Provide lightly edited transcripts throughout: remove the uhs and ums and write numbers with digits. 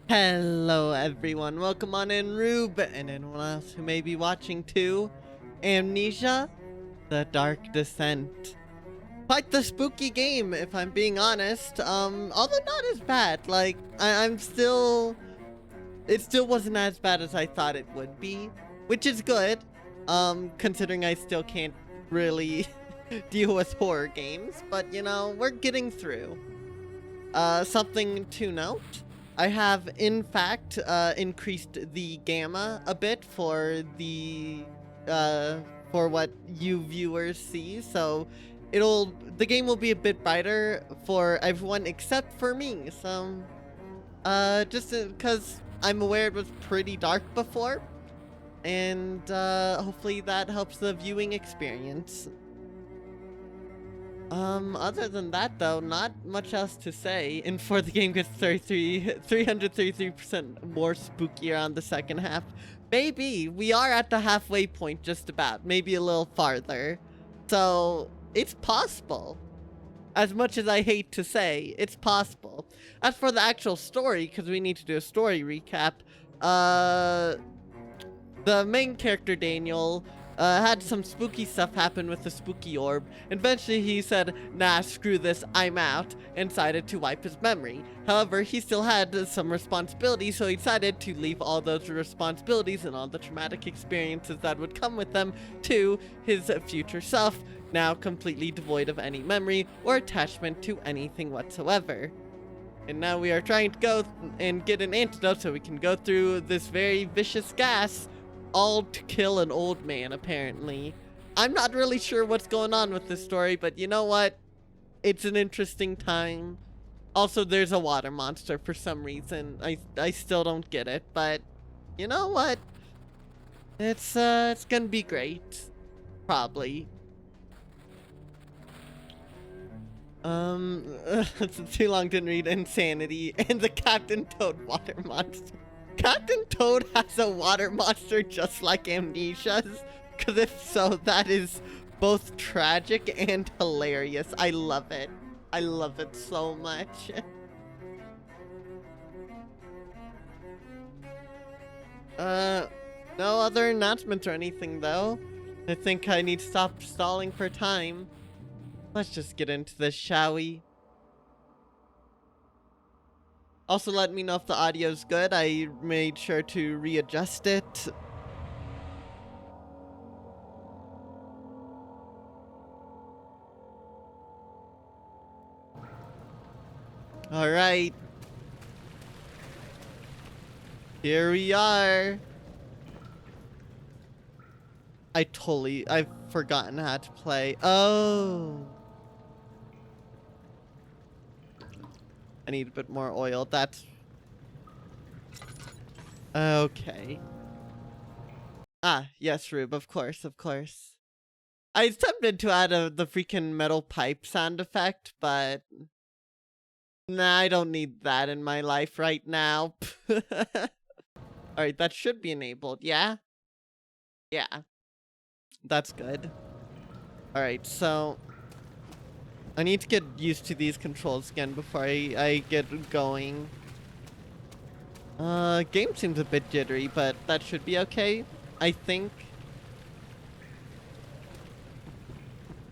Hello everyone, welcome on in Rube, and anyone else who may be watching too. Amnesia, The Dark Descent. Quite the spooky game, if I'm being honest, although not as bad. Like, I'm still... It still wasn't as bad as I thought it would be, which is good, considering I still can't really deal with horror games, but you know, we're getting through. Something to note, I have in fact increased the gamma a bit for the for what you viewers see, so the game will be a bit brighter for everyone except for me. So just because I'm aware it was pretty dark before, and hopefully that helps the viewing experience. Other than that though, not much else to say. And for the game gets 333% more spookier on the second half. Maybe we are at the halfway point, just about, maybe a little farther. So it's possible. As much as I hate to say, it's possible. As for the actual story, because we need to do a story recap, the main character, Daniel, had some spooky stuff happen with the spooky orb. Eventually he said, nah, screw this, I'm out, and decided to wipe his memory. However, he still had some responsibilities, so he decided to leave all those responsibilities and all the traumatic experiences that would come with them to his future self, now completely devoid of any memory or attachment to anything whatsoever. And now we are trying to go and get an antidote so we can go through this very vicious gas, all to kill an old man, apparently. I'm not really sure what's going on with this story, but you know what? It's an interesting time. Also, there's a water monster for some reason. I still don't get it, but you know what? It's gonna be great. Probably. Too long didn't read Insanity and the Captain Toad water monster. Captain Toad has a water monster just like Amnesia's? Because if so, that is both tragic and hilarious. I love it. I love it so much. No other announcements or anything though. I think I need to stop stalling for time. Let's just get into this, shall we? Also, let me know if the audio's good. I made sure to readjust it. Alright. Here we are. I've forgotten how to play. Oh. I need a bit more oil. That's... Okay. Ah, yes, Rube, of course, of course. I attempted to add the freaking metal pipe sound effect, but... Nah, I don't need that in my life right now. Alright, that should be enabled, yeah? Yeah. That's good. Alright, so... I need to get used to these controls again before I get going. Game seems a bit jittery, but that should be okay, I think.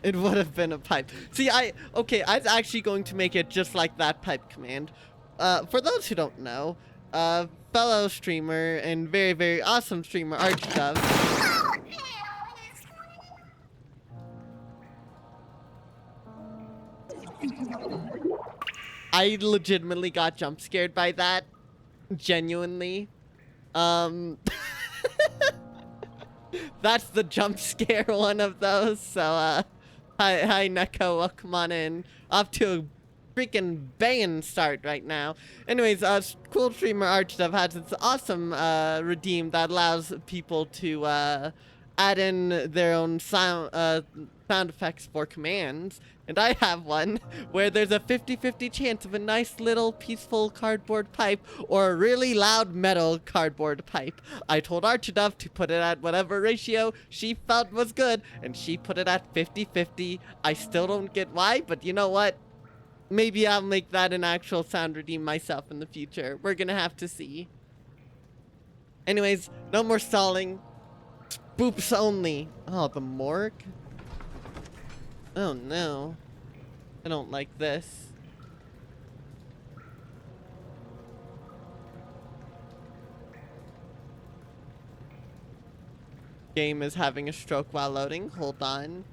It would have been a pipe. See, I was actually going to make it just like that pipe command. For those who don't know, fellow streamer and very, very awesome streamer, Archdove. I legitimately got jump scared by that. Genuinely. That's the jump scare one of those, so, hi Neko, welcome on in. Off to a freaking banging start right now. Anyways, cool streamer Archdove has its awesome, redeem that allows people to, add in their own sound effects for commands. And I have one where there's a 50-50 chance of a nice little peaceful cardboard pipe or a really loud metal cardboard pipe. I told Archidove to put it at whatever ratio she felt was good, and she put it at 50-50. I still don't get why, but you know what? Maybe I'll make that an actual sound redeem myself in the future. We're gonna have to see. Anyways, no more stalling. Boops only. Oh, the morgue? Oh no. I don't like this. Game is having a stroke while loading. Hold on.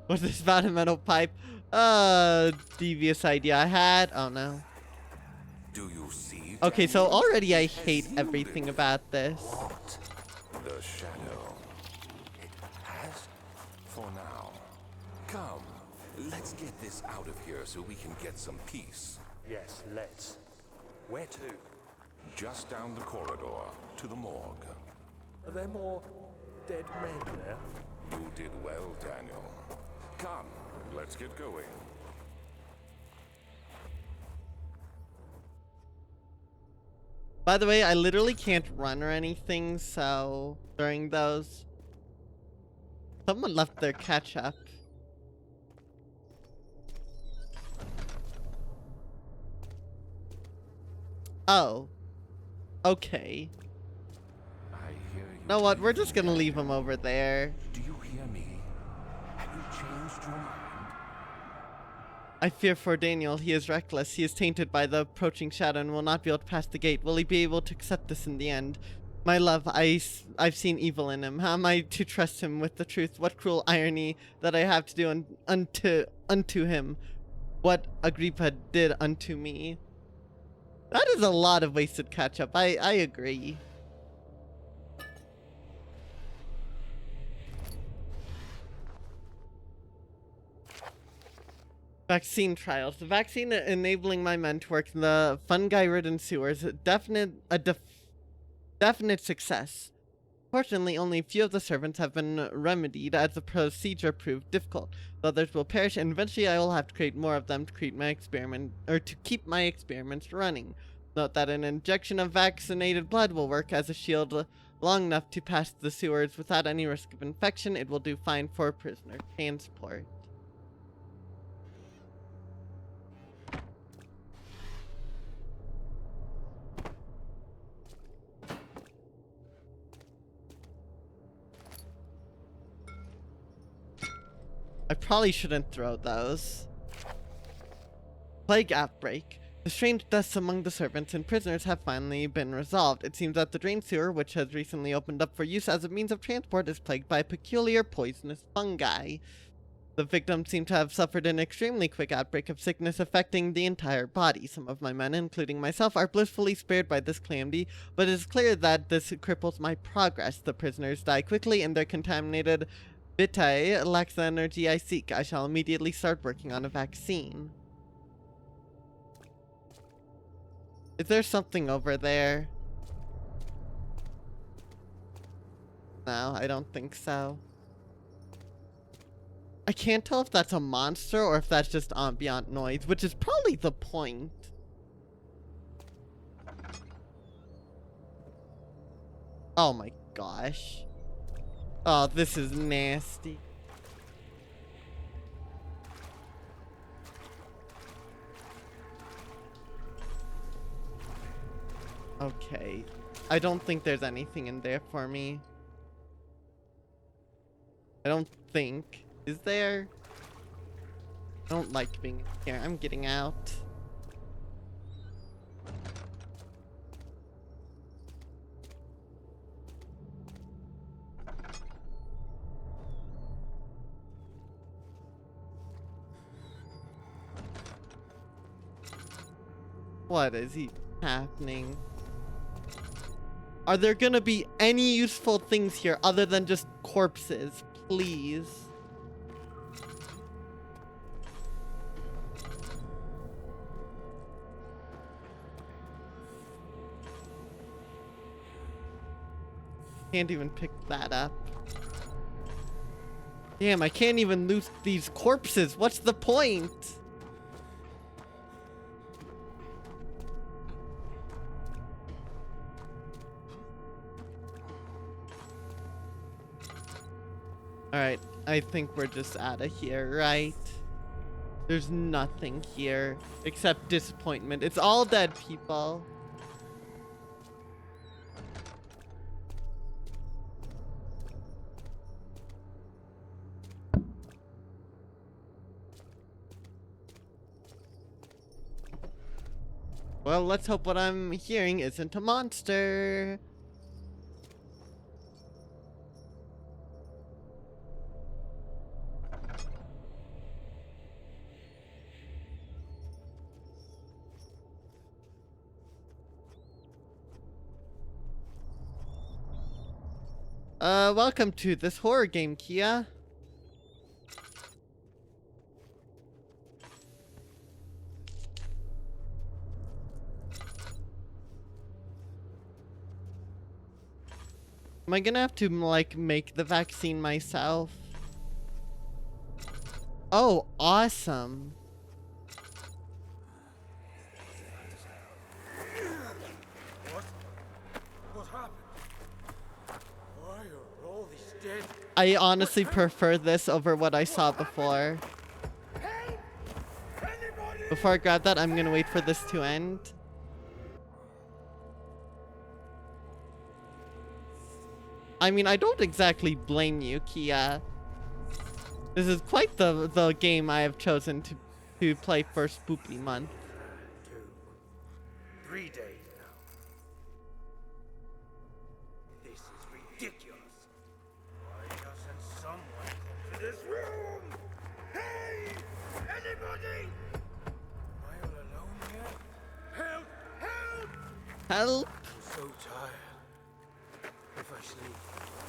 What's this about a metal pipe? Devious idea I had. Oh no. Do you see? Okay, so Daniel? already I It has hate yielded. everything about this. What? The shadow. It has? For now. Come, let's get this out of here so we can get some peace. Yes, let's. Where to? Just down the corridor to the morgue. Are there more dead men there? You did well, Daniel. Come, let's get going. By the way, I literally can't run or anything, so during those, someone left their ketchup. Oh. Okay. I hear you. You know what? We're just gonna leave him over there. Do you hear me? Have you changed your mind? I fear for Daniel. He is reckless. He is tainted by the approaching shadow and will not be able to pass the gate. Will he be able to accept this in the end? My love, I've seen evil in him. How am I to trust him with the truth? What cruel irony that I have to do unto him. What Agrippa did unto me. That is a lot of wasted ketchup. I agree. Vaccine trials. The vaccine enabling my men to work in the fungi-ridden sewers. Definite success. Fortunately, only a few of the servants have been remedied as the procedure proved difficult. The others will perish, and eventually I will have to create more of them to create my experiment, or to keep my experiments running. Note that an injection of vaccinated blood will work as a shield long enough to pass the sewers without any risk of infection. It will do fine for prisoner transport. I probably shouldn't throw those. Plague outbreak. The strange deaths among the servants and prisoners have finally been resolved. It seems that the drain sewer, which has recently opened up for use as a means of transport, is plagued by peculiar poisonous fungi. The victims seem to have suffered an extremely quick outbreak of sickness affecting the entire body. Some of my men, including myself, are blissfully spared by this calamity, but it is clear that this cripples my progress. The prisoners die quickly and their contaminated vitae lacks the energy I seek. I shall immediately start working on a vaccine. Is there something over there? No, I don't think so. I can't tell if that's a monster or if that's just ambient noise, which is probably the point. Oh my gosh. Oh, this is nasty. Okay. I don't think there's anything in there for me. I don't think. Is there? I don't like being here. I'm getting out. What is happening? Are there gonna be any useful things here other than just corpses? Please. Can't even pick that up. Damn, I can't even loot these corpses. What's the point? Alright, I think we're just out of here, right? There's nothing here except disappointment. It's all dead people. Well, let's hope what I'm hearing isn't a monster. Welcome to this horror game, Kia. Am I gonna have to, like, make the vaccine myself? Oh, awesome. What happened? Why are all these dead? I honestly prefer this over what I saw before. Help! Anybody! Before I grab that, I'm gonna wait for this to end. I mean, I don't exactly blame you, Kia. This is quite the game I have chosen to play for Spoopy Month. 2, 3 days now. This is ridiculous. Why doesn't someone come to this room? Hey! Anybody? Am I all alone here? Help! Help! Help! I'm so tired. If I sleep,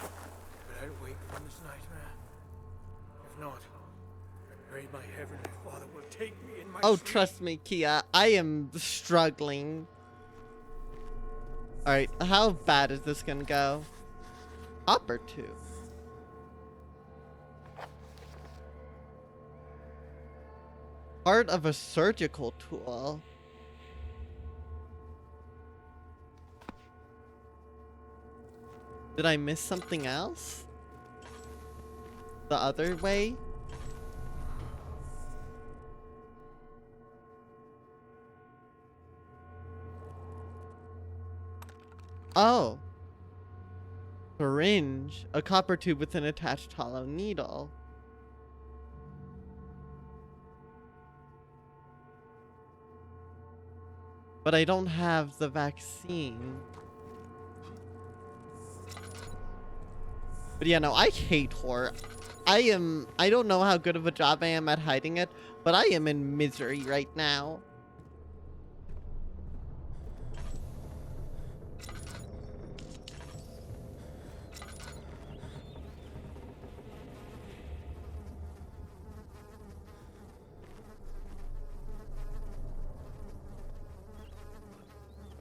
will I wake from this nightmare? If not, I pray my heavenly Father will take me in my Oh, sleep. trust me, Kia. I am struggling. Alright, how bad is this gonna go? Upper two. Part of a surgical tool. Did I miss something else? The other way? Oh. Syringe. A copper tube with an attached hollow needle. But I don't have the vaccine. But yeah, no, I hate horror. I don't know how good of a job I am at hiding it, but I am in misery right now.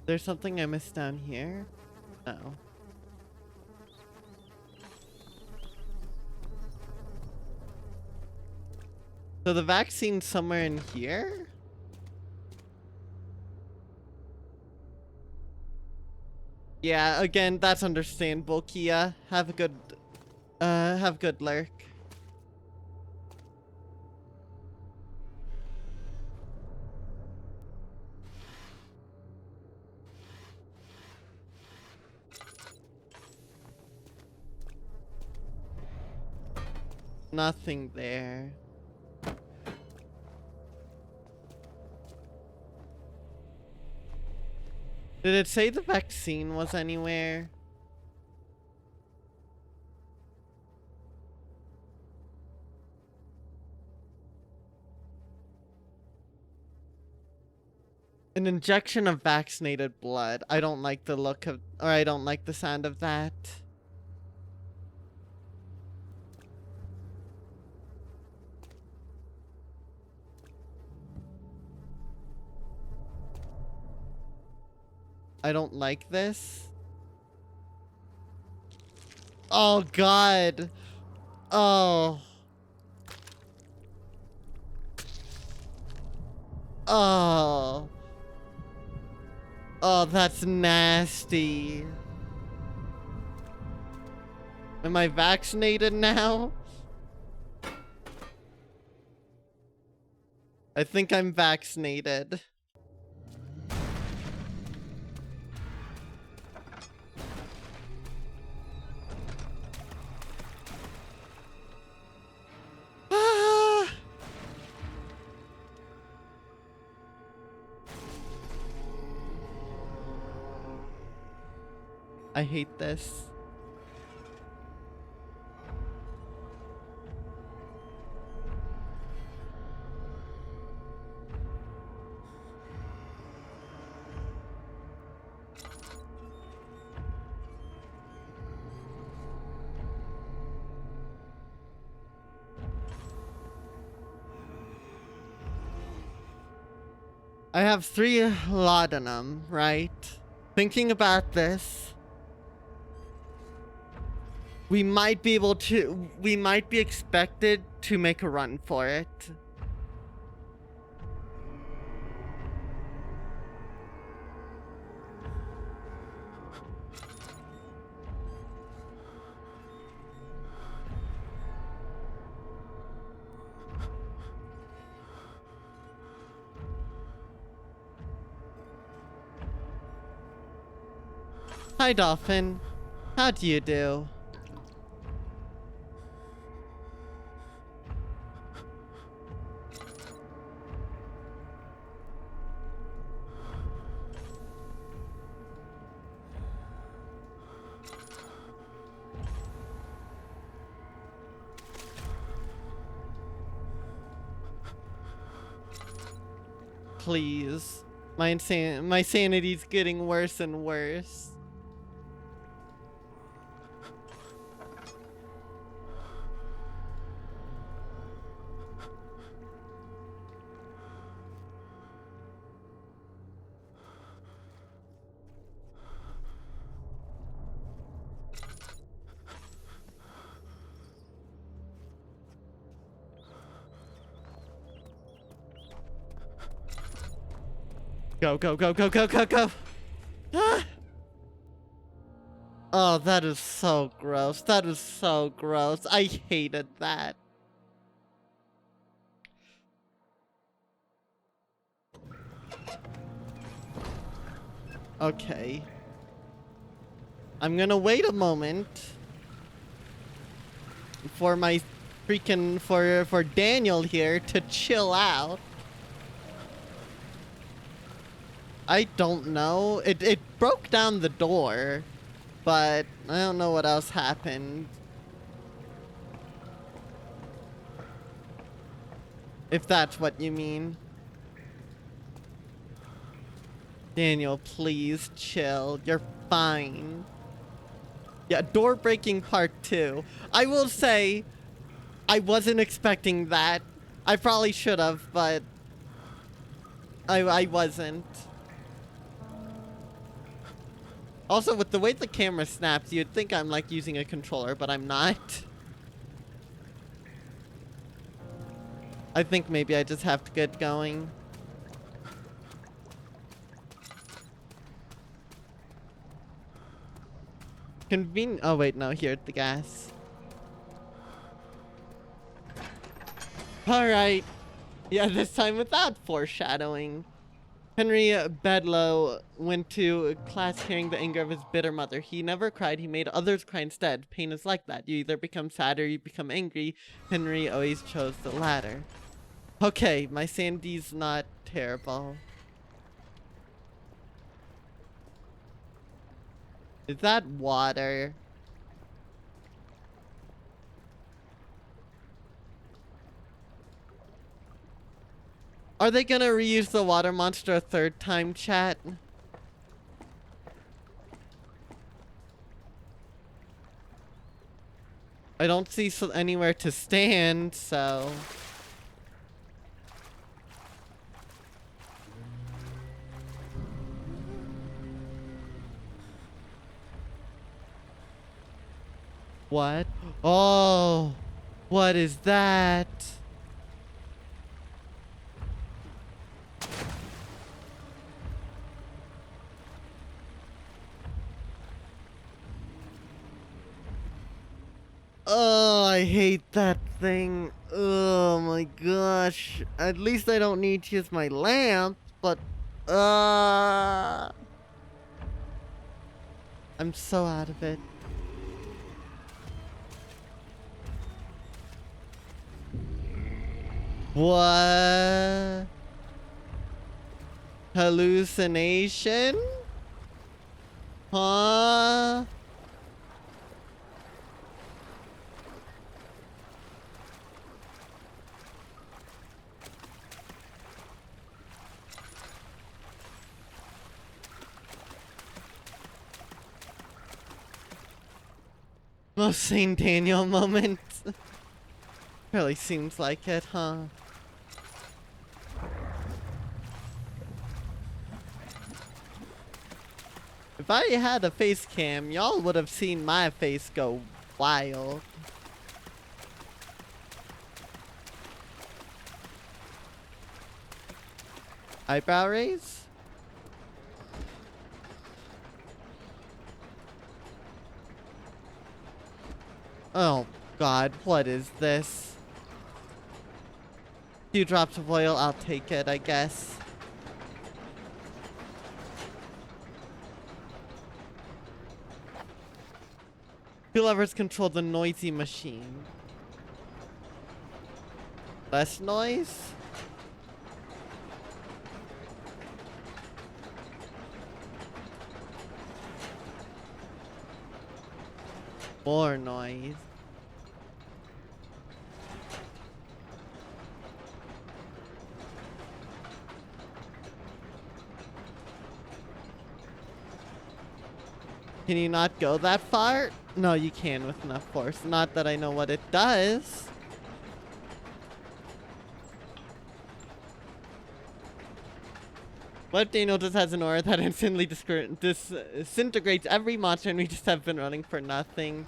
There's something I missed down here? No. So the vaccine's somewhere in here? Yeah, again, that's understandable, Kia. Have a good lurk. Nothing there. Did it say the vaccine was anywhere? An injection of vaccinated blood. I don't like the look of, or I don't like the sound of that. I don't like this. Oh, God. Oh. Oh. Oh, that's nasty. Am I vaccinated now? I think I'm vaccinated. Ah! I hate this. I have 3 laudanum, right? Thinking about this, we might be expected to make a run for it. Hi, Dolphin. How do you do? Please. My sanity's getting worse and worse. Go, go, go, go, go, go, go! Ah! Oh, that is so gross. That is so gross. I hated that. Okay. I'm gonna wait a moment for my freaking for Daniel here to chill out. I don't know. It broke down the door, but I don't know what else happened. If that's what you mean. Daniel, please chill. You're fine. Yeah, door breaking part 2. I will say, I wasn't expecting that. I probably should have, but I wasn't. Also, with the way the camera snaps, you'd think I'm like using a controller, but I'm not. I think maybe I just have to get going. Oh wait, no, here at the gas. Alright. Yeah, this time without foreshadowing. Henry Bedloe went to class carrying the anger of his bitter mother. He never cried, he made others cry instead. Pain is like that. You either become sad or you become angry. Henry always chose the latter. Okay, my Sandy's not terrible. Is that water? Are they gonna reuse the water monster a 3rd time, chat? I don't see anywhere to stand, so... What? Oh! What is that? Oh, I hate that thing. Oh my gosh. At least I don't need to use my lamp, but I'm so out of it. What? Hallucination? Huh? Most Saint Daniel moment. Really seems like it, huh? If I had a face cam, y'all would have seen my face go wild. Eyebrow raise? Oh god, what is this? Few drops of oil, I'll take it, I guess. Two levers control the noisy machine. Less noise? More noise. Can you not go that far? No, you can with enough force. Not that I know what it does. What if Daniel just has an aura that instantly disintegrates every monster and we just have been running for nothing?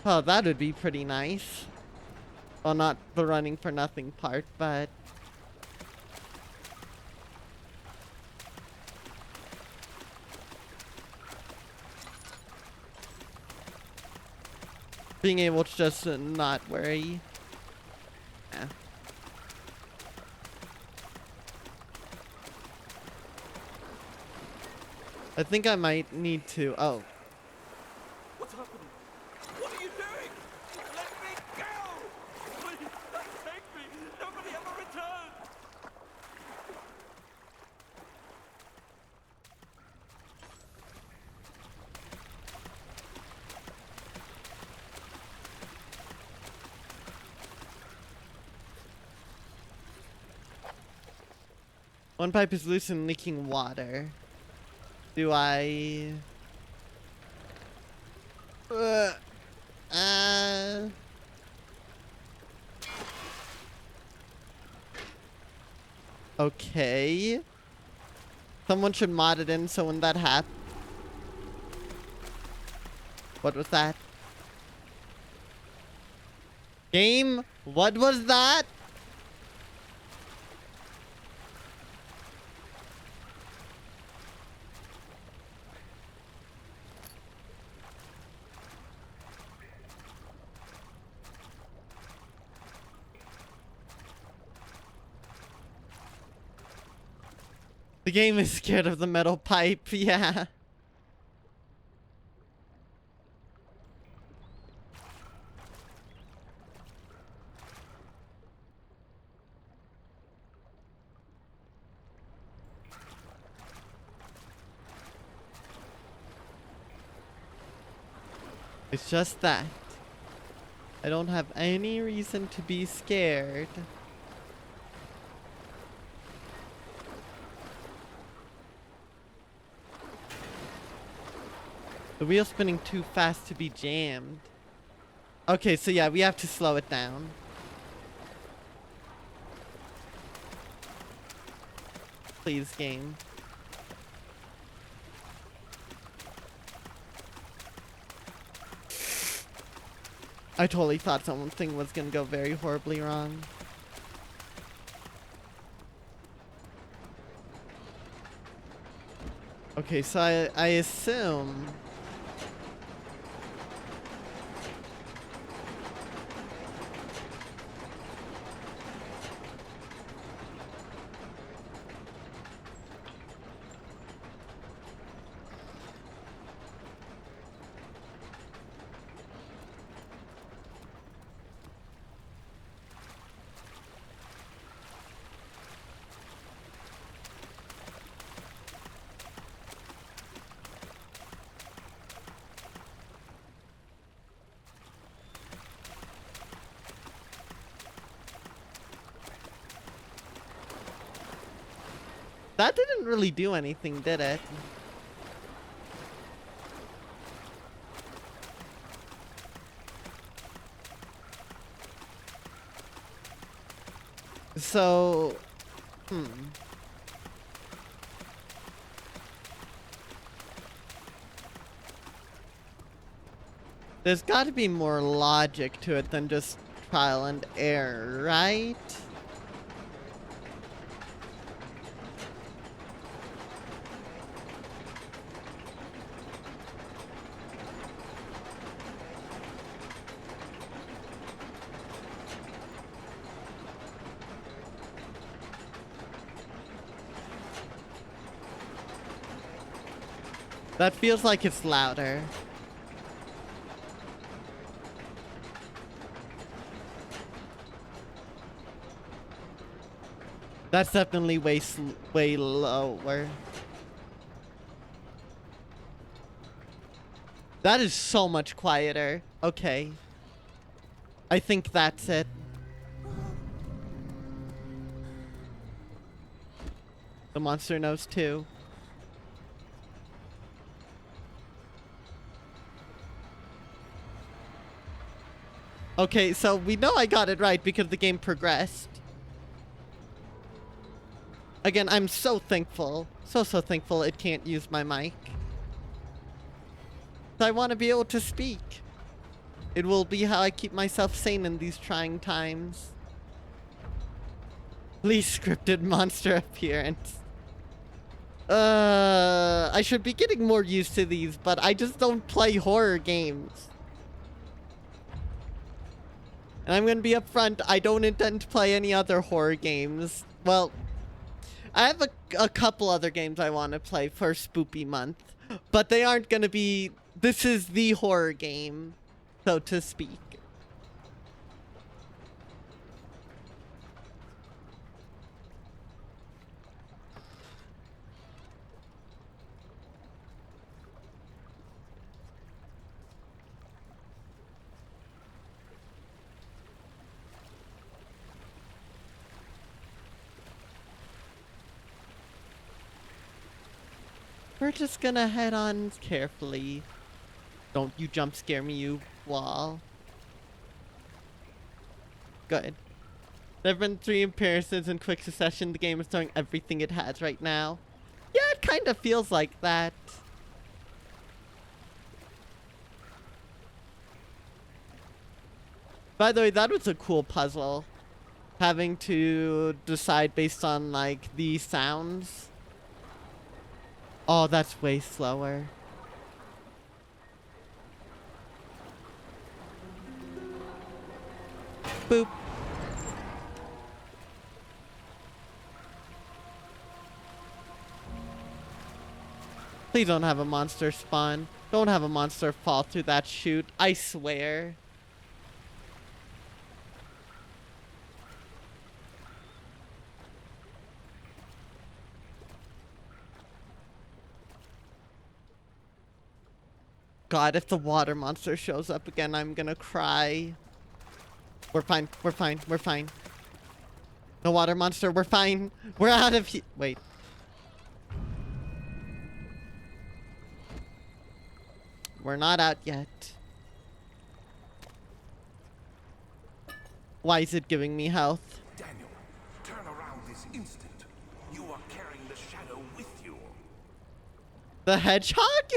Oh, that would be pretty nice. Well, not the running for nothing part, but... being able to just not worry. Yeah. I think I might need to... oh. What's happening? What are you doing? Let me go! Please, don't take me! Nobody ever returns! One pipe is loose and leaking water. Do I... Okay. Someone should mod it in so when that happens... what was that? Game? What was that? The game is scared of the metal pipe, yeah. It's just that I don't have any reason to be scared. The wheel's spinning too fast to be jammed. Okay, so yeah, we have to slow it down. Please, game. I totally thought something was gonna go very horribly wrong. Okay, so I assume... That didn't really do anything, did it? So, there's got to be more logic to it than just trial and error, right? That feels like it's louder. That's definitely way lower. That is so much quieter. Okay. I think that's it. The monster knows too. Okay, so we know I got it right because the game progressed. Again, I'm so thankful. So thankful it can't use my mic. I want to be able to speak. It will be how I keep myself sane in these trying times. Please scripted monster appearance. I should be getting more used to these, but I just don't play horror games. And I'm gonna be upfront, I don't intend to play any other horror games. Well, I have a couple other games I want to play for Spoopy Month, but they aren't gonna be... This is the horror game, so to speak. We're just gonna head on carefully. Don't you jump scare me, you wall. Good. There have been 3 appearances in quick succession. The game is throwing everything it has right now. Yeah, it kind of feels like that. By the way, that was a cool puzzle. Having to decide based on, like, the sounds. Oh, that's way slower. Boop. Please don't have a monster spawn. Don't have a monster fall through that chute. I swear. God, if the water monster shows up again, I'm gonna cry. We're fine. We're fine. We're fine. No water monster. We're fine. We're out of here. Wait. We're not out yet. Why is it giving me health? Daniel, turn around this instant. You are carrying the shadow with you. The hedgehog?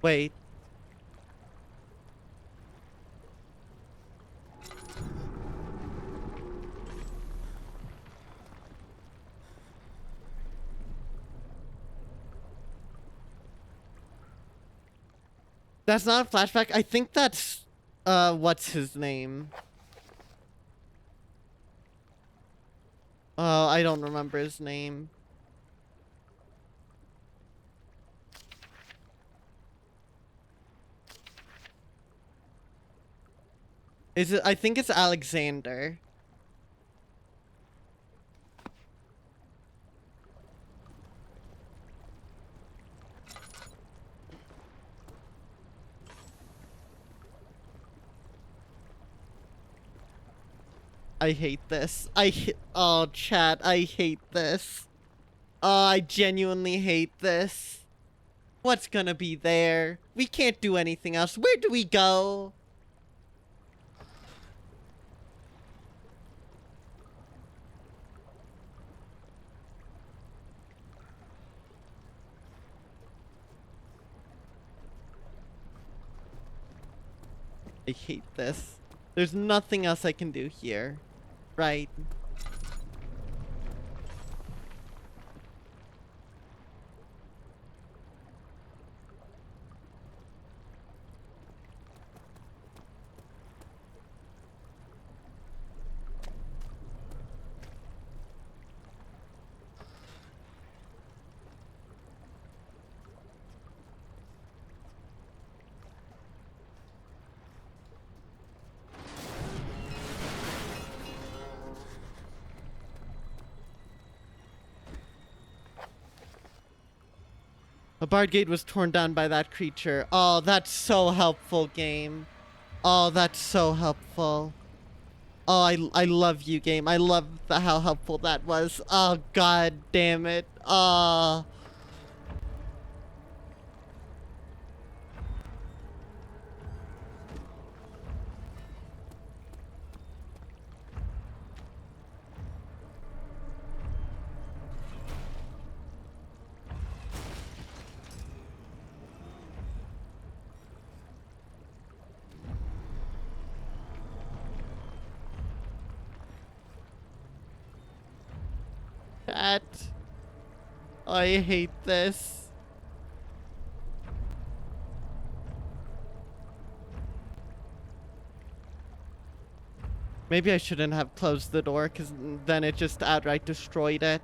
Wait. That's not a flashback. I think that's, what's his name? Oh, I don't remember his name. Is it? I think it's Alexander. I hate this. Oh, chat, I hate this. Oh, I genuinely hate this. What's gonna be there? We can't do anything else. Where do we go? I hate this. There's nothing else I can do here. Right. A barred gate was torn down by that creature. Oh, that's so helpful, game. Oh, that's so helpful. Oh, I love you, game. I love how helpful that was. Oh, god damn it. Oh. Chat. I hate this. Maybe I shouldn't have closed the door, because then it just outright destroyed it.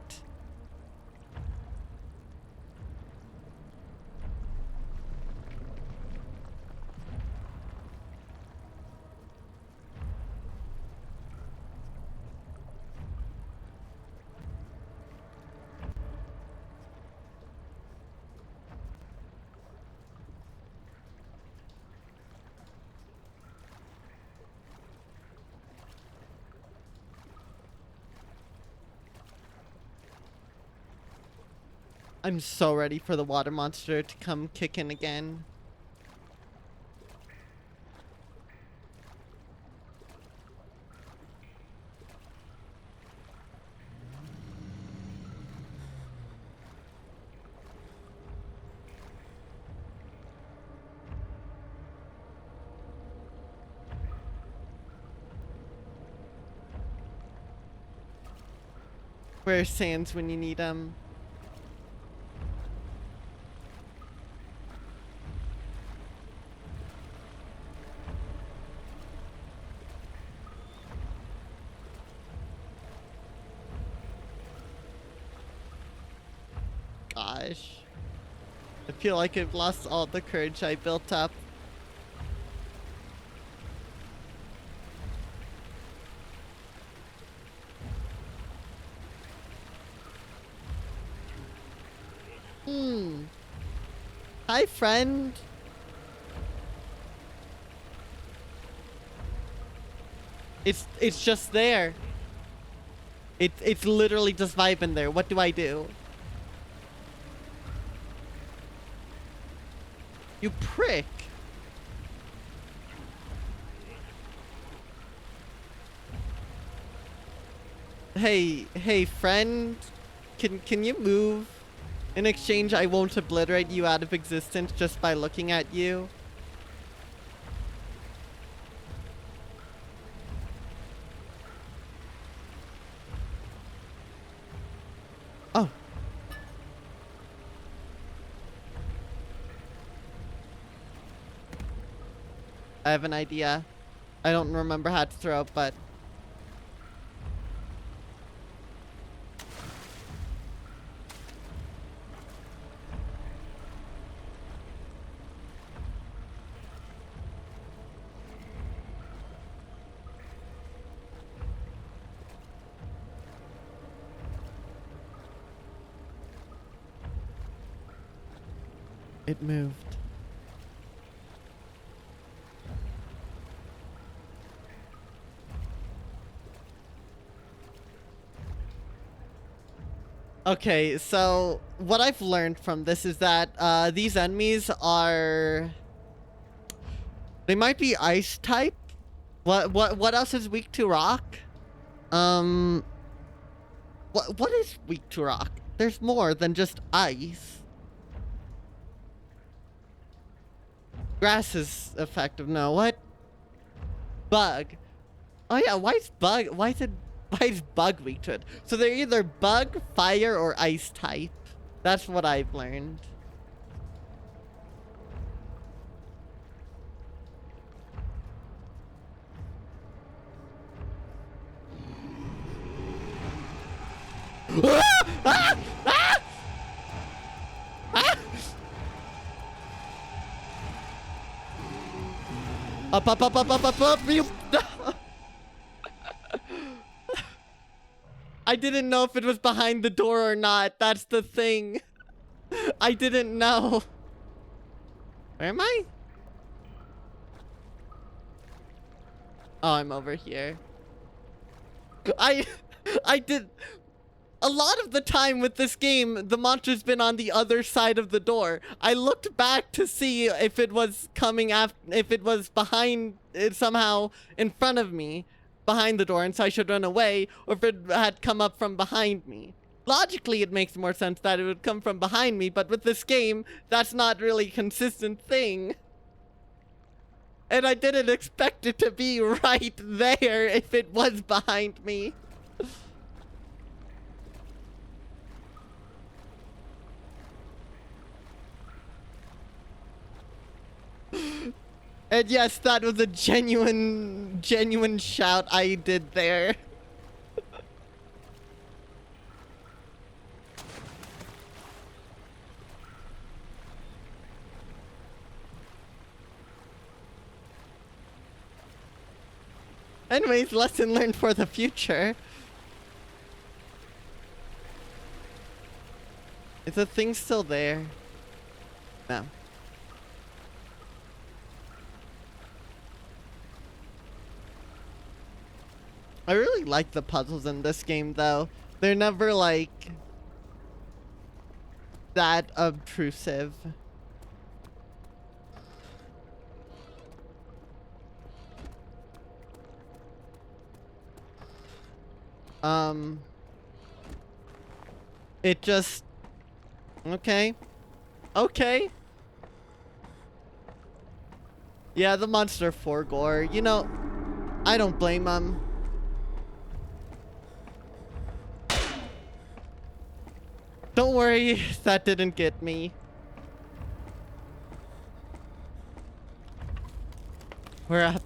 I'm so ready for the water monster to come kick in again. Where's Sans when you need him? Gosh. I feel like I've lost all the courage I built up. Hi, friend. It's just there. It's literally just vibing there. What do I do? You prick. Hey, friend. Can you move? In exchange, I won't obliterate you out of existence just by looking at you. Oh. I have an idea. I don't remember how to throw, but... It moved. Okay, so what I've learned from this is that these enemies are... They might be ice type. What else is weak to rock? What is weak to rock? There's more than just ice. Grass is effective. No, what? Bug. Oh yeah, why is bug weak to it? So they're either bug, fire, or ice type. That's what I've learned. Ah! Ah! Ah! Ah! Up, you... I didn't know if it was behind the door or not. That's the thing. I didn't know. Where am I? Oh, I'm over here. I did... A lot of the time with this game, the monster's been on the other side of the door. I looked back to see if it was coming after, if it was behind, somehow in front of me, behind the door, and so I should run away, or if it had come up from behind me. Logically, it makes more sense that it would come from behind me, but with this game, that's not really a consistent thing. And I didn't expect it to be right there if it was behind me. And yes, that was a genuine shout I did there. Anyways, lesson learned for the future. Is the thing still there? No. I really like the puzzles in this game, though. They're never, like, that obtrusive. It just... Okay. Okay. Yeah, the monster for gore. You know, I don't blame them. Don't worry, that didn't get me. We're up.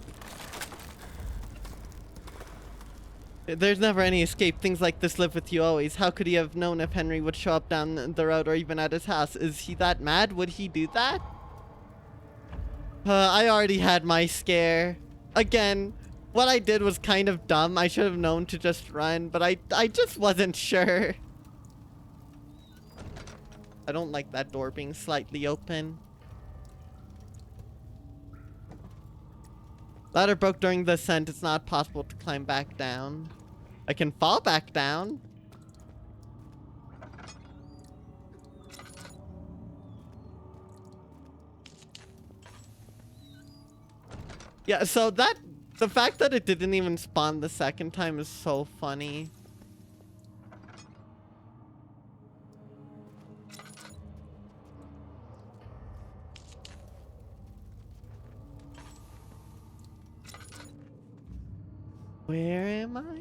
There's never any escape. Things like this live with you always. How could he have known if Henry would show up down the road or even at his house? Is he that mad? Would he do that? I already had my scare. Again, what I did was kind of dumb. I should have known to just run, but I just wasn't sure. I don't like that door being slightly open. Ladder broke during the ascent. It's not possible to climb back down. I can fall back down. Yeah, so the fact that it didn't even spawn the second time is so funny. Where am I?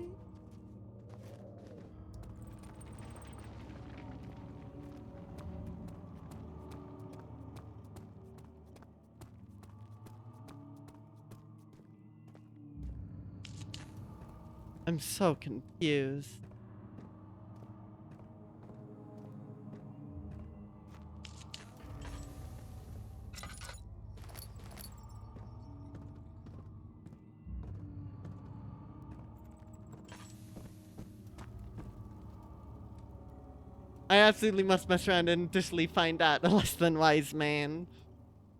I'm so confused. I absolutely must mess around and initially find out. A less than wise man.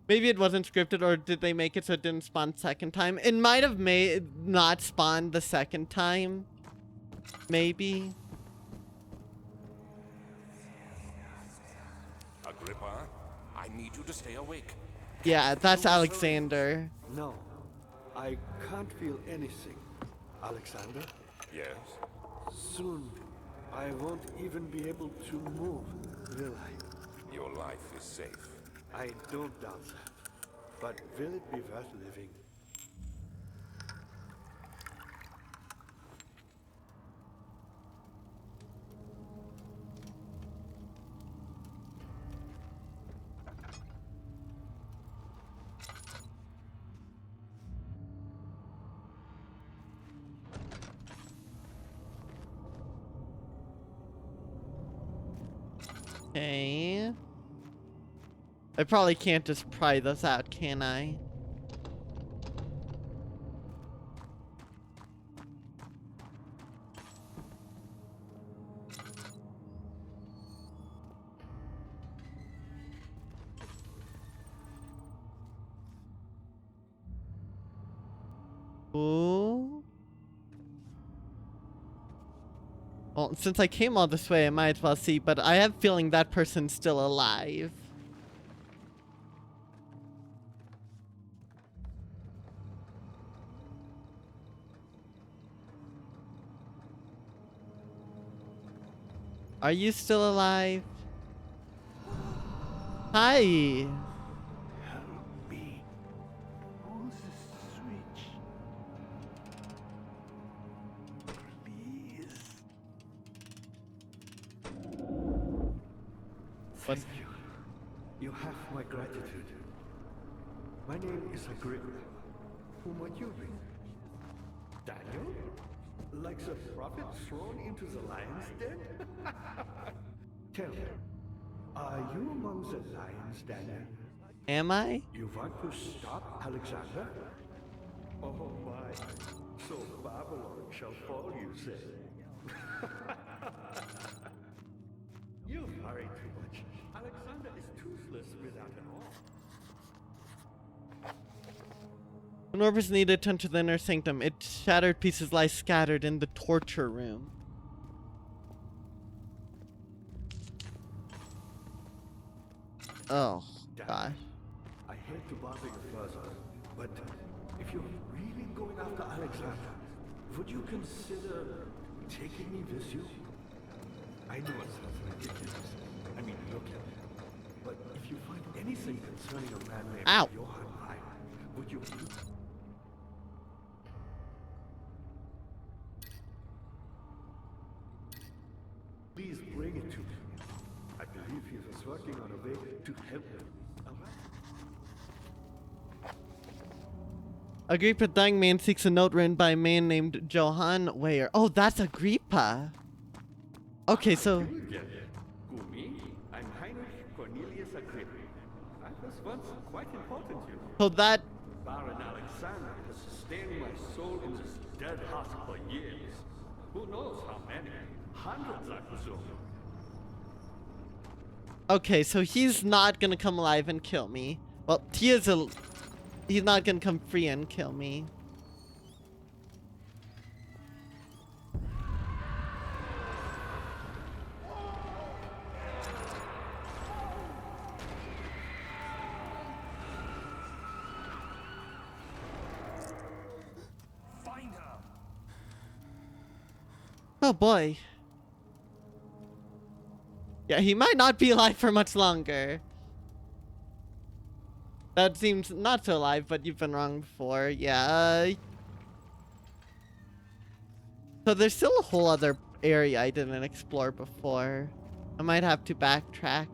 Maybe it wasn't scripted, or did they make it so it didn't spawn second time? It might have not spawned the second time. Maybe. I need you to stay awake. Yeah, that's Feel the Alexander. No, I can't feel anything. Alexander, Yes? soon I won't even be able to move, will I? Your life is safe. I don't doubt that. But will it be worth living? Okay. I probably can't just pry this out, can I? Ooh. Well, since I came all this way, I might as well see, but I have a feeling that person's still alive. Are you still alive? Hi. Help me. Who's the switch? Please. What? Thank you. You have my gratitude. My name is Agrippa. Who might you be? Daniel? Like the prophet thrown into the lion's den? Tell me, are you among the lions, Daniel? Am I? You want to stop Alexander? Oh my. So Babylon shall fall, you say? You worry too much. Alexander is toothless without an arm. When Orbis needed to enter the inner sanctum, its shattered pieces lie scattered in the torture room. Oh, gosh. I hate to bother you further, but if you're really going after Alexander, would you consider taking me with you? I know it sounds ridiculous. I mean, look at it. But if you find anything concerning a man named Ow. Johann Heim, would you... Please bring it to me. I believe he was working on a way to help me. All right? Agrippa, dying man, seeks a note written by a man named Johann Weyer. Oh, that's Agrippa. Okay, so... Yes. Who, me? I'm Heinrich Cornelius Agrippa. I was once quite important, you know. So that... Baron Alexander has sustained my soul in this dead house for years. Who knows how many? Hundreds, I presume. Okay, so he's not gonna come alive and kill me. Well, he is a... He's not gonna come free and kill me. Find her! Oh boy. Yeah, he might not be alive for much longer. That seems not so alive, but you've been wrong before. Yeah. So there's still a whole other area I didn't explore before. I might have to backtrack.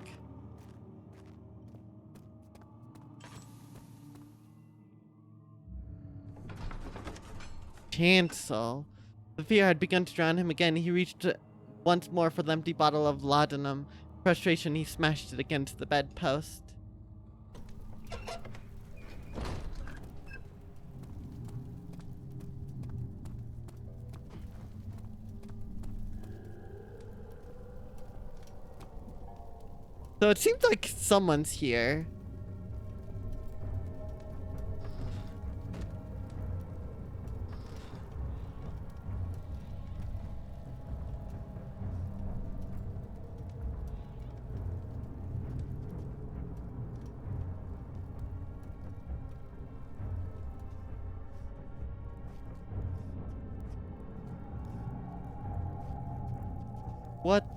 Chancel. The fear had begun to drown him again. He reached once more for the empty bottle of laudanum. Frustration, he smashed it against the bedpost. So it seems like someone's here.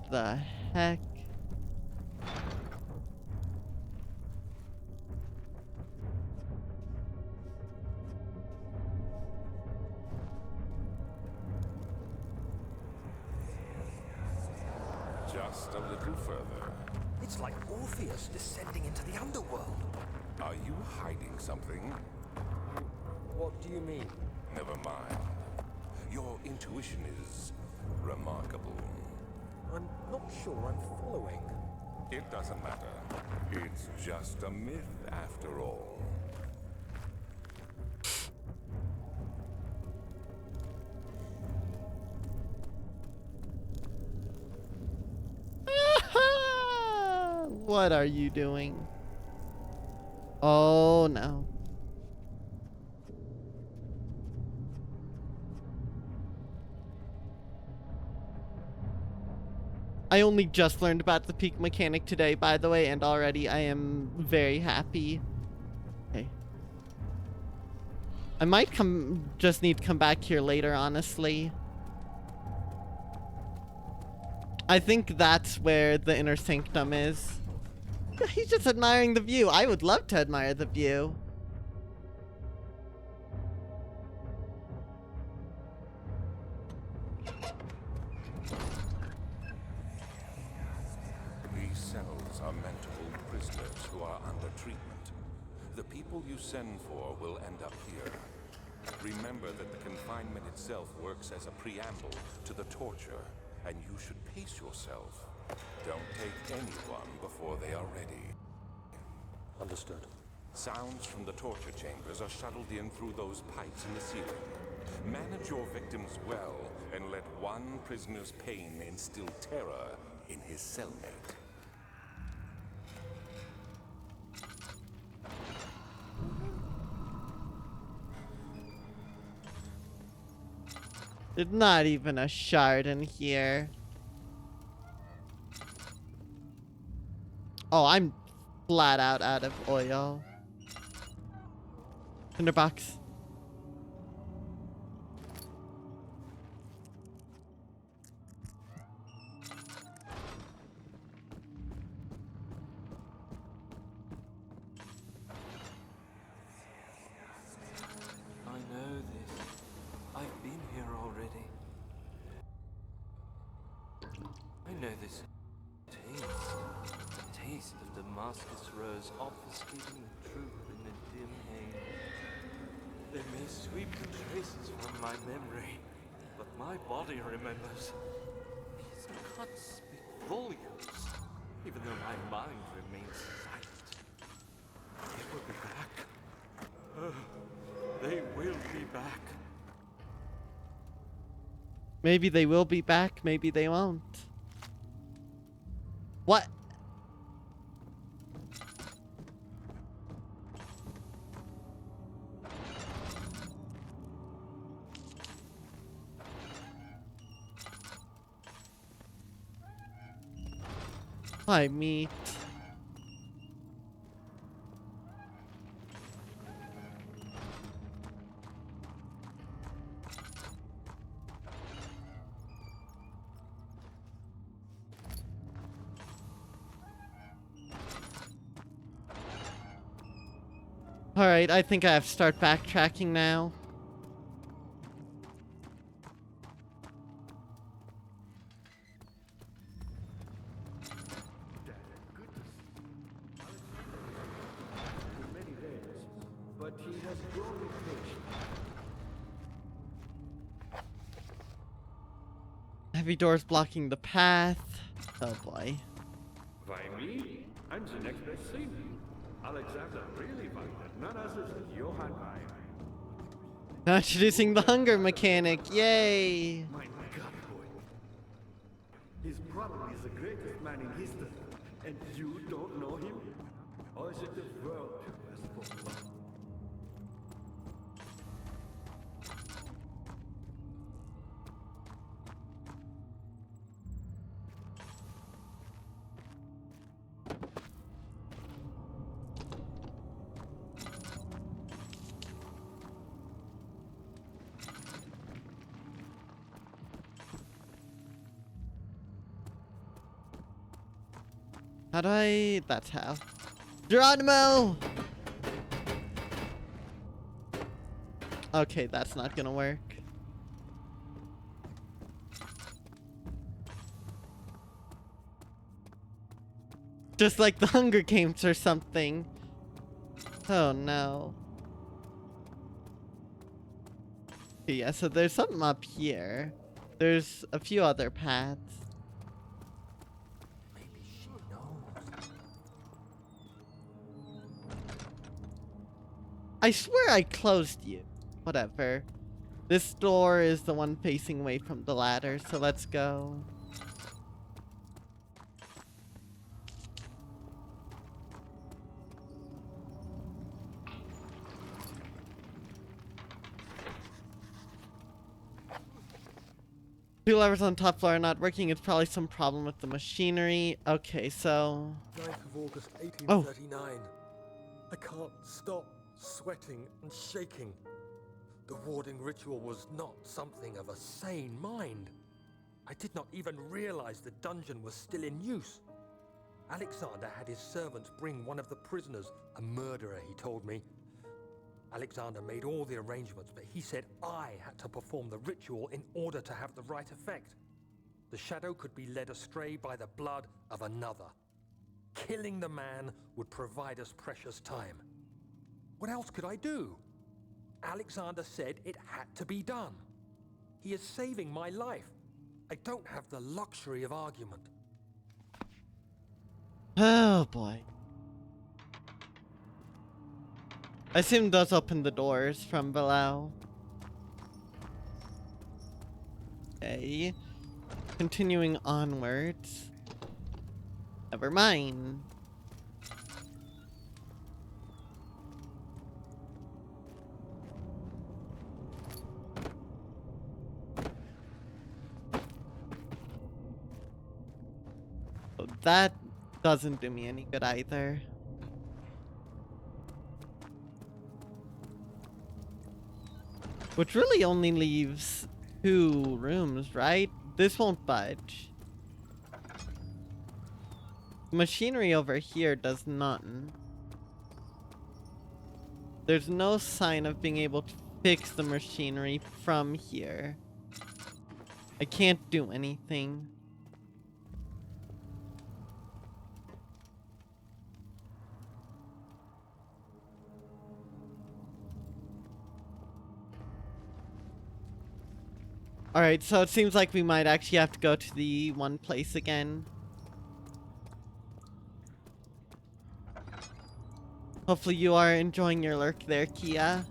the heck? Just a little further. It's like Orpheus descending into the underworld. Are you hiding something? What do you mean? Never mind. Your intuition is remarkable. I'm not sure I'm following. It doesn't matter. It's just a myth after all. What are you doing? Oh no. I only just learned about the peak mechanic today, by the way, and already I am very happy. Okay. I might just need to come back here later, honestly. I think that's where the inner sanctum is. He's just admiring the view. I would love to admire the view. These cells are meant to hold prisoners who are under treatment. The people you send for will end up here. Remember that the confinement itself works as a preamble to the torture, and you should pace yourself. Don't take anyone before they are ready. Understood. Sounds from the torture chambers are shuttled in through those pipes in the ceiling. Manage your victims well, and let one prisoner's pain instill terror in his cellmate. There's not even a shard in here. Oh, I'm flat out of oil. Tinderbox. I know this. I've been here already. I know this taste. The taste of Damascus rose obfuscating the truth in the dim haze. They may sweep the traces from my memory, but my body remembers. These cuts speak volumes, even though my mind remains silent. They will be back. They will be back. Maybe they will be back, maybe they won't. What? Hi, meat. Alright, I think I have to start backtracking now. For many days, but he has grown impatient. Heavy doors blocking the path. Oh boy. Why me? I'm the next best thing. Alexander really wanted none other than Johann Weyer. Now introducing the hunger mechanic. Yay! My God, boy. He's probably the greatest man in history, and you don't know him? Or is it the world who has spoken? How do I... That's how. Geronimo! Okay, that's not gonna work. Just like the Hunger Games or something. Oh no. Okay, yeah, so there's something up here. There's a few other paths. Maybe she knows. I swear I closed you. Whatever. This door is the one facing away from the ladder, so let's go. Two levers on top floor are not working. It's probably some problem with the machinery. Okay, so... 9th of August, 1839. I can't stop sweating and shaking. The warding ritual was not something of a sane mind. I did not even realize the dungeon was still in use. Alexander had his servants bring one of the prisoners, a murderer, he told me. Alexander made all the arrangements, but he said I had to perform the ritual in order to have the right effect. The shadow could be led astray by the blood of another. Killing the man would provide us precious time. What else could I do? Alexander said it had to be done. He is saving my life. I don't have the luxury of argument. Oh boy. I assume those open the doors from below. Okay. Continuing onwards. Never mind. So that doesn't do me any good either. Which really only leaves 2 rooms, right? This won't budge. Machinery over here does nothing. There's no sign of being able to fix the machinery from here. I can't do anything. Alright, so it seems like we might actually have to go to the one place again. Hopefully you are enjoying your lurk there, Kia.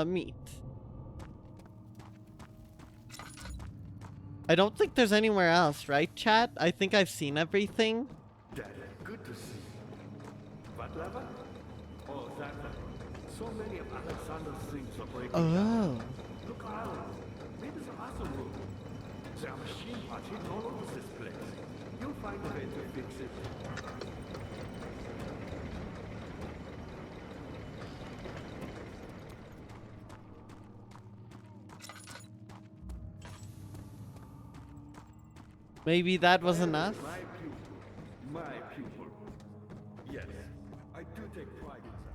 Meat. I don't think there's anywhere else, right, chat? I think I've seen everything. Dad, good to see you. What lever? Oh, that lever. So many of Alexander's things are breaking down. Oh. Look around. Maybe the other room. There are machine parts hidden all over this place. You'll find a way to fix it. Maybe that was enough? My pupil. My pupil. Yes, I do take pride in that.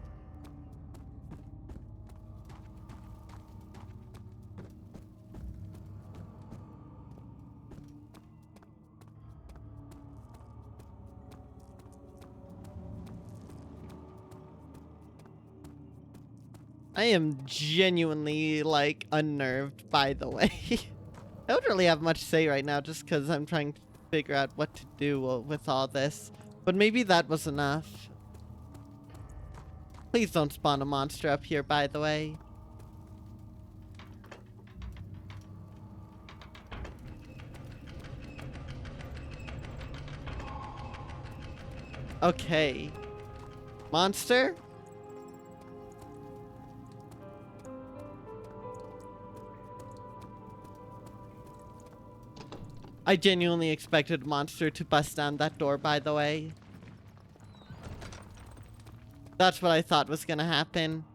I am genuinely, like, unnerved, by the way. I don't really have much to say right now just because I'm trying to figure out what to do with all this. But maybe that was enough. Please don't spawn a monster up here, by the way. Okay. Monster? I genuinely expected Monster to bust down that door, by the way. That's what I thought was gonna happen.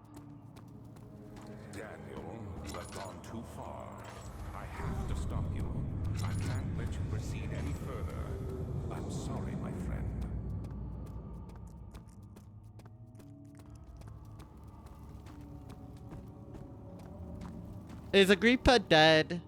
Daniel, you have gone too far. I have to stop you. I can't let you proceed any further. I'm sorry, my friend. Is Agrippa dead?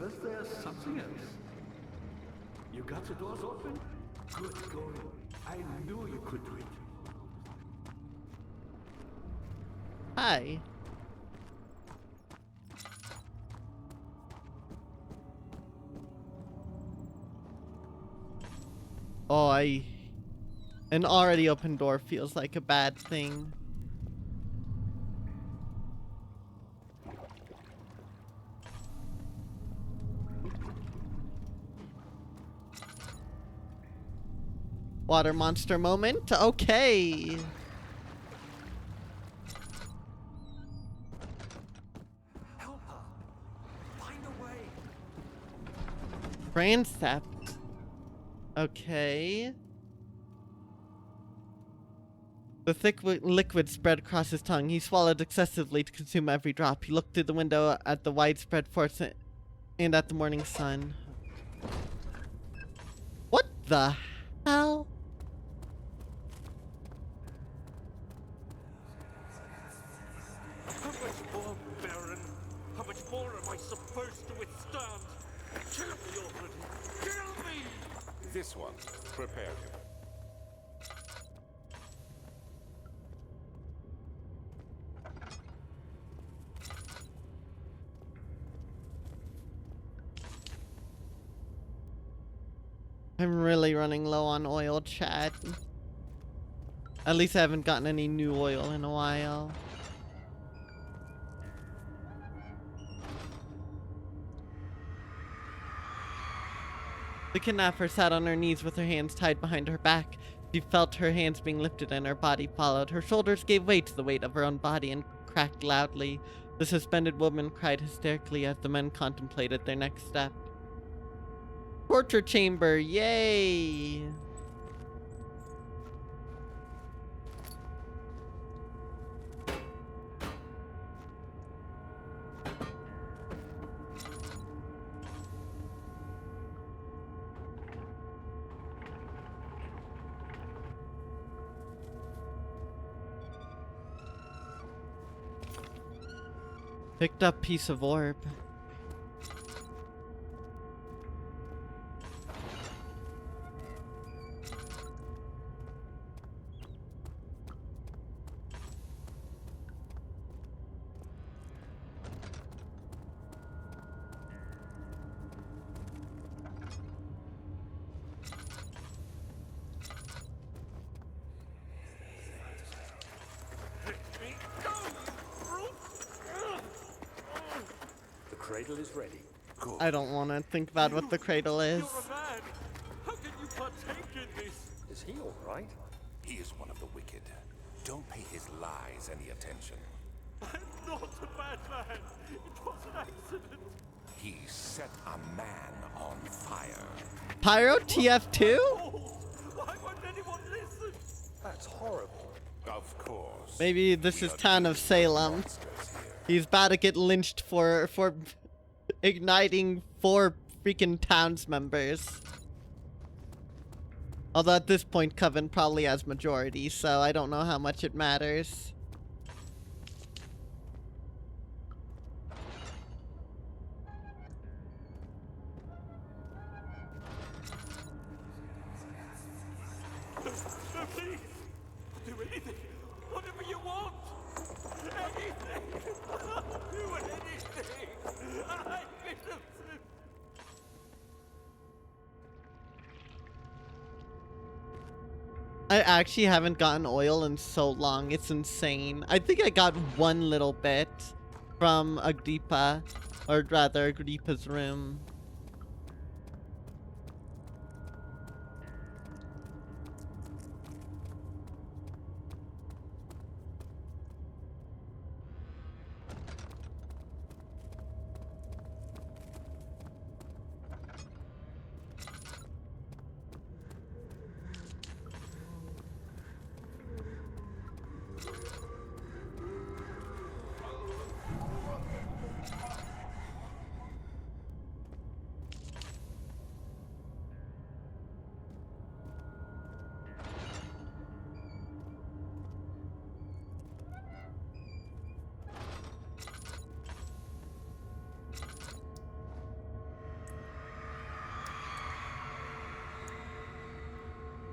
Was there something else? You got the doors open? Good going. I knew you could do it. Hi. Oh, an already open door feels like a bad thing. Water monster moment? Okay. Help her. Find a way. Transept. Okay. The thick liquid spread across his tongue. He swallowed excessively to consume every drop. He looked through the window at the widespread forest and at the morning sun. What the hell? How much more, Baron? How much more am I supposed to withstand? Kill me already! Kill me! This one, prepare him. I'm really running low on oil, chat. At least I haven't gotten any new oil in a while. The kidnapper sat on her knees with her hands tied behind her back. She felt her hands being lifted and her body followed. Her shoulders gave way to the weight of her own body and cracked loudly. The suspended woman cried hysterically as the men contemplated their next step. Torture chamber, yay! Picked up piece of orb. The cradle is ready. Good. I don't want to think about what the cradle is. You're a man! How can you partake in this? Is he all right? He is one of the wicked. Don't pay his lies any attention. I'm not a bad man. It was an accident. He set a man on fire. Pyro TF2? Why won't anyone listen? That's horrible. Of course. Maybe this We is are town of dealing with Salem. monsters here. He's about to get lynched for igniting 4 freaking towns members. Although at this point Coven probably has majority, so I don't know how much it matters. Please, do anything. Whatever you want. Anything. Do anything. I'm innocent. I actually haven't gotten oil in so long. It's insane. I think I got one little bit from Agrippa, or rather Agrippa's room.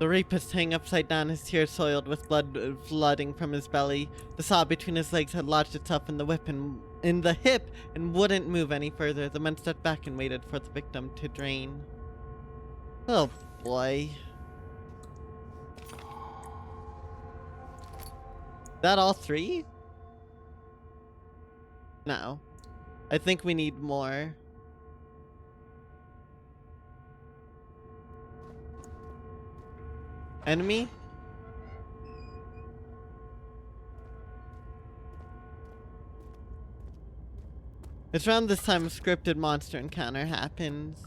The rapist hung upside down, his tears soiled with blood flooding from his belly. The saw between his legs had lodged itself in the whip and in the hip and wouldn't move any further. The men stepped back and waited for the victim to drain. Oh boy. That all three? No. I think we need more. Enemy? It's around this time a scripted monster encounter happens.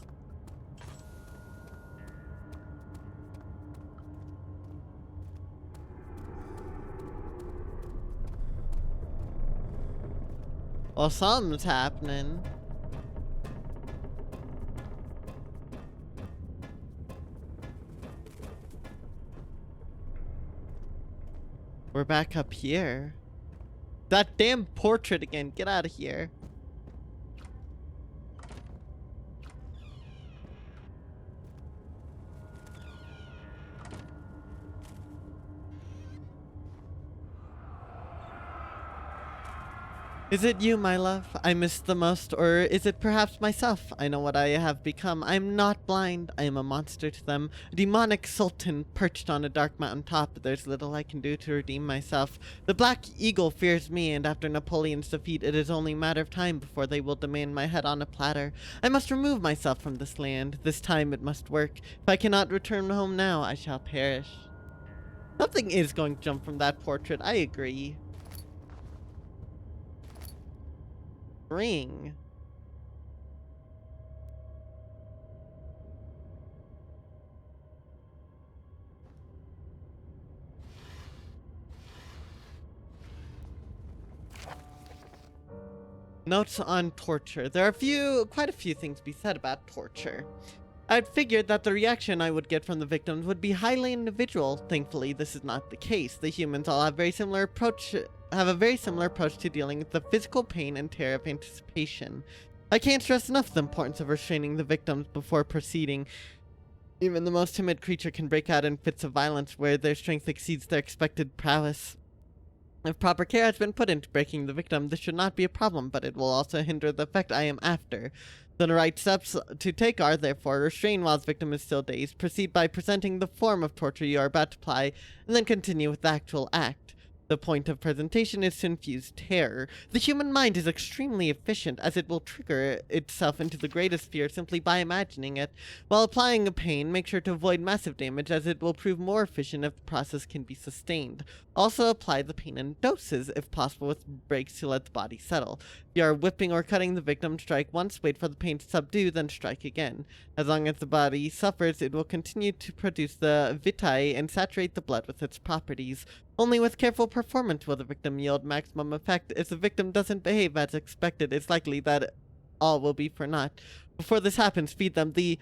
Well, something's happening. We're back up here. That damn portrait again. Get out of here. Is it you, my love, I miss the most, or is it perhaps myself? I know what I have become. I am not blind. I am a monster to them. A demonic sultan perched on a dark mountain top. There's little I can do to redeem myself. The Black Eagle fears me, and after Napoleon's defeat, it is only a matter of time before they will demand my head on a platter. I must remove myself from this land. This time it must work. If I cannot return home now, I shall perish. Something is going to jump from that portrait. I agree. Ring. Notes on torture. There are quite a few things to be said about torture. I'd figured that the reaction I would get from the victims would be highly individual. Thankfully, this is not the case. The humans all have a very similar approach to dealing with the physical pain and terror of anticipation. I can't stress enough the importance of restraining the victims before proceeding. Even the most timid creature can break out in fits of violence where their strength exceeds their expected prowess. If proper care has been put into breaking the victim, this should not be a problem, but it will also hinder the effect I am after. The right steps to take are, therefore, restrain while the victim is still dazed, proceed by presenting the form of torture you are about to apply, and then continue with the actual act. The point of presentation is to infuse terror. The human mind is extremely efficient, as it will trigger itself into the greatest fear simply by imagining it. While applying a pain, make sure to avoid massive damage, as it will prove more efficient if the process can be sustained. Also apply the pain in doses, if possible with breaks to let the body settle. If you are whipping or cutting the victim, strike once, wait for the pain to subdue, then strike again. As long as the body suffers, it will continue to produce the vitae and saturate the blood with its properties. Only with careful performance will the victim yield maximum effect. If the victim doesn't behave as expected, it's likely that all will be for naught. Before this happens, feed them the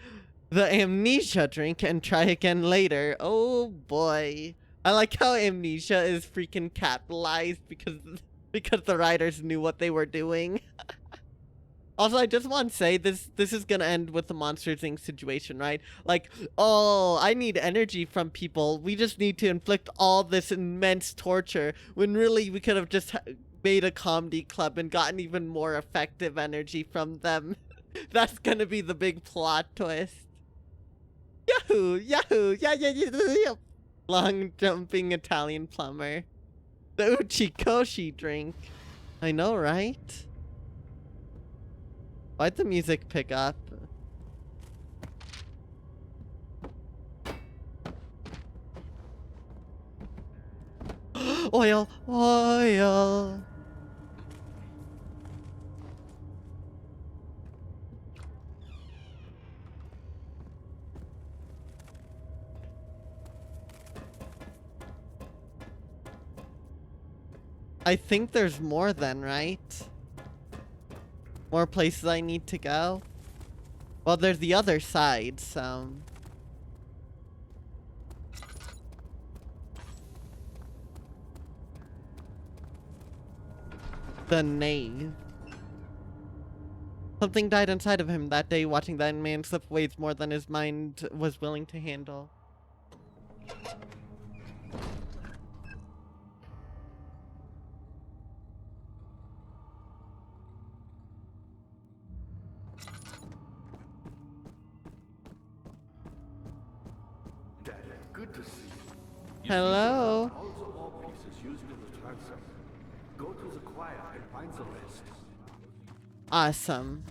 amnesia drink and try again later. Oh boy. I like how amnesia is freaking capitalized because the writers knew what they were doing. Also, I just want to say this is gonna end with the Monsters Inc. situation, right? Like, oh, I need energy from people. We just need to inflict all this immense torture, when really we could have just made a comedy club and gotten even more effective energy from them. That's gonna be the big plot twist. Yahoo! Yahoo! Yeah. Long jumping Italian plumber. The Uchikoshi drink. I know, right? Why'd the music pick up? Oil, oil. I think there's more then, right? More places I need to go? Well, there's the other side, so... The knave. Something died inside of him that day. Watching that man slip weighs more than his mind was willing to handle. Daddy, good to see you. Hello? Also all pieces used in the transom. Go to the choir and find the rest. Awesome.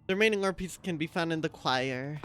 The remaining ore pieces can be found in the choir.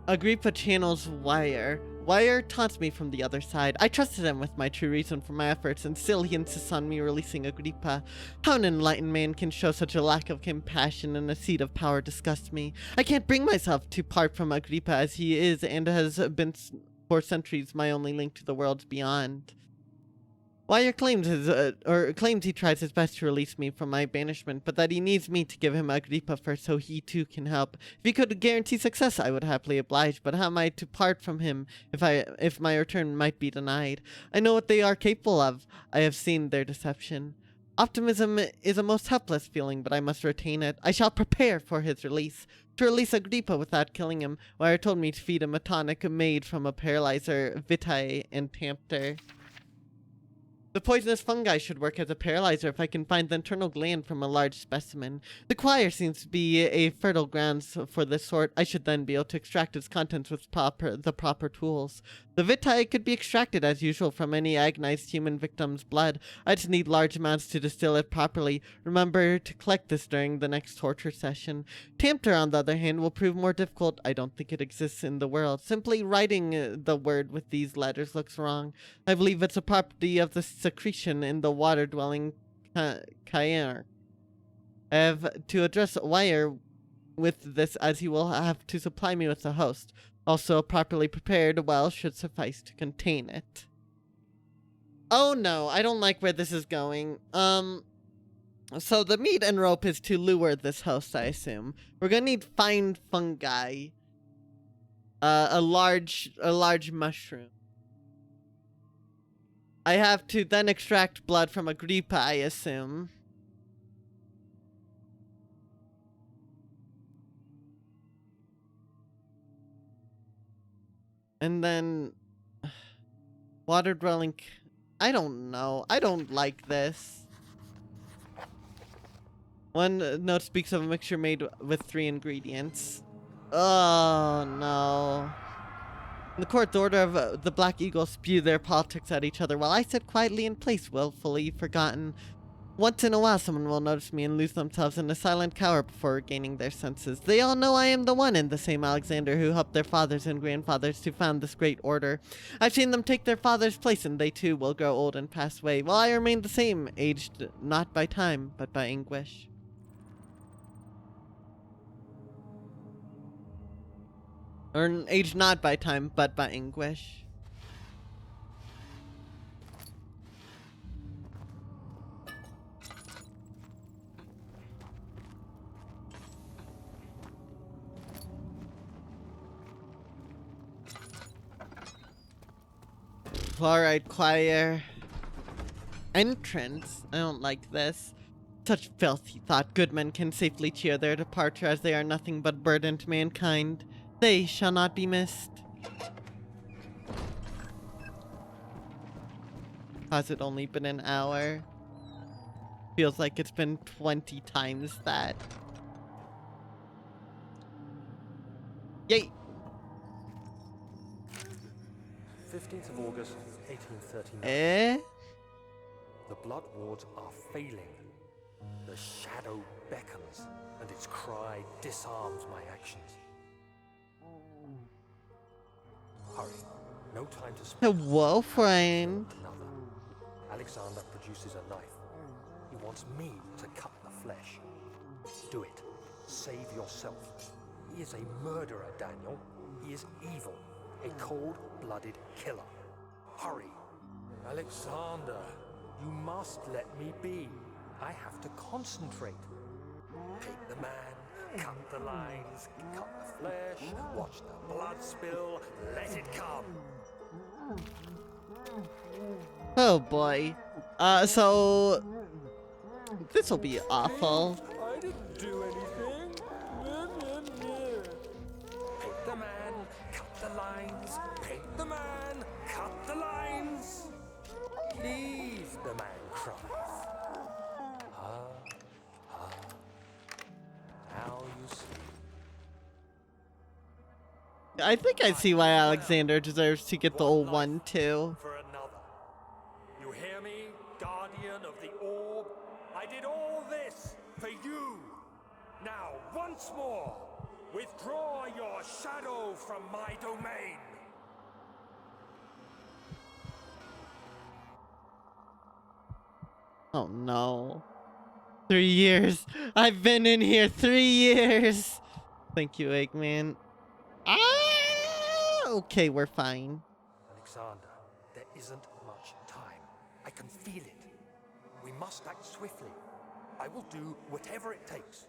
Agrippa channels Wire. Wire taunts me from the other side. I trusted him with my true reason for my efforts, and still he insists on me releasing Agrippa. How an enlightened man can show such a lack of compassion and a seat of power disgusts me. I can't bring myself to part from Agrippa as he is and has been for centuries my only link to the worlds beyond. Wire claims he tries his best to release me from my banishment, but that he needs me to give him Agrippa first so he too can help. If he could guarantee success, I would happily oblige, but how am I to part from him if my return might be denied? I know what they are capable of. I have seen their deception. Optimism is a most helpless feeling, but I must retain it. I shall prepare for his release. To release Agrippa without killing him, Wire told me to feed him a tonic made from a paralyzer, vitae, and Tampter. The poisonous fungi should work as a paralyzer if I can find the internal gland from a large specimen. The choir seems to be a fertile ground for this sort. I should then be able to extract its contents with the proper tools. The vitae could be extracted as usual from any agonized human victim's blood. I just need large amounts to distill it properly. Remember to collect this during the next torture session. Tampter, on the other hand, will prove more difficult. I don't think it exists in the world. Simply writing the word with these letters looks wrong. I believe it's a property of the secretion in the water-dwelling Caer. I have to address Wire with this, as he will have to supply me with a host. Also, properly prepared well should suffice to contain it. Oh no, I don't like where this is going. So the meat and rope is to lure this host, I assume. We're gonna need fine fungi. A large mushroom. I have to then extract blood from Agrippa, I assume. And then... water-dwelling... I don't know. I don't like this. One note speaks of a mixture made with 3 ingredients. Oh, no. In the court, the Order of the Black Eagle spew their politics at each other while I sit quietly in place, willfully forgotten. Once in a while, someone will notice me and lose themselves in a silent cower before regaining their senses. They all know I am the one and the same Alexander who helped their fathers and grandfathers to found this great order. I've seen them take their father's place, and they too will grow old and pass away, while I remain the same, aged not by time, but by anguish. Or aged not by time, but by anguish. Alright, choir. Entrance? I don't like this. Such filth, he thought. Good men can safely cheer their departure, as they are nothing but burden to mankind. They shall not be missed. Has it only been an hour? Feels like it's been 20 times that. Yay! 15th of August, 1839. Eh? The blood wards are failing. The shadow beckons, and its cry disarms my actions. Hurry. No time to spare. Hello, friend. Another. Alexander produces a knife. He wants me to cut the flesh. Do it. Save yourself. He is a murderer, Daniel. He is evil. A cold-blooded killer. Hurry. Alexander, you must let me be. I have to concentrate. Take the man, cut the lines, cut the flesh, watch the blood spill, let it come. Oh boy. So this will be awful. I didn't do anything. Paint the man, cut the lines. Paint the man, cut the lines. Leave the man cries. Now you see. I think I see why Alexander deserves to get the old one too. For another. You hear me, guardian of the orb? I did all this for you. Now, once more, withdraw your shadow from my domain. Oh no. 3 years. I've been in here 3 years. Thank you, Eggman. Ah! Okay, we're fine. Alexander, there isn't much time. I can feel it. We must act swiftly. I will do whatever it takes.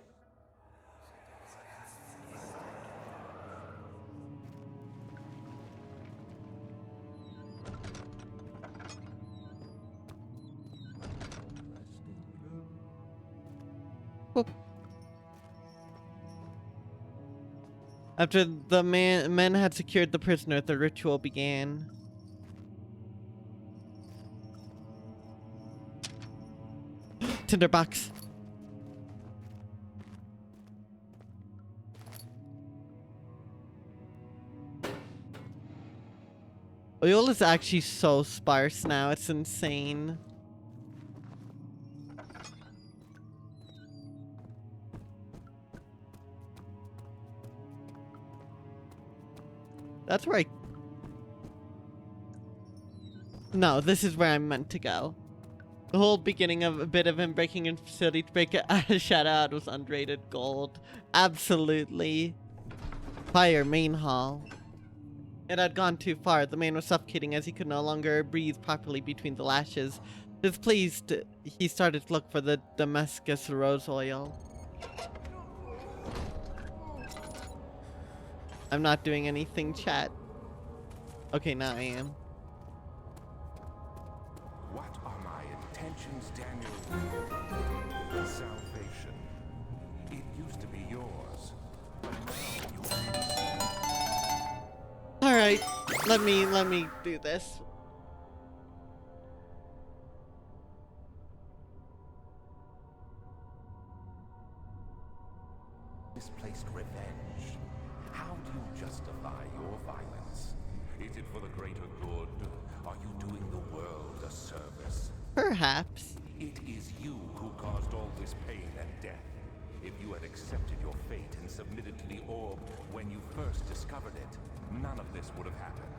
Whoop. After the men had secured the prisoner, the ritual began. Tinderbox. Oil is actually so sparse now, it's insane. That's where I... No, this is where I'm meant to go. The whole beginning of a bit of him breaking in facility to break a shadow out was unrated gold. Absolutely. Fire main hall. It had gone too far. The man was suffocating as he could no longer breathe properly between the lashes. Displeased, he started to look for the Damascus rose oil. I'm not doing anything, chat. Okay, now I am. What are my intentions, Daniel? Salvation. It used to be yours, but now you... Alright, let me do this. Misplaced revenge. How do you justify your violence? Is it for the greater good? Are you doing the world a service? Perhaps. It is you who caused all this pain and death. If you had accepted your fate and submitted to the orb when you first discovered it, none of this would have happened.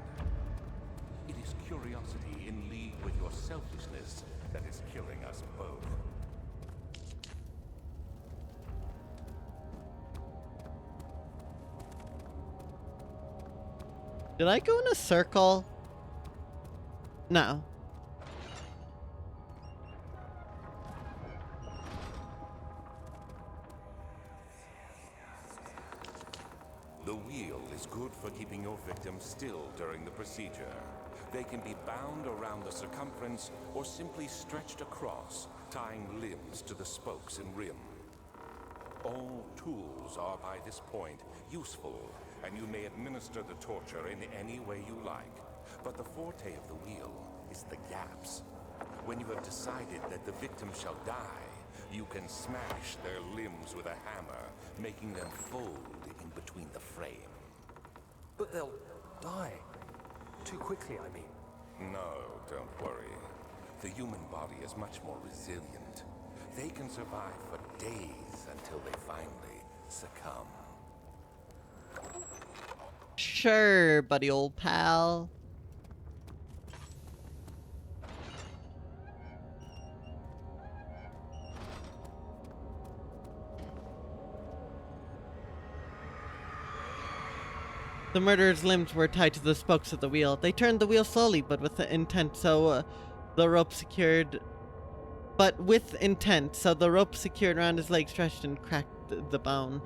It is curiosity in league with your selfishness that is killing us both. Did I go in a circle? No. The wheel is good for keeping your victims still during the procedure. They can be bound around the circumference or simply stretched across, tying limbs to the spokes and rim. All tools are by this point useful, and you may administer the torture in any way you like. But the forte of the wheel is the gaps. When you have decided that the victim shall die, you can smash their limbs with a hammer, making them fold in between the frame. But they'll die. Too quickly, I mean. No, don't worry. The human body is much more resilient. They can survive for days until they finally succumb. Sure, buddy old pal. The murderer's limbs were tied to the spokes of the wheel. They turned the wheel slowly, but with intent, so the rope secured around his leg stretched and cracked the bone.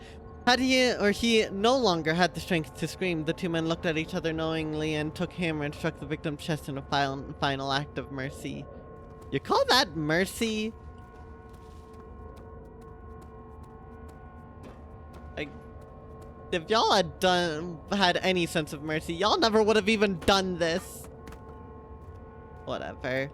Had he no longer had the strength to scream, the two men looked at each other knowingly and took hammer and struck the victim's chest in a final act of mercy. You call that mercy? If y'all had any sense of mercy, y'all never would have even done this. Whatever.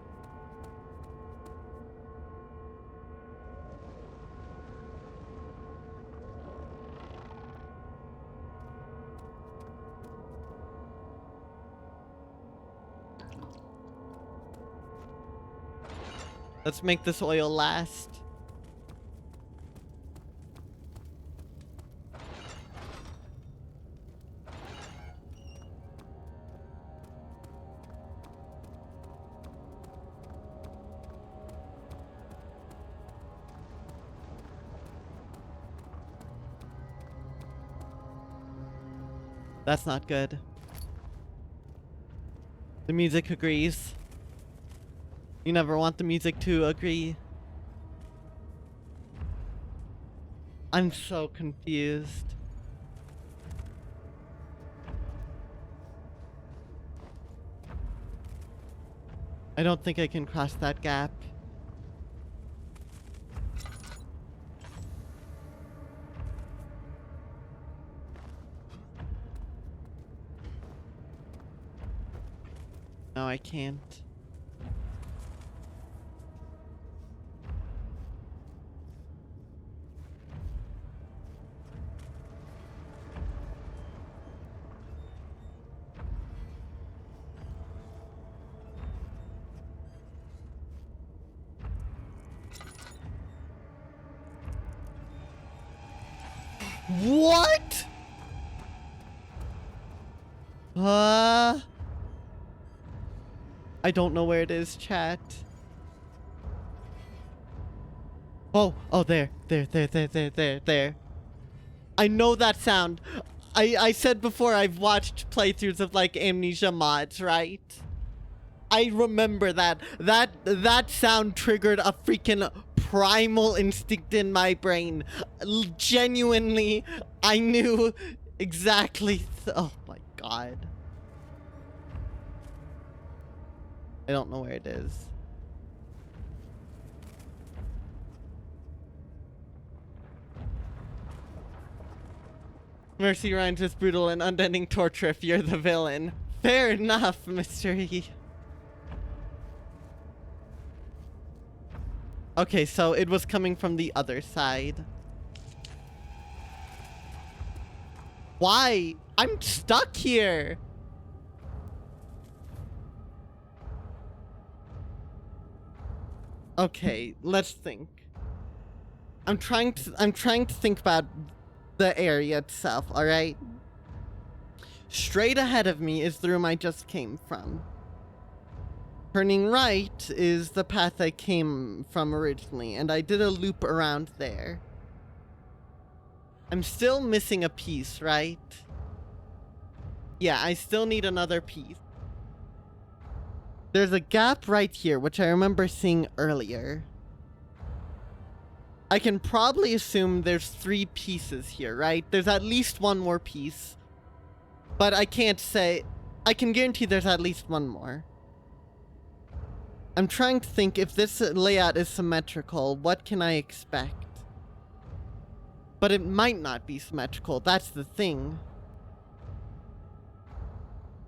Let's make this oil last. That's not good. The music agrees. You never want the music to agree. I'm so confused. I don't think I can cross that gap. No, I can't. What? I don't know where it is, chat. Oh, there. I know that sound. I said before I've watched playthroughs of like Amnesia mods, right? I remember that. That sound triggered a freaking primal instinct in my brain. Genuinely, I knew exactly. Oh my god. I don't know where it is. Mercy rhymes with brutal and unending torture if you're the villain. Fair enough, Mr. E. Okay, so it was coming from the other side. Why? I'm stuck here. Okay, let's think. I'm trying to think about the area itself, all right? Straight ahead of me is the room I just came from. Turning right is the path I came from originally, and I did a loop around there. I'm still missing a piece, right? Yeah, I still need another piece. There's a gap right here, which I remember seeing earlier. I can probably assume there's 3 pieces here, right? There's at least one more piece. But I can't say... I can guarantee there's at least one more. I'm trying to think if this layout is symmetrical, what can I expect? But it might not be symmetrical, that's the thing.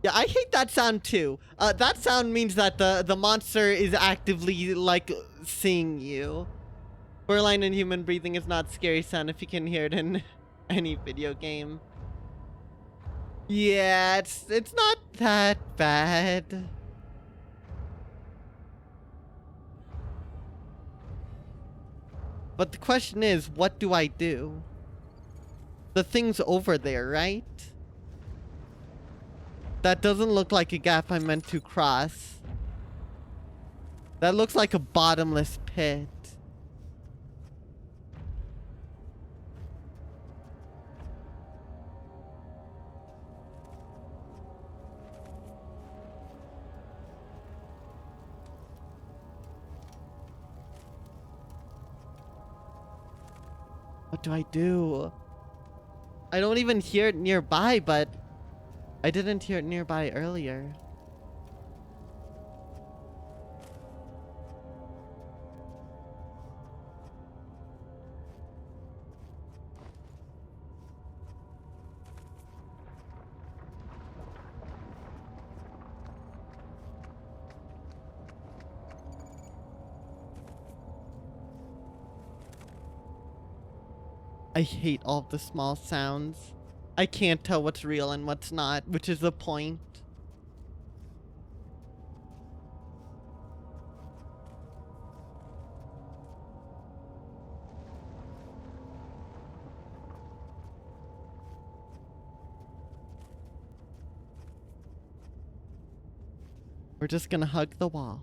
Yeah, I hate that sound too. That sound means that the monster is actively, like, seeing you. Shoreline and human breathing is not scary sound if you can hear it in any video game. Yeah, it's not that bad. But the question is, what do I do? The thing's over there, right? That doesn't look like a gap I meant to cross. That looks like a bottomless pit. What do I do? I don't even hear it nearby, but I didn't hear it nearby earlier. I hate all the small sounds. I can't tell what's real and what's not, which is the point. We're just gonna hug the wall.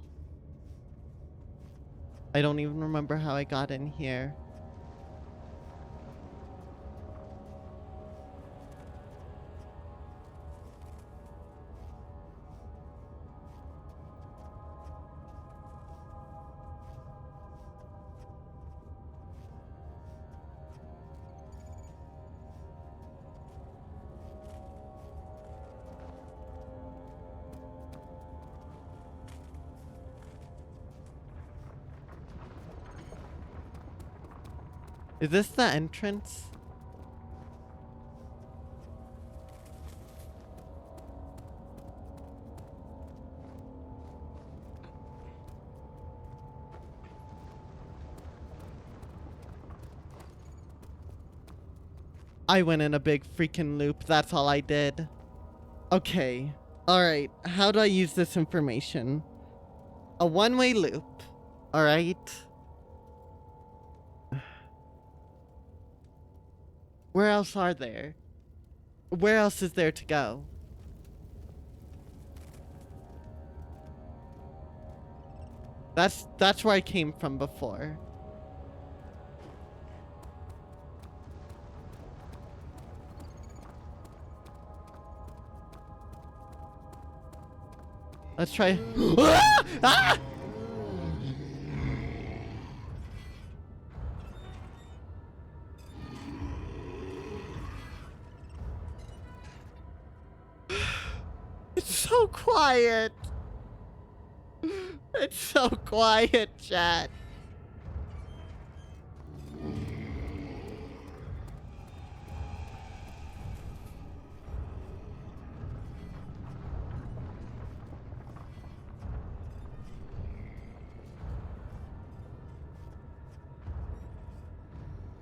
I don't even remember how I got in here. Is this the entrance? I went in a big freaking loop. That's all I did. Okay. Alright. How do I use this information? A one-way loop. Alright. Where else are there? Where else is there to go? That's where I came from before. Let's try. Ah! Ah! It's so quiet. It's so quiet, chat.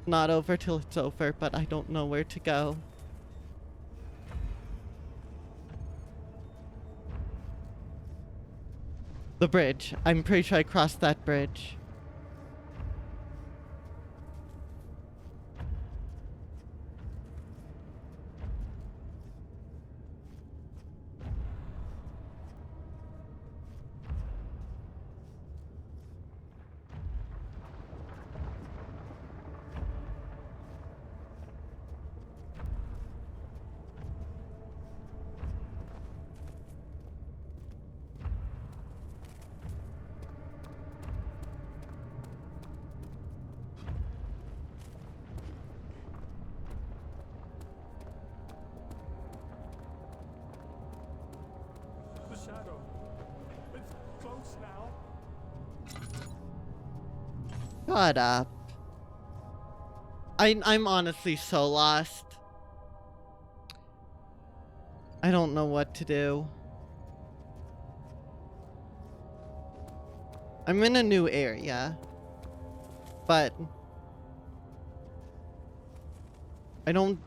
Not over till it's over, but I don't know where to go. The bridge. I'm pretty sure I crossed that bridge. The shadow. It's close now. Shut up. I'm honestly so lost. I don't know what to do. I'm in a new area, but I don't...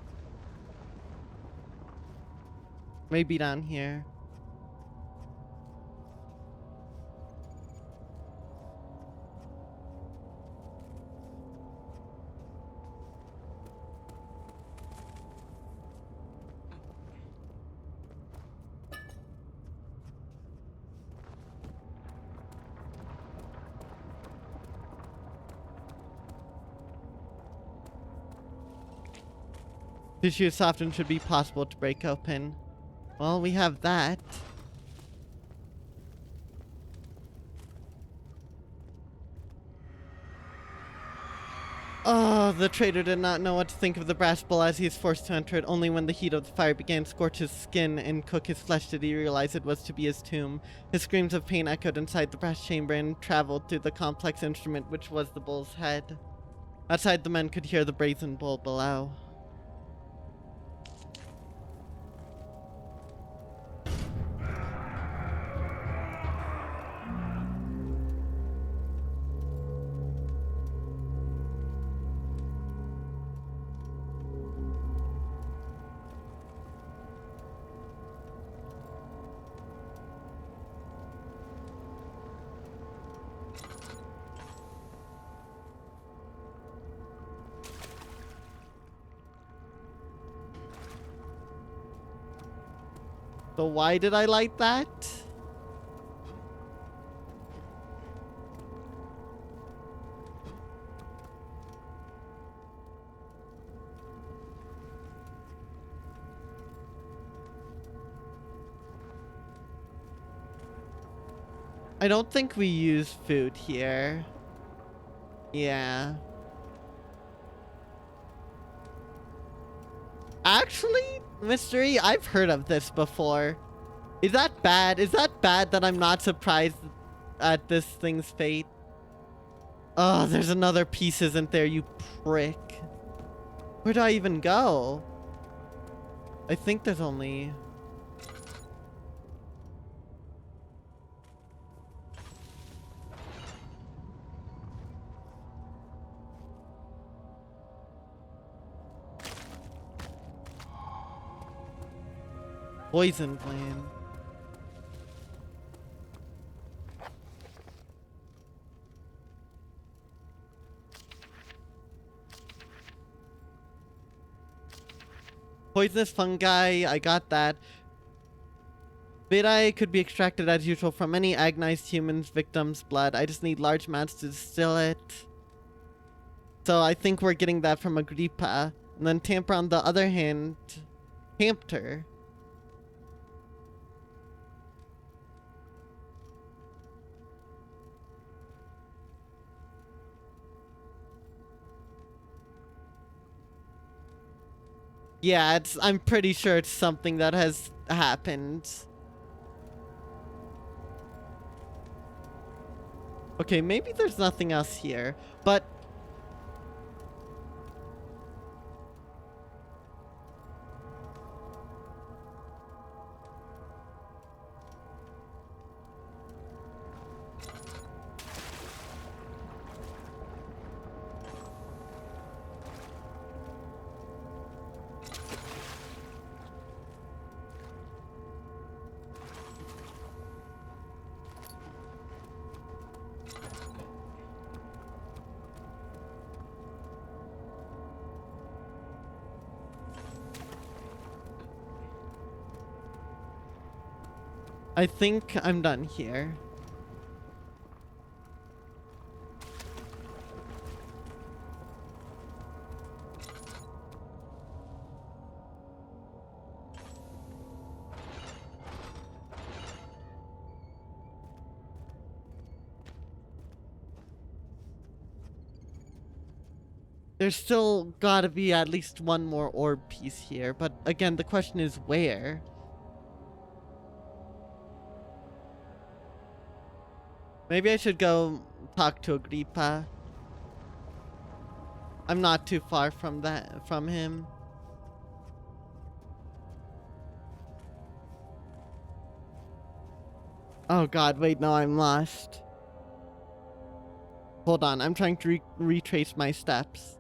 Maybe down here. Tissue softened should be possible to break open. Well, we have that. Oh, the traitor did not know what to think of the brass bowl as he is forced to enter it. Only when the heat of the fire began to scorch his skin and cook his flesh did he realize it was to be his tomb. His screams of pain echoed inside the brass chamber and traveled through the complex instrument which was the bull's head. Outside, the men could hear the brazen bull below. So why did I light that? I don't think we use food here. Yeah. Actually, Mystery, I've heard of this before. Is that bad? Is that bad that I'm not surprised at this thing's fate? Oh, there's another piece, isn't there, you prick? Where do I even go? I think there's only... Poison gland. Poisonous fungi, I got that. Vitae could be extracted as usual from any agonized human's victim's blood. I just need large amounts to distill it. So I think we're getting that from Agrippa. And then Tamper, on the other hand, Tampter. Yeah, I'm pretty sure it's something that has happened. Okay, maybe there's nothing else here, but... I think I'm done here. There's still gotta be at least one more orb piece here, but again, the question is where? Maybe I should go talk to Agrippa. I'm not too far from him. Oh god, wait, no, I'm lost. Hold on, I'm trying to retrace my steps.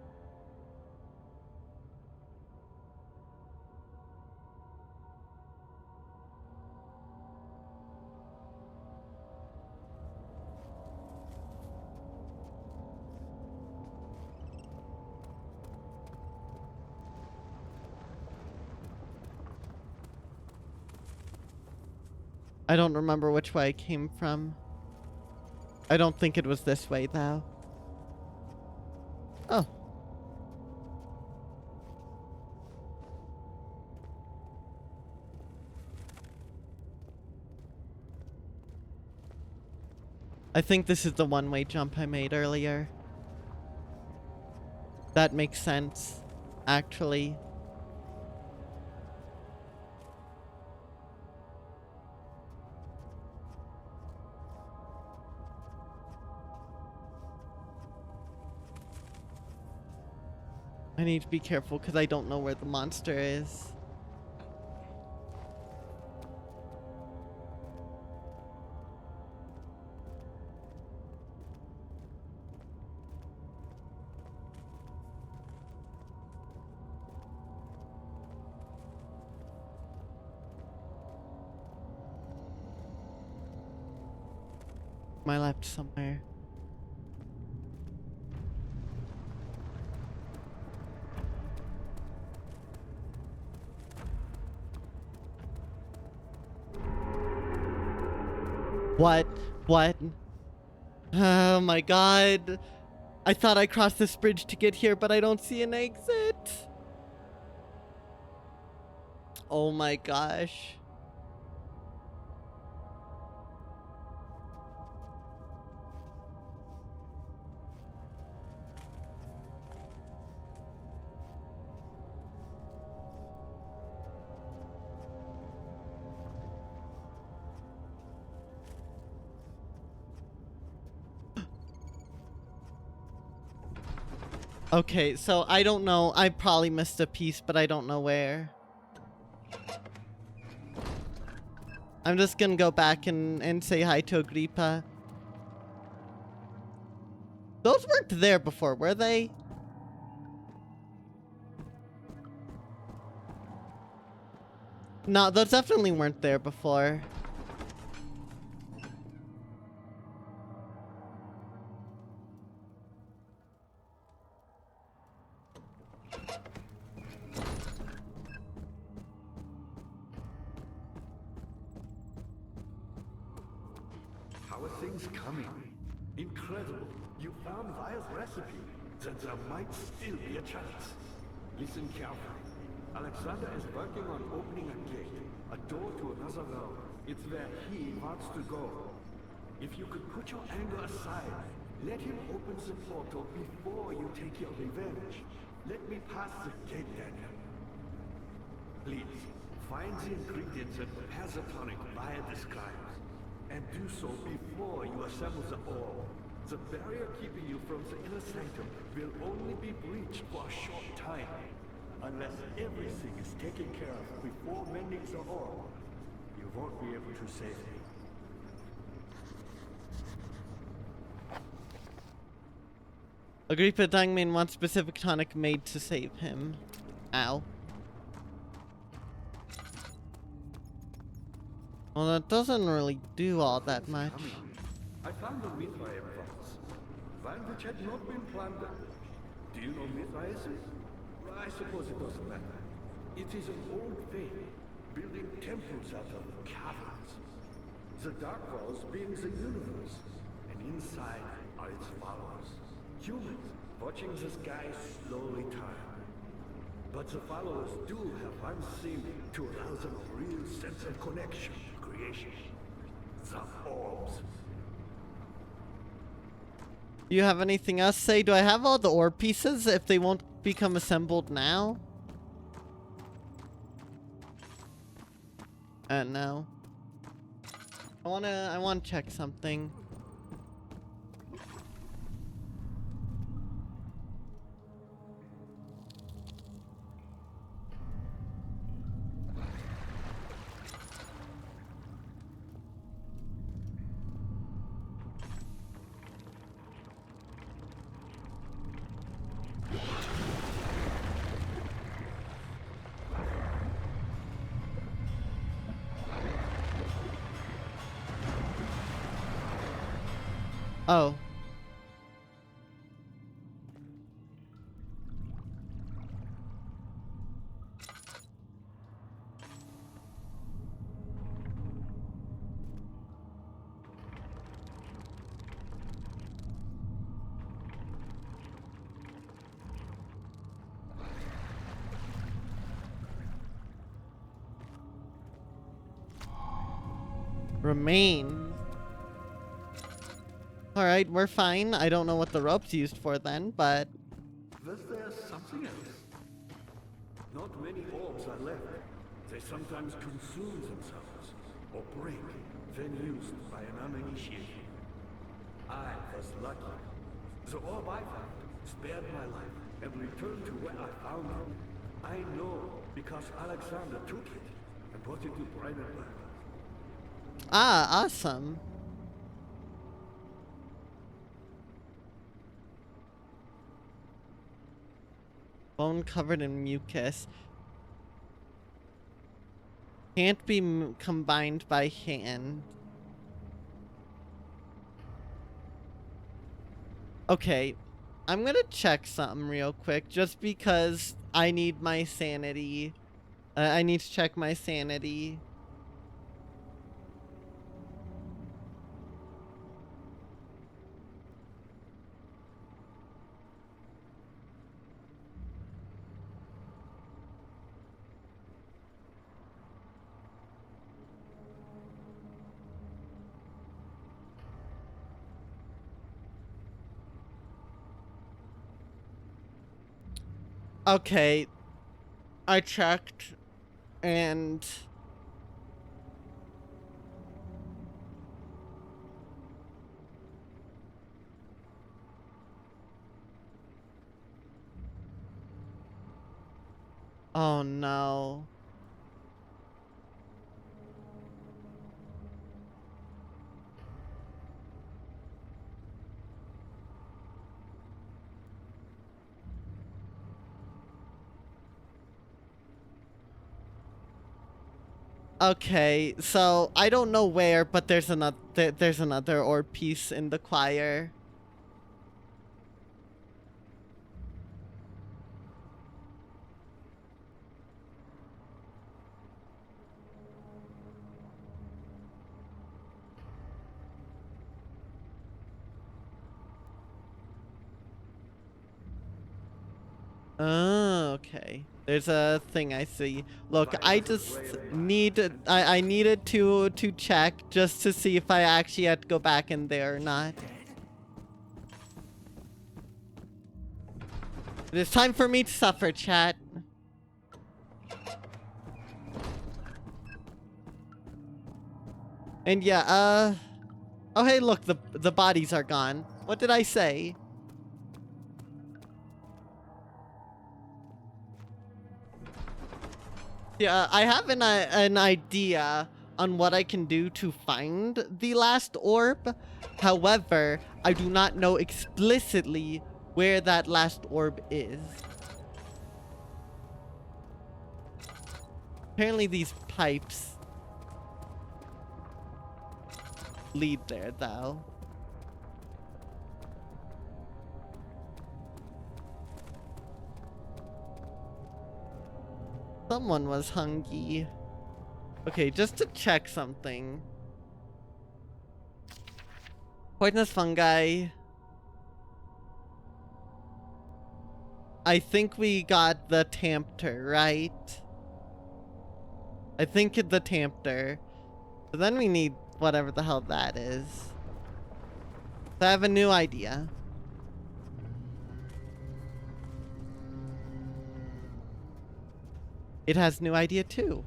I don't remember which way I came from. I don't think it was this way, though. Oh. I think this is the one-way jump I made earlier. That makes sense, actually. I need to be careful because I don't know where the monster is. I left somewhere. What? What? Oh my god. I thought I crossed this bridge to get here, but I don't see an exit. Oh my gosh. Okay, so I don't know. I probably missed a piece, but I don't know where. I'm just gonna go back and say hi to Agrippa. Those weren't there before, were they? No, those definitely weren't there before. How are things coming? Incredible. You found Vile's recipe. Then there might still be a chance. Listen carefully. Alexander is working on opening a gate, a door to another realm. It's where he wants to go. If you could put your anger aside, let him open the portal before you take your revenge. Let me pass the gate, Daniel. Please, find the ingredients and prepare the tonic via the scribes. And do so before you assemble the orb. The barrier keeping you from the inner sanctum will only be breached for a short time. Unless everything is taken care of before mending the orb, you won't be able to save me. Agrippa Dangmin wants specific tonic made to save him. Ow. Well, that doesn't really do all that much. I found the Mithraeum vaults. One which had not been plundered. Do you know Mithraeum? I suppose it doesn't matter. It is an old faith, building temples out of caverns. The dark walls being the universe, and inside are its followers. Humans, watching the sky slowly turn. But the followers do have one thing to allow them a real sense of connection to creation. The orbs. Do you have anything else to say? Do I have all the orb pieces if they won't become assembled now? No. I wanna check something. Oh. Remains. Alright, we're fine. I don't know what the rope's used for then, but... Was there something else? Not many orbs are left. They sometimes consume themselves, or break, when used by an uninitiated. I was lucky. The orb I found spared my life and returned to where I found it. I know because Alexander took it and brought it to Brandenburg. Ah, awesome. Bone covered in mucus. Can't be combined by hand. Okay, I'm gonna check something real quick just because I need my sanity. I need to check my sanity. Okay, I checked, and oh no. Okay, so I don't know where, but there's another orb piece in the choir. Oh, okay. There's a thing I see. Look, I just I needed to check just to see if I actually had to go back in there or not. It is time for me to suffer, chat. And yeah, oh hey, look, the bodies are gone. What did I say? Yeah, I have an idea on what I can do to find the last orb. However, I do not know explicitly where that last orb is. Apparently these pipes lead there, though. Someone was hungry. Okay, just to check something. Poisonous fungi. I think we got the Tempter, right? I think the Tempter. So then we need whatever the hell that is. So I have a new idea. It has new idea too.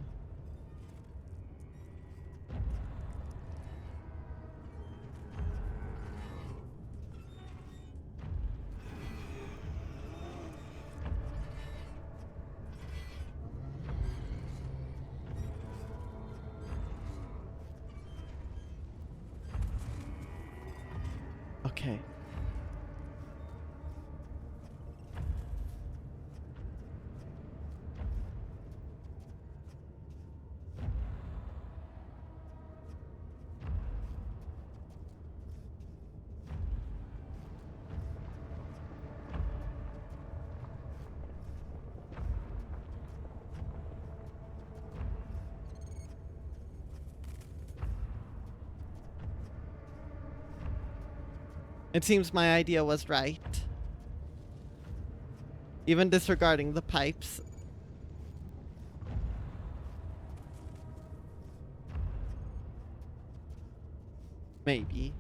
Okay. It seems my idea was right. Even disregarding the pipes. Maybe.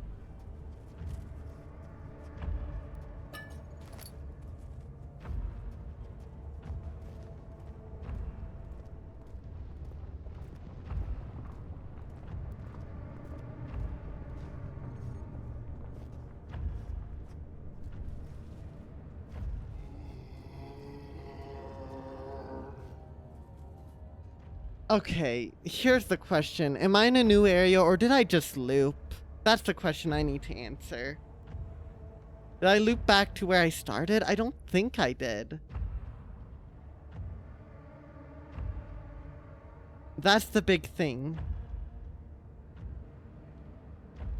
Okay, here's the question. Am I in a new area or did I just loop? That's the question I need to answer. Did I loop back to where I started? I don't think I did. That's the big thing.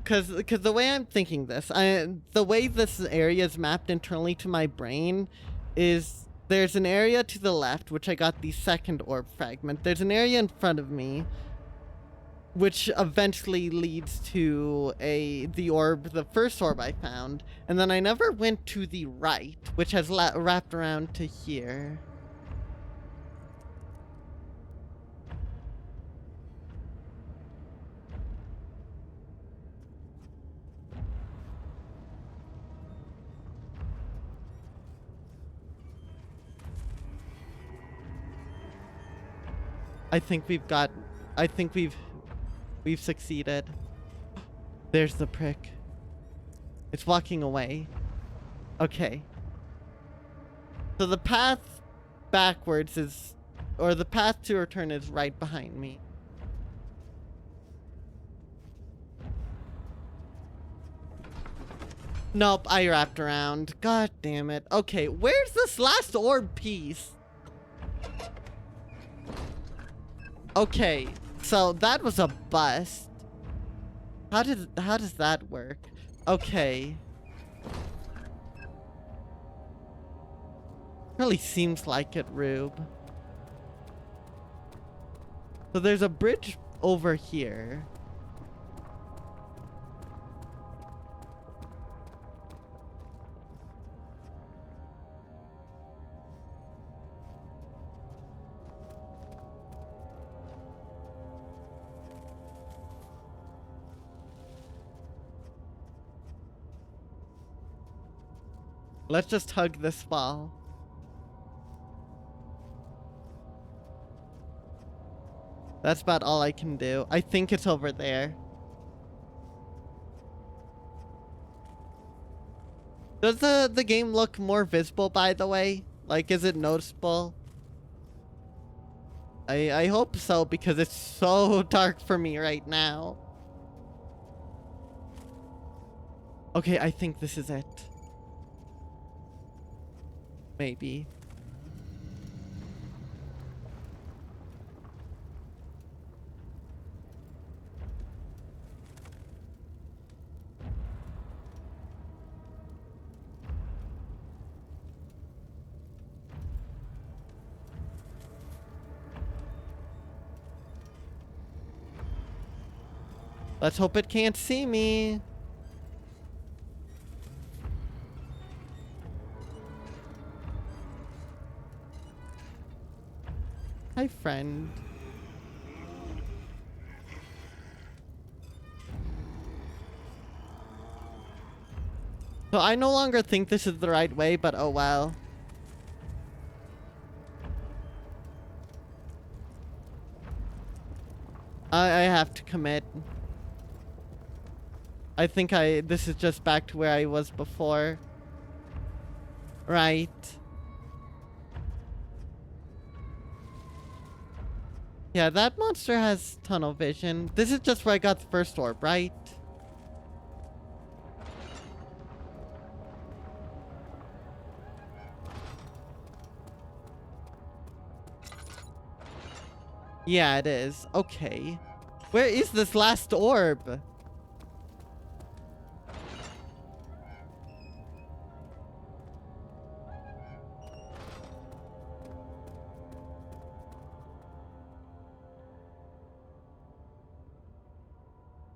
Cause the way I'm thinking this, the way this area is mapped internally to my brain is there's an area to the left, which I got the second orb fragment. There's an area in front of me, which eventually leads to the first orb I found. And then I never went to the right, which has wrapped around to here. I think we've succeeded. There's the prick. It's walking away. Okay. So the path backwards or the path to return is right behind me. Nope, I wrapped around. God damn it. Okay, where's this last orb piece? Okay, so that was a bust. How does that work? Okay. Really seems like it, Rube. So there's a bridge over here. Let's just hug this wall. That's about all I can do. I think it's over there. Does the game look more visible, by the way? Like, is it noticeable? I hope so, because it's so dark for me right now. Okay, I think this is it. Maybe. Let's hope it can't see me. Hi, friend. So I no longer think this is the right way, but oh well. I have to commit. I think this is just back to where I was before. Right. Yeah, that monster has tunnel vision. This is just where I got the first orb, right? Yeah, it is. Okay. Where is this last orb?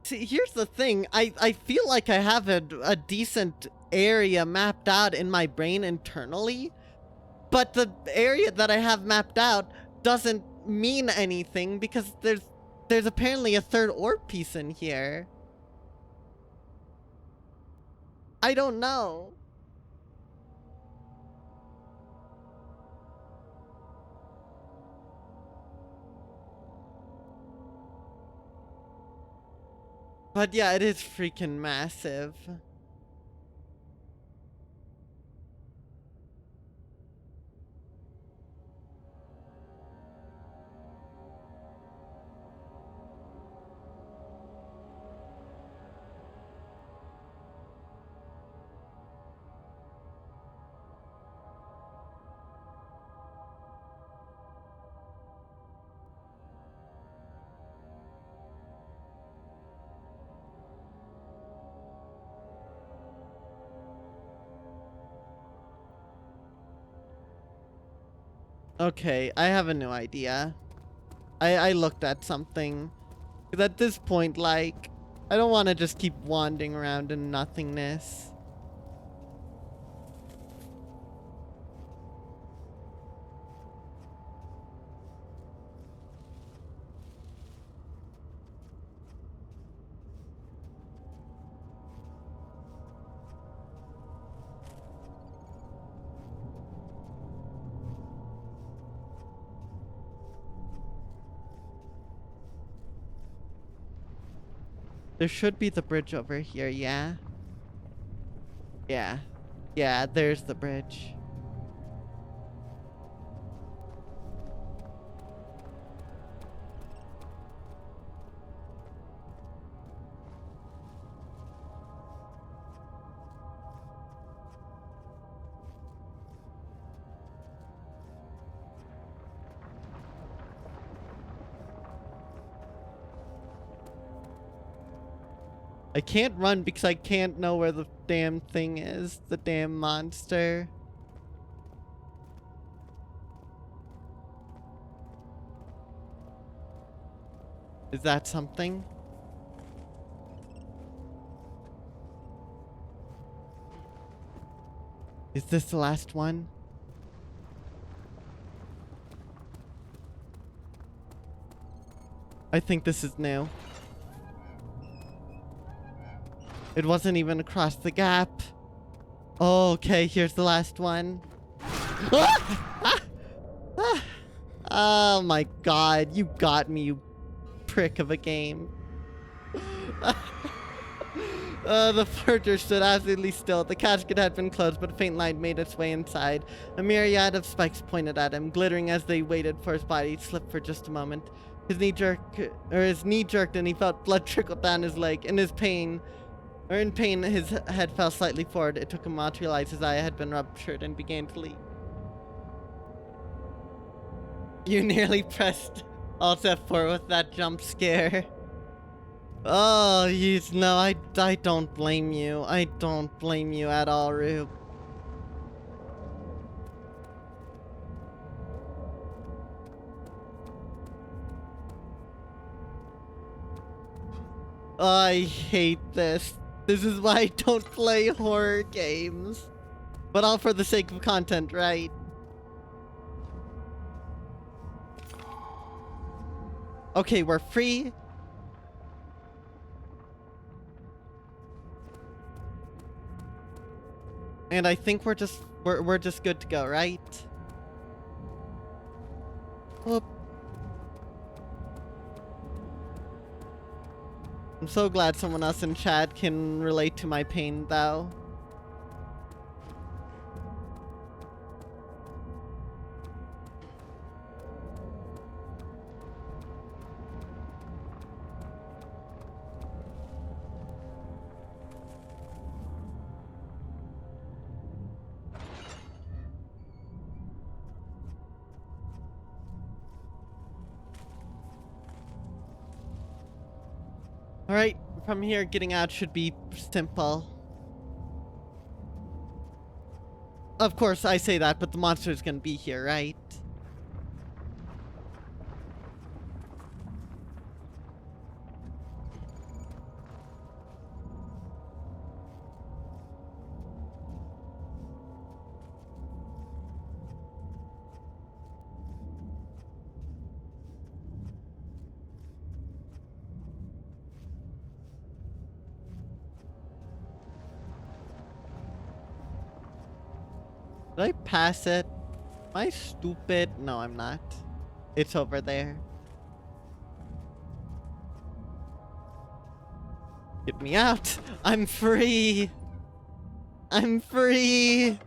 See, here's the thing. I feel like I have a decent area mapped out in my brain internally, but the area that I have mapped out doesn't mean anything because there's apparently a third orb piece in here. I don't know. But yeah, it is freaking massive. Okay, I have a new idea. I looked at something. 'Cause at this point, like, I don't want to just keep wandering around in nothingness. There should be the bridge over here, yeah? Yeah. Yeah, there's the bridge. I can't run because I can't know where the damn thing is. The damn monster. Is that something? Is this the last one? I think this is new. It wasn't even across the gap. Oh, okay, here's the last one. Oh my god, you got me, you prick of a game. The forger stood absolutely still. The casket had been closed, but a faint light made its way inside. A myriad of spikes pointed at him, glittering as they waited for his body to slip for just a moment. His knee jerked and he felt blood trickle down his leg. In pain, his head fell slightly forward. It took him a while to realize his eye had been ruptured and began to leak. You nearly pressed Alt F4 with that jump scare. Oh, no, I don't blame you. I don't blame you at all, Rube. I hate this. This is why I don't play horror games. But all for the sake of content, right? Okay, we're free. And I think we're just good to go, right? Whoop. I'm so glad someone else in chat can relate to my pain, though. Alright, from here, getting out should be simple. Of course, I say that, but the monster's gonna be here, right? Did I pass it? Am I stupid? No, I'm not. It's over there. Get me out! I'm free! I'm free!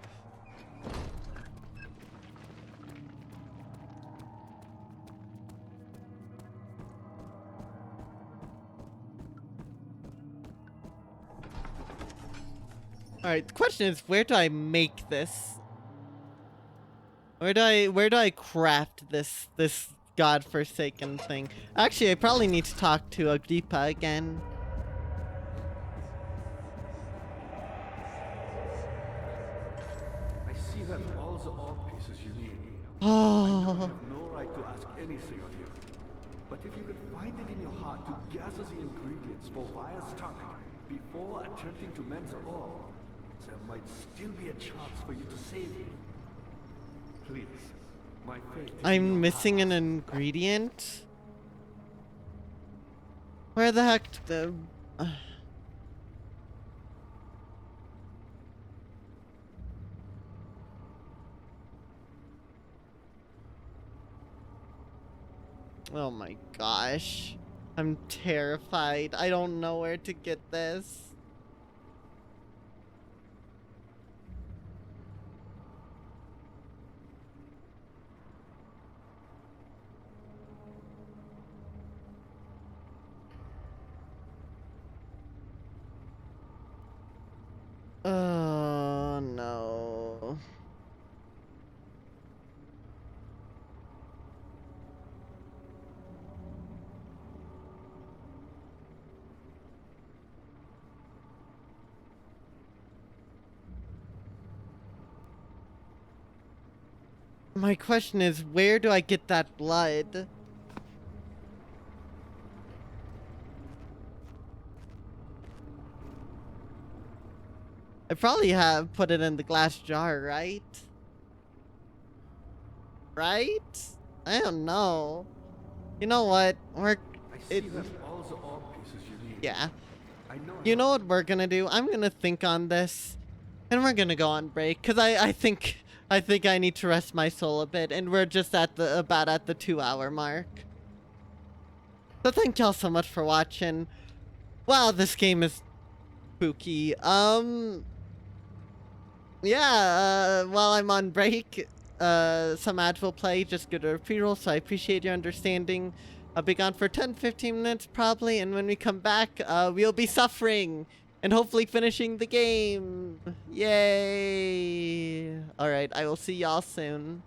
Alright, the question is, where do I make this? Where do I craft this godforsaken thing? Actually, I probably need to talk to Agrippa again. I see you have all the art pieces you need. I Oh, have no right to ask anything of you. But if you could find it in your heart to gather the ingredients for Vire's tongue before attempting to mend the ore, there might still be a chance for you to save me. Please, my faith is in your I'm missing an heart. ingredient. Where the heck the? Oh my gosh. I'm terrified. I don't know where to get this. Oh no. My question is, where do I get that blood? I probably have put it in the glass jar, right? Right? I don't know. You know what? I see you have all the art pieces you need. Yeah. I know You know what we're gonna do? I'm gonna think on this, and we're gonna go on break, cause I think I need to rest my soul a bit, and we're just at the about at the 2-hour mark. So thank y'all so much for watching. Wow, this game is spooky. Yeah, while I'm on break, some ads will play, just go to a pre-roll, so I appreciate your understanding. I'll be gone for 10-15 minutes probably, and when we come back, we'll be suffering and hopefully finishing the game. Yay! Alright, I will see y'all soon.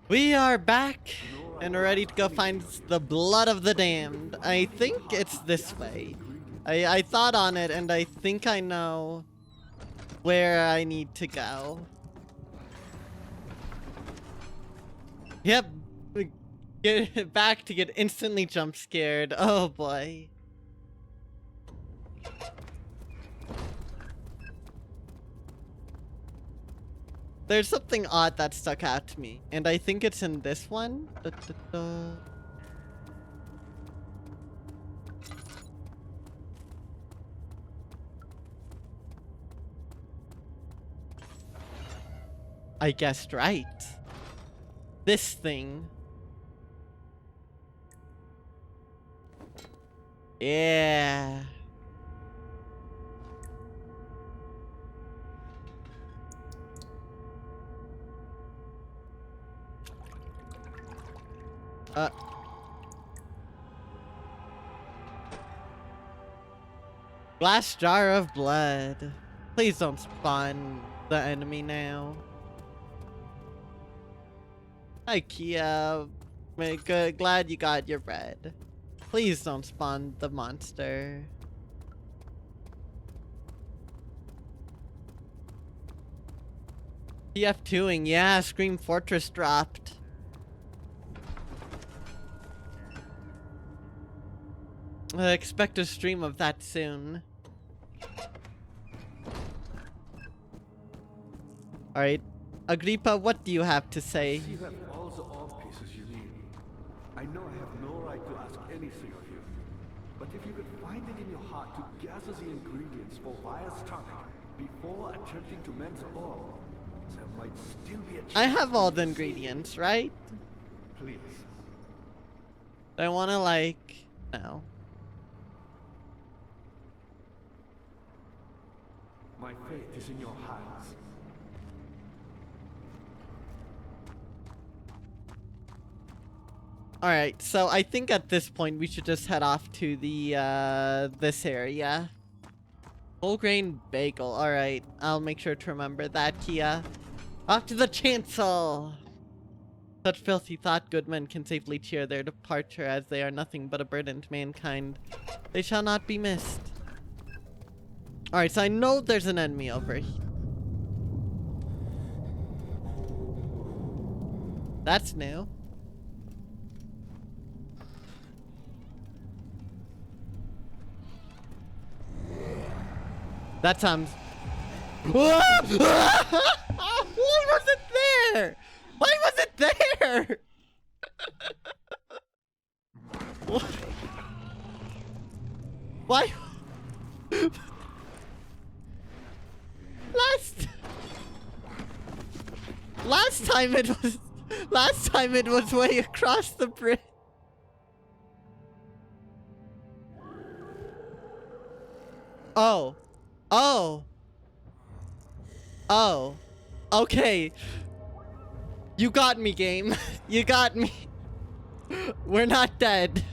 We are back and are ready to go find the blood of the damned. I think it's this way. I thought on it and I think I know where I need to go. Yep. Get back to get instantly jump scared. Oh boy. There's something odd that stuck out to me, and I think it's in this one. Da, da, da. I guessed right. This thing. Yeah. Glass jar of blood. Please don't spawn the enemy now. Hi, Kia. Good. Glad you got your bread. Please don't spawn the monster. TF2ing. Yeah, Scream Fortress dropped. Expect a stream of that soon. Alright. Agrippa, what do you have to say? You have all the art pieces you need. I know I have no right to ask anything of you, but if you could find it in your heart to gather the ingredients for Vire's tonic before attempting to mend the orb, there might still be a chance. I have all the ingredients, right? Please. I wanna like... No. My fate is in your hands. Alright, so I think at this point we should just head off to the, this area. Whole grain bagel. Alright, I'll make sure to remember that, Kia. Off to the chancel! Such filthy thought good men can safely cheer their departure, as they are nothing but a burden to mankind. They shall not be missed. Alright, so I know there's an enemy over here. That's new. That sounds... Why was it there? Why was it there? What? Why? Last time it was way across the bridge. Oh. Oh. Oh. Okay. You got me, game. You got me. We're not dead.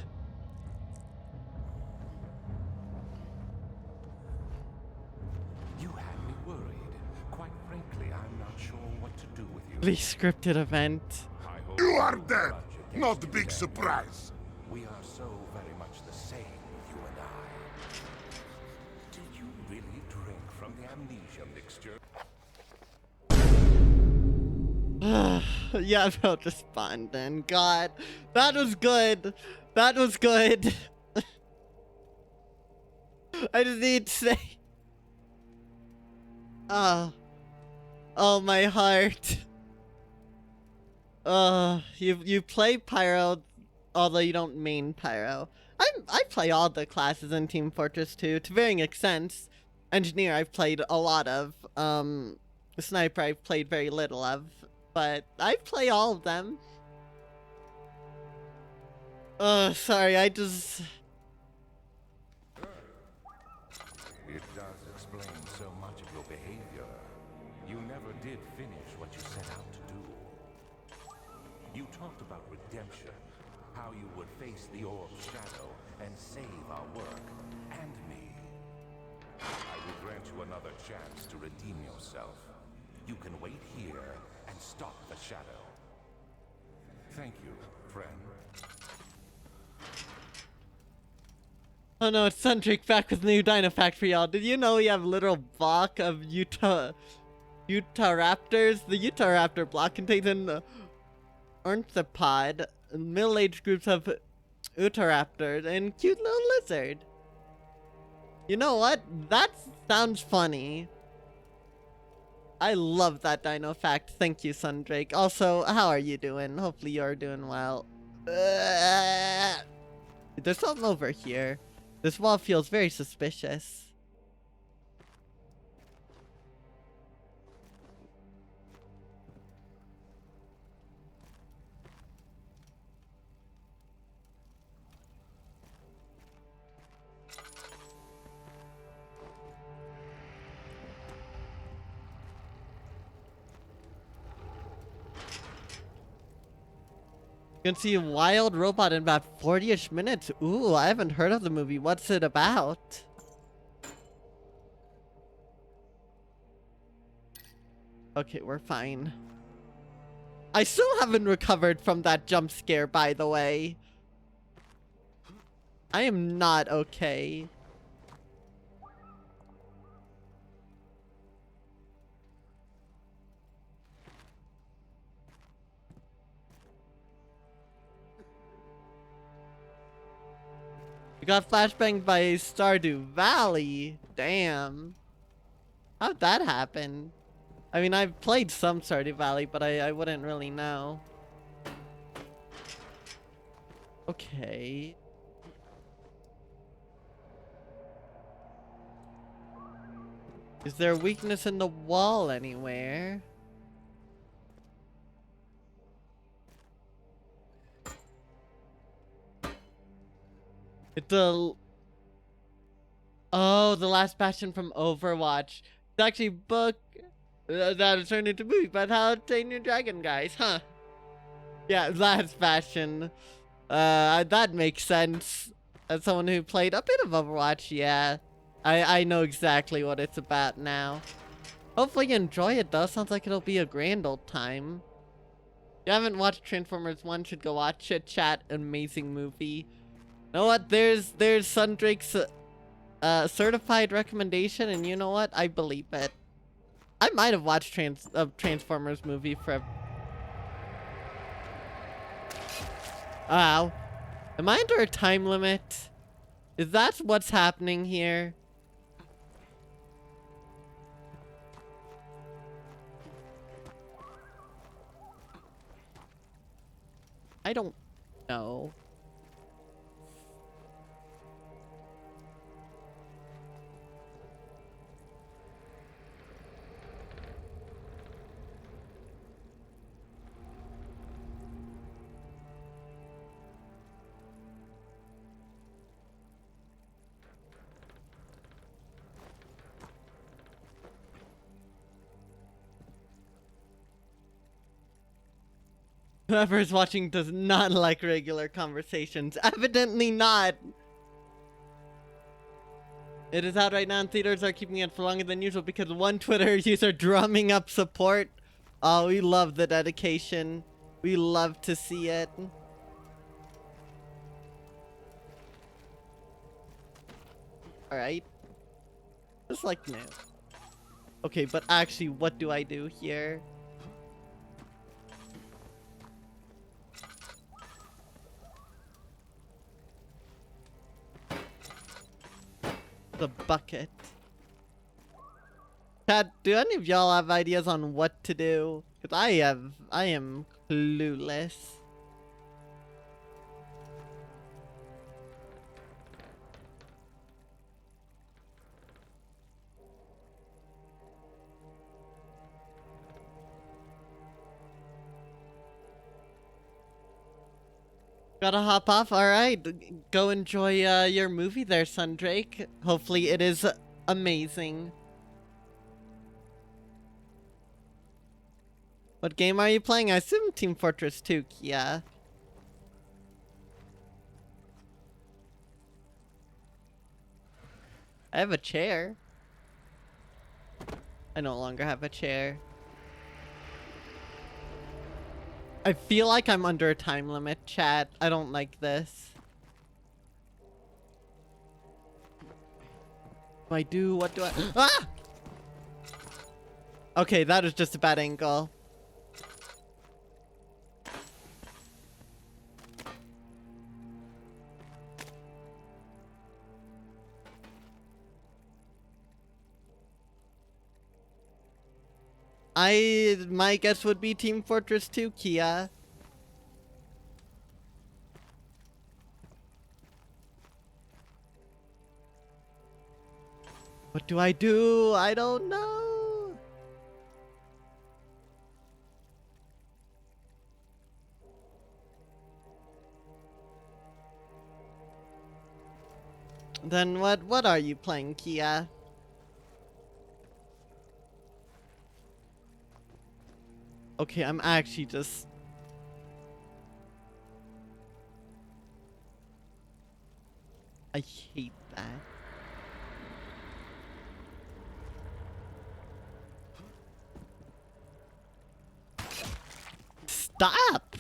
You had me worried. Quite frankly, I'm not sure what to do with you. The scripted event. I hope You are dead. grudge Not against big them. surprise. We are so very much the same, you and I. Do you really drink from the amnesia mixture? Yeah, I'll just spawn then. God, that was good. That was good. I just need to say. Oh. Oh, my heart. You play Pyro, although you don't main Pyro. I play all the classes in Team Fortress 2 to varying extents. Engineer I've played a lot of. Sniper I've played very little of. But I play all of them. Sorry, I just... It does explain so much of your behavior. You never did finish what you set out to do. You talked about redemption, how you would face the orb's shadow and save our work, and me. I will grant you another chance to redeem yourself. You can wait here and stop the shadow. Thank you, friend. Oh no, it's Sundrick back with new Dino Fact for y'all. Did you know we have literal block of Utahraptors? The Utahraptor block contains an ornithopod, middle-aged groups of Utahraptors, and cute little lizard. You know what? That sounds funny. I love that Dino Fact. Thank you, Sundrake. Also, how are you doing? Hopefully you're doing well. There's something over here. This wall feels very suspicious. You can see a wild robot in about 40-ish minutes. Ooh, I haven't heard of the movie. What's it about? Okay, we're fine. I still haven't recovered from that jump scare, by the way. I am not okay. We got flashbanged by Stardew Valley. Damn. How'd that happen? I mean, I've played some Stardew Valley, but I wouldn't really know. Okay. Is there a weakness in the wall anywhere? It's a... Oh, the last bastion from Overwatch. It's actually a book that turned into movie about how to tame your dragon, guys, huh? Yeah, last bastion. That makes sense. As someone who played a bit of Overwatch, yeah. I know exactly what it's about now. Hopefully you enjoy it, though. Sounds like it'll be a grand old time. If you haven't watched Transformers 1, should go watch it. Chat, amazing movie. You know what? There's Sundrake's certified recommendation, and you know what? I believe it. I might have watched Transformers movie for... Wow. Am I under a time limit? Is that what's happening here? I don't know. Whoever is watching does not like regular conversations. Evidently not. It is out right now, and theaters are keeping it for longer than usual because one Twitter user drumming up support. Oh, we love the dedication. We love to see it. Alright. Just like new. Okay, but actually, what do I do here? The bucket. Chat, do any of y'all have ideas on what to do? Because I am clueless. Gotta hop off. Alright, go enjoy your movie there, Sundrake. Hopefully it is amazing. What game are you playing? I assume Team Fortress 2, Kia. I have a chair. I no longer have a chair. I feel like I'm under a time limit, chat. I don't like this. What do I? Ah! Okay, that was just a bad angle. My guess would be Team Fortress 2, Kia. What do? I don't know. Then what are you playing, Kia? Okay, I'm actually just... I hate that. Stop!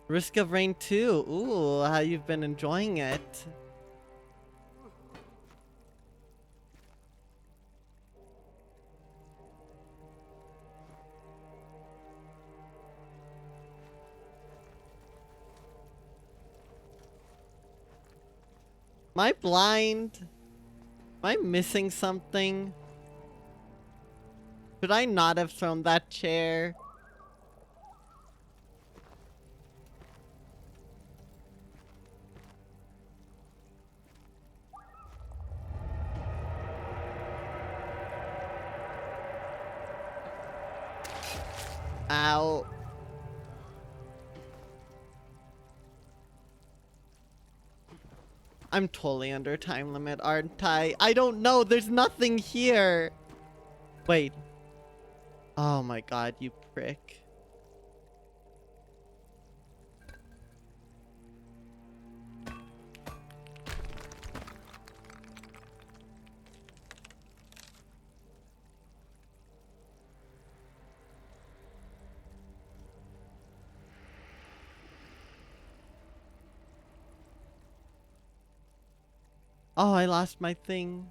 Risk of Rain 2. Ooh, how you've been enjoying it. Am I blind? Am I missing something? Should I not have thrown that chair? Ow. I'm totally under time limit, aren't I? I don't know. There's nothing here. Wait. Oh my god, you prick. Oh, I lost my thing.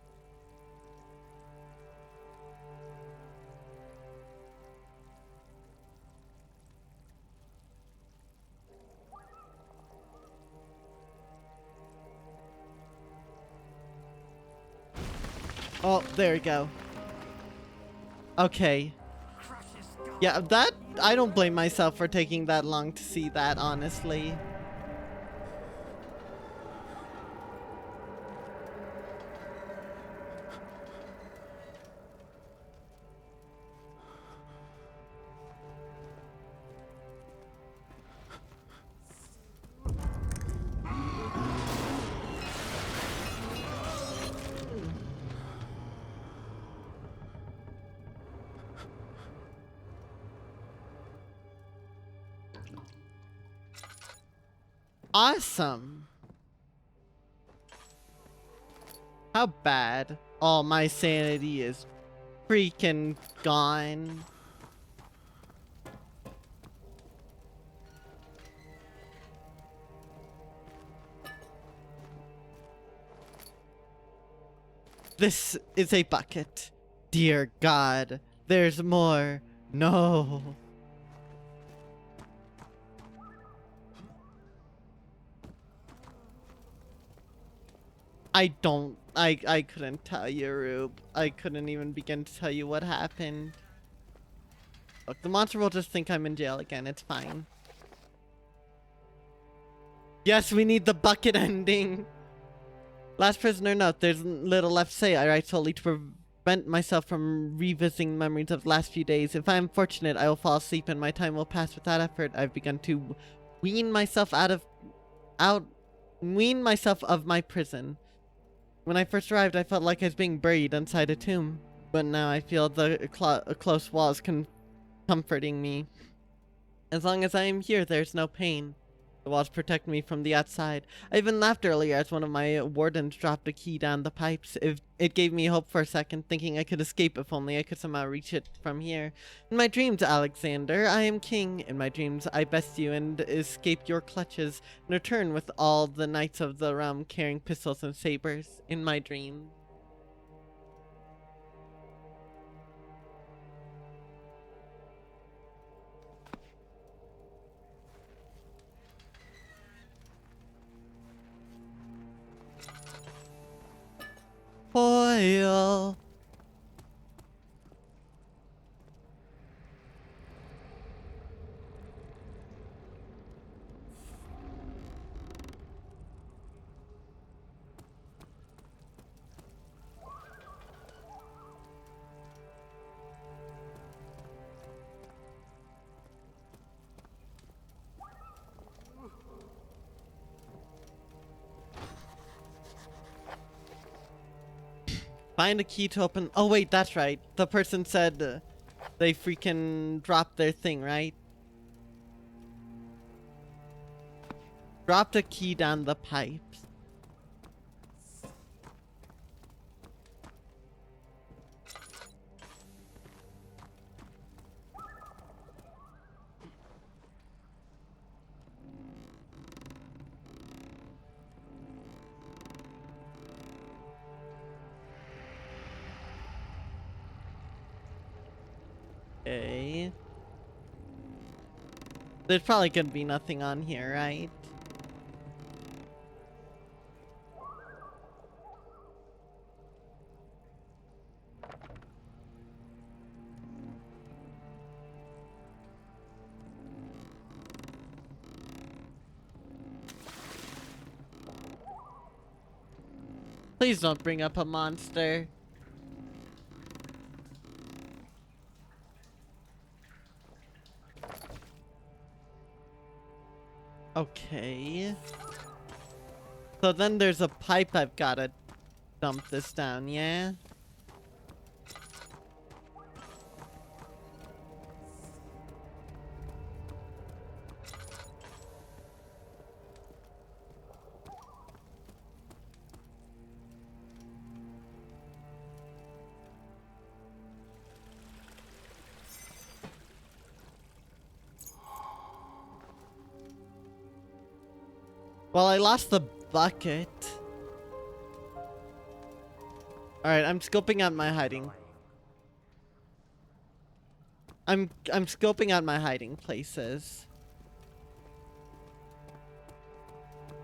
Oh, there we go. Okay. Yeah, that... I don't blame myself for taking that long to see that, honestly. Awesome. How bad? Oh, my sanity is freaking gone. This is a bucket. Dear God, there's more. No. I couldn't tell you, Rube. I couldn't even begin to tell you what happened. Look, the monster will just think I'm in jail again. It's fine. Yes, we need the bucket ending. Last prisoner note, there's little left to say. I write solely to prevent myself from revisiting memories of the last few days. If I am fortunate, I will fall asleep and my time will pass without effort. I've begun to wean myself of my prison. When I first arrived, I felt like I was being buried inside a tomb. But now I feel the close walls comforting me. As long as I am here, there's no pain. The walls protect me from the outside. I even laughed earlier as one of my wardens dropped a key down the pipes. It gave me hope for a second, thinking I could escape if only I could somehow reach it from here. In my dreams, Alexander, I am king. In my dreams, I best you and escape your clutches and return with all the knights of the realm carrying pistols and sabers. In my dreams. Foil. Find a key to open. Oh wait, that's right. The person said they freaking dropped their thing, right? Dropped a key down the pipes. Okay. There's probably gonna be nothing on here, right? Please don't bring up a monster. Okay. So then there's a pipe I've gotta dump this down, yeah? Well, I lost the bucket. Alright, I'm scoping out my hiding. I'm scoping out my hiding places.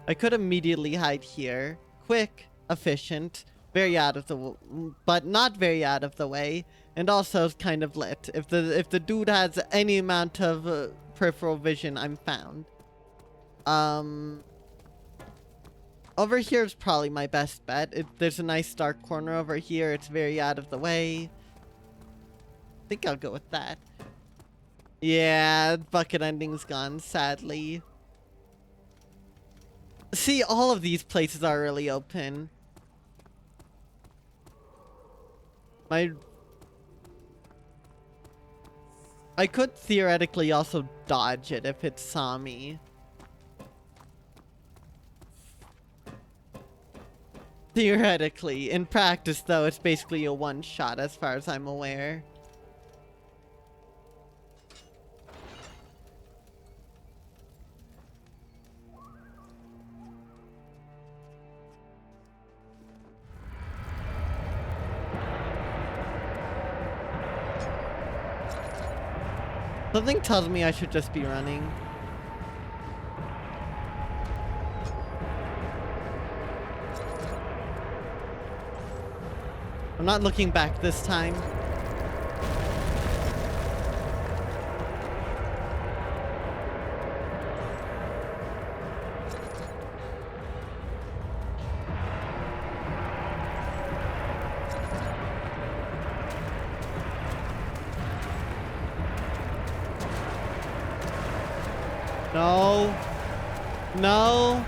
I could immediately hide here. Quick, efficient, very out of the but not very out of the way, and also kind of lit. If the dude has any amount of peripheral vision, I'm found. Over here is probably my best bet. There's a nice dark corner over here. It's very out of the way. I think I'll go with that. Yeah, bucket ending's gone, sadly. See, all of these places are really open. I could theoretically also dodge it if it saw me. Theoretically. In practice, though, it's basically a one-shot as far as I'm aware. Something tells me I should just be running. I'm not looking back this time. No. No.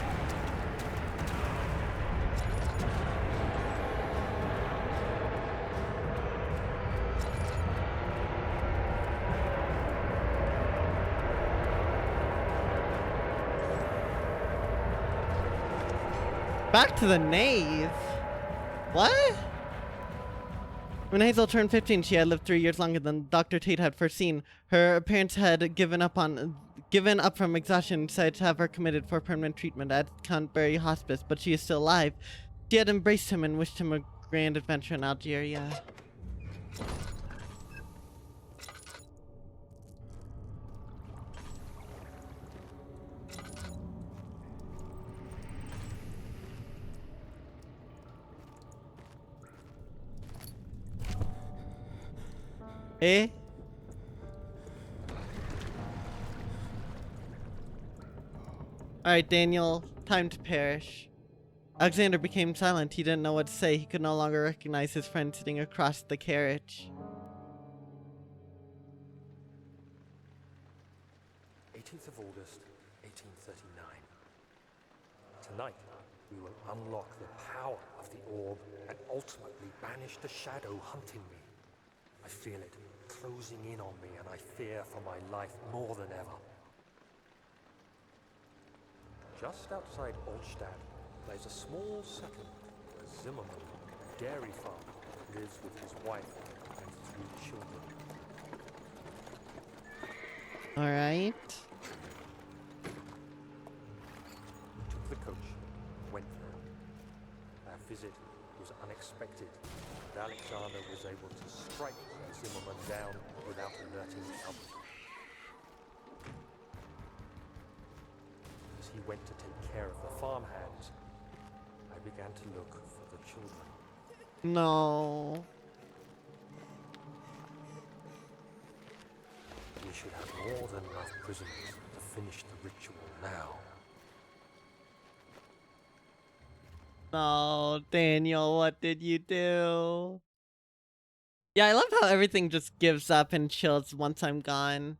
Back to the nave. What? When Hazel turned 15, she had lived 3 years longer than Dr. Tate had foreseen. Her parents had given up from exhaustion and decided to have her committed for permanent treatment at Countbury Hospice, but she is still alive. She had embraced him and wished him a grand adventure in Algeria. Eh? Alright, Daniel, time to perish. Alexander became silent. He didn't know what to say. He could no longer recognize his friend sitting across the carriage. 18th of August, 1839. Tonight, we will unlock the power of the orb and ultimately banish the shadow hunting me. I feel it closing in on me, and I fear for my life more than ever. Just outside Olstad lies a small settlement. Zimmerman, a dairy farmer, lives with his wife and 3 children. Alright. Took the coach, went there. Our visit was unexpected, and Alexander was able to strike Zimmerman down without alerting the others. As he went to take care of the farmhands, I began to look for the children. No. We should have more than enough prisoners to finish the ritual now. No, Daniel, what did you do? Yeah, I love how everything just gives up and chills once I'm gone.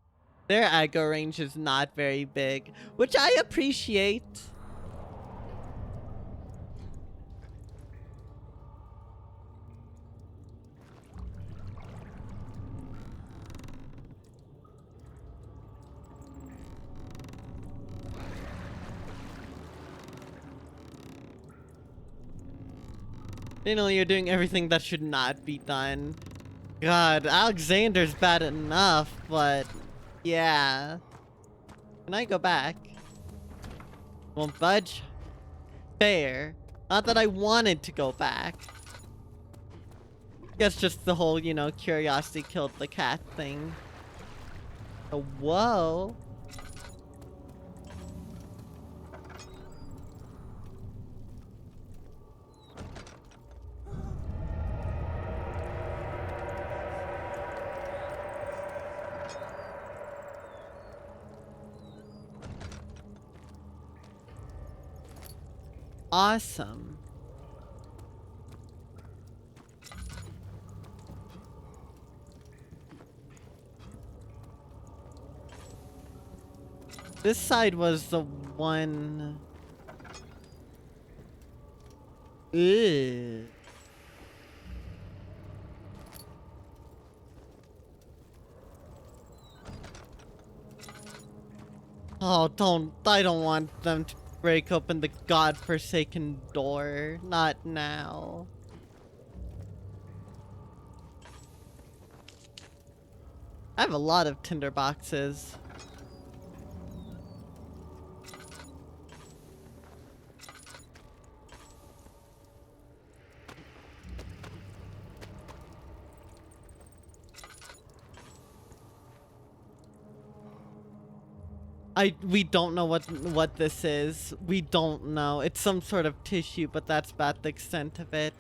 Their aggro range is not very big, which I appreciate. Daniel, you're doing everything that should not be done. God, Alexander's bad enough, but yeah. Can I go back? Won't budge. Fair. Not that I wanted to go back. Guess just the whole, you know, curiosity killed the cat thing. Oh, whoa. Awesome. This side was the one. Ew. Oh, I don't want them to break open the godforsaken door. Not now. I have a lot of tinder boxes. We don't know what this is. We don't know. It's some sort of tissue, but that's about the extent of it.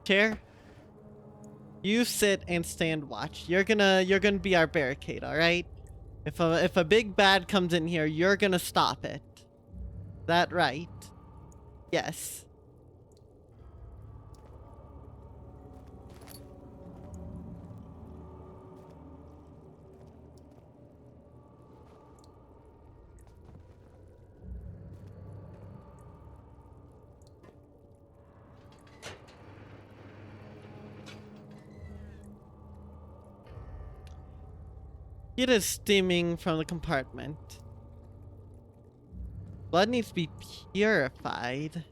Chair, you sit and stand watch. You're gonna be our barricade, all right? If a big bad comes in here, you're gonna stop it. That right? Yes. It is steaming from the compartment. Blood needs to be purified.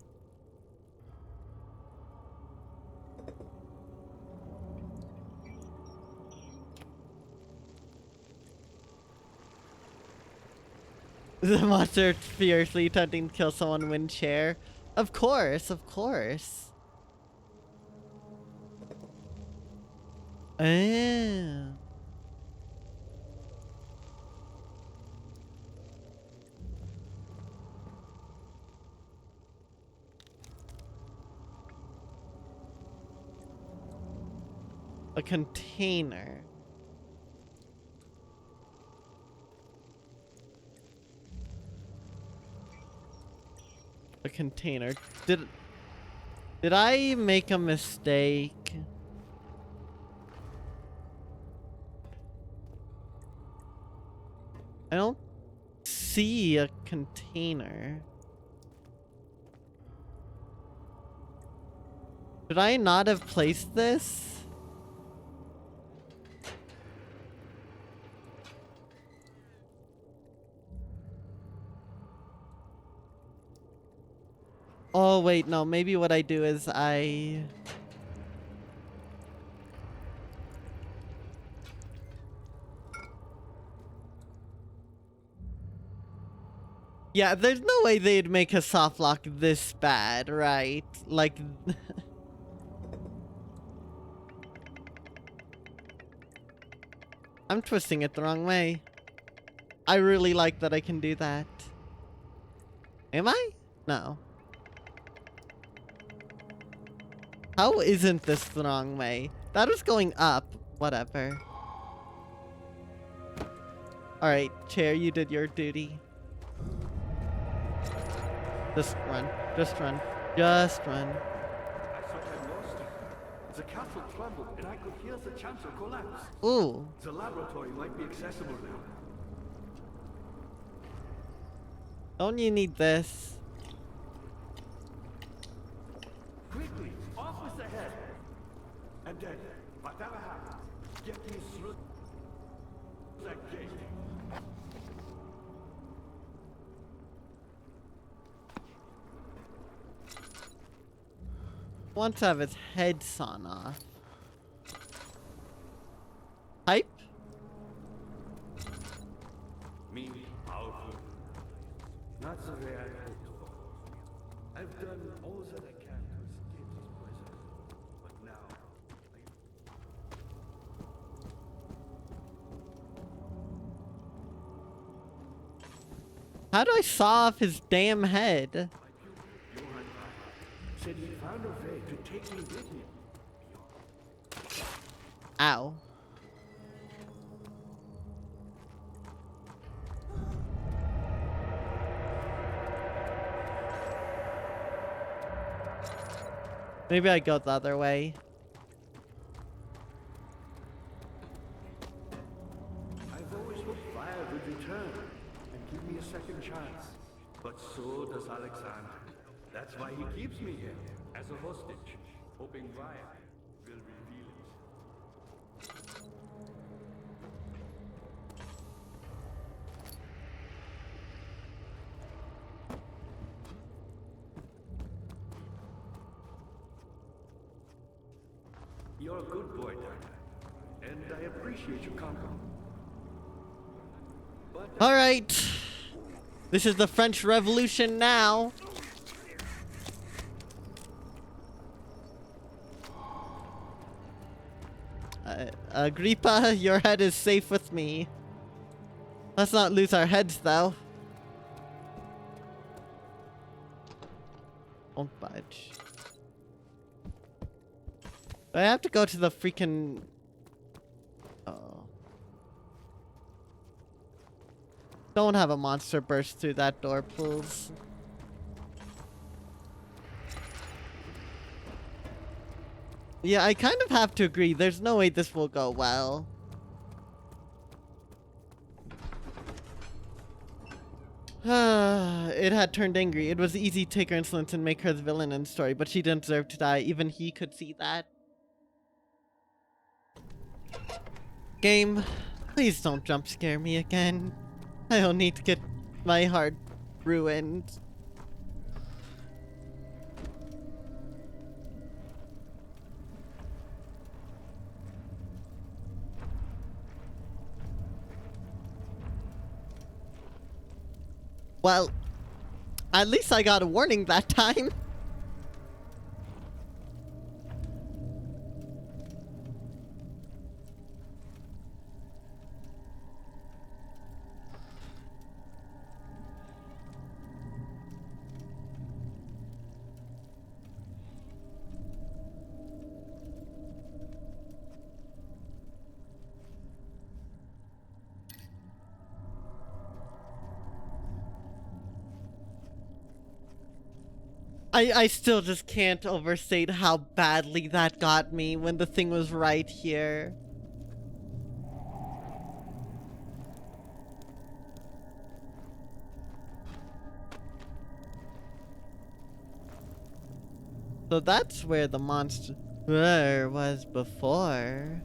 The monster fiercely attempting to kill someone in chair. Of course, of course. Oh. A container. A container. Did I make a mistake? I don't see a container. Should I not have placed this? Oh, wait, no. Maybe what I do is yeah, there's no way they'd make a soft lock this bad, right? Like... I'm twisting it the wrong way. I really like that I can do that. Am I? No. How isn't this the wrong way? That was going up. Whatever. Alright, chair, you did your duty. Just run. Just run. Just run. I thought I lost it. The castle trembled and I could hear the chancel collapse. Ooh. The laboratory might be accessible now. Don't you need this? Quickly, off with the head. And then, whatever happens, get me through that gate. Want to have his head sawn off. Pipe? Me, powerful. Not the way I hoped for. I've done all that I can to escape this prison. But now, How do I saw off his damn head? my pupil, Johann said he found a way to take me with him. Ow. Maybe I go the other way. I've always hoped fire would return and give me a second chance. But so does Alexander. That's why he keeps me here, as a hostage, hoping fire will reveal it. You're a good boy, Doctor, and I appreciate your company. But All right. This is the French Revolution now. Agrippa, your head is safe with me. Let's not lose our heads, though. Don't budge. I have to go to the freaking... Oh. Don't have a monster burst through that door, please. Yeah, I kind of have to agree. There's no way this will go well. It had turned angry. It was easy to take her insolence and make her the villain in the story, but she didn't deserve to die. Even he could see that. Game, please don't jump scare me again. I don't need to get my heart ruined. Well, at least I got a warning that time. I still just can't overstate how badly that got me when the thing was right here. So that's where the monster was before.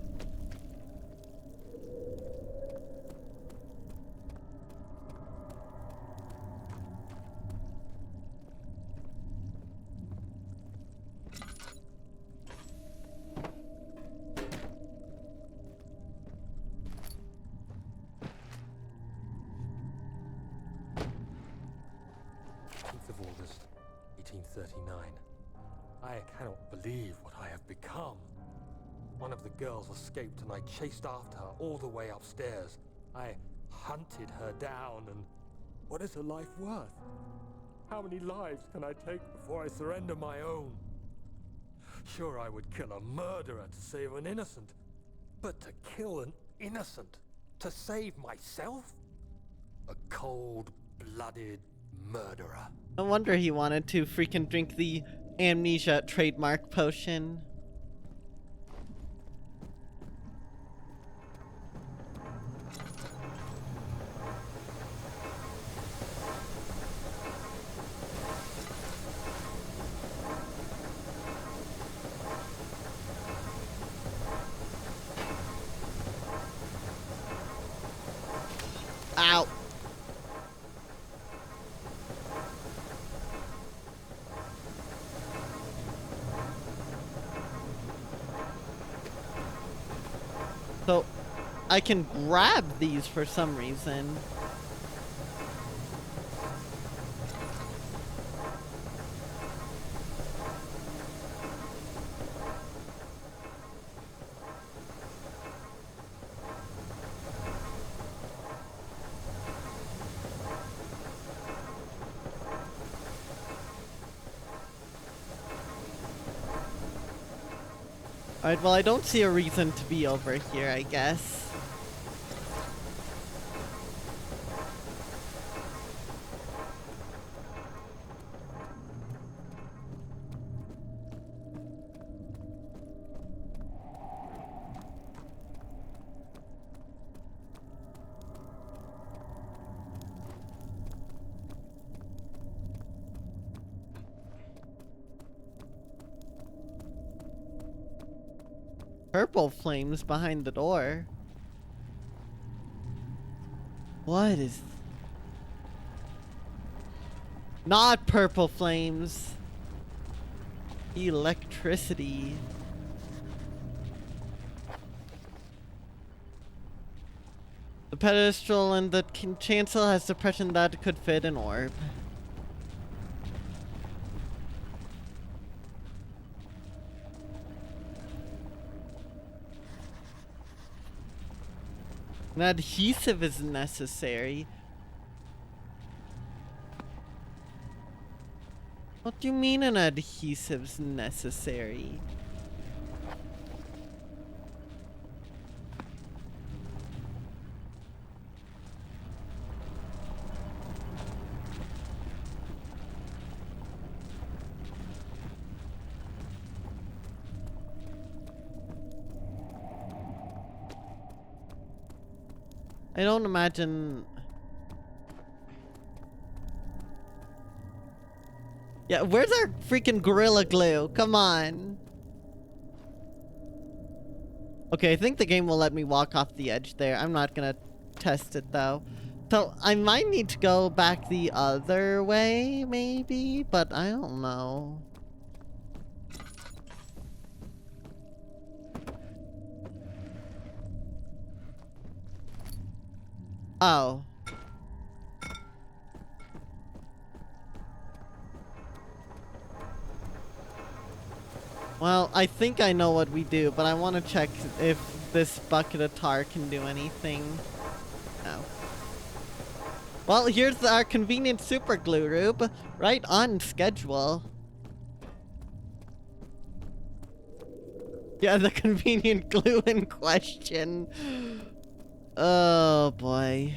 Of August, 1839. I cannot believe what I have become. One of the girls escaped and I chased after her all the way upstairs. I hunted her down and... What is a life worth? How many lives can I take before I surrender my own? Sure, I would kill a murderer to save an innocent. But to kill an innocent to save myself? A cold-blooded murderer. No wonder he wanted to freaking drink the amnesia trademark potion. Ow. So, I can grab these for some reason. Alright, well, I don't see a reason to be over here, I guess. Purple flames behind the door. What is... Not purple flames. Electricity. The pedestal and the chancel has suppression that could fit an orb. An adhesive is necessary. What do you mean an adhesive's necessary? I don't imagine... Yeah, where's our freaking Gorilla Glue? Come on. Okay, I think the game will let me walk off the edge there. I'm not gonna test it though. So I might need to go back the other way, maybe, but I don't know. Oh. Well, I think I know what we do, but I want to check if this bucket of tar can do anything. No. Well, here's our convenient super glue, Rube. Right on schedule. Yeah, the convenient glue in question. Oh, boy.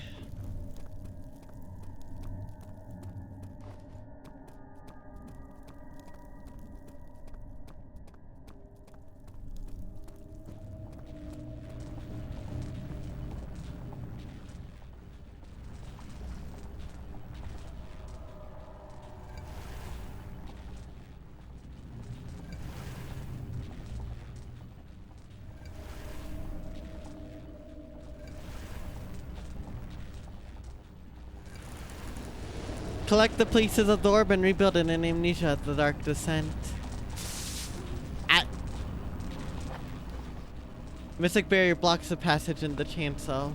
Collect the pieces of the orb and rebuild it in Amnesia, the Dark Descent. Mystic barrier blocks the passage in the chancel.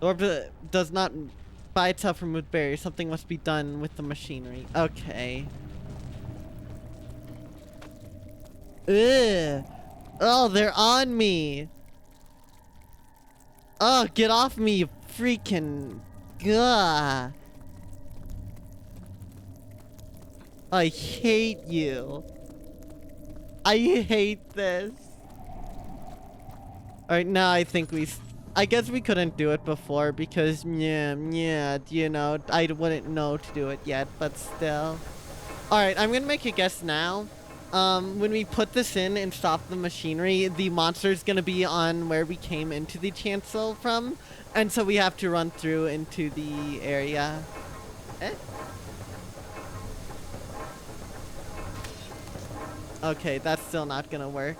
The orb does not by itself remove barriers. Something must be done with the machinery. Okay. Ugh. Oh, they're on me. Oh, get off me, you freaking... Gah. I hate you. I hate this. Alright, now I think I guess we couldn't do it before because, yeah, you know, I wouldn't know to do it yet, but still. Alright, I'm gonna make a guess now. When we put this in and stop the machinery, the monster's gonna be on where we came into the chancel from, and so we have to run through into the area. Okay, that's still not gonna work.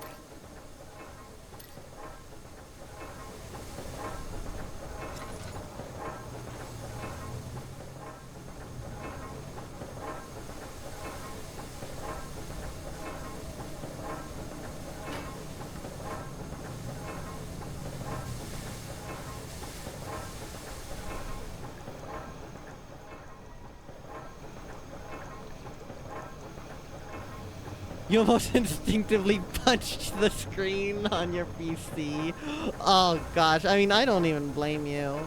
You almost instinctively punched the screen on your PC. Oh gosh, I mean, I don't even blame you.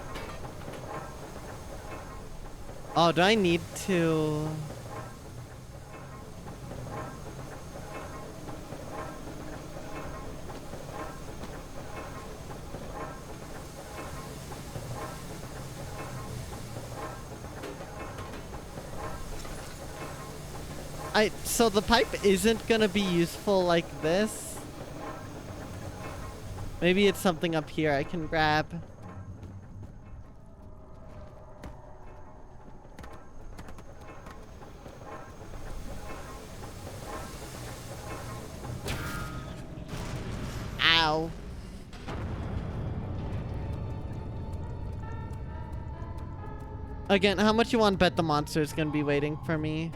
Oh, do I need to... So the pipe isn't gonna be useful like this? Maybe it's something up here I can grab. Ow. Again, how much you want to bet the monster is gonna be waiting for me?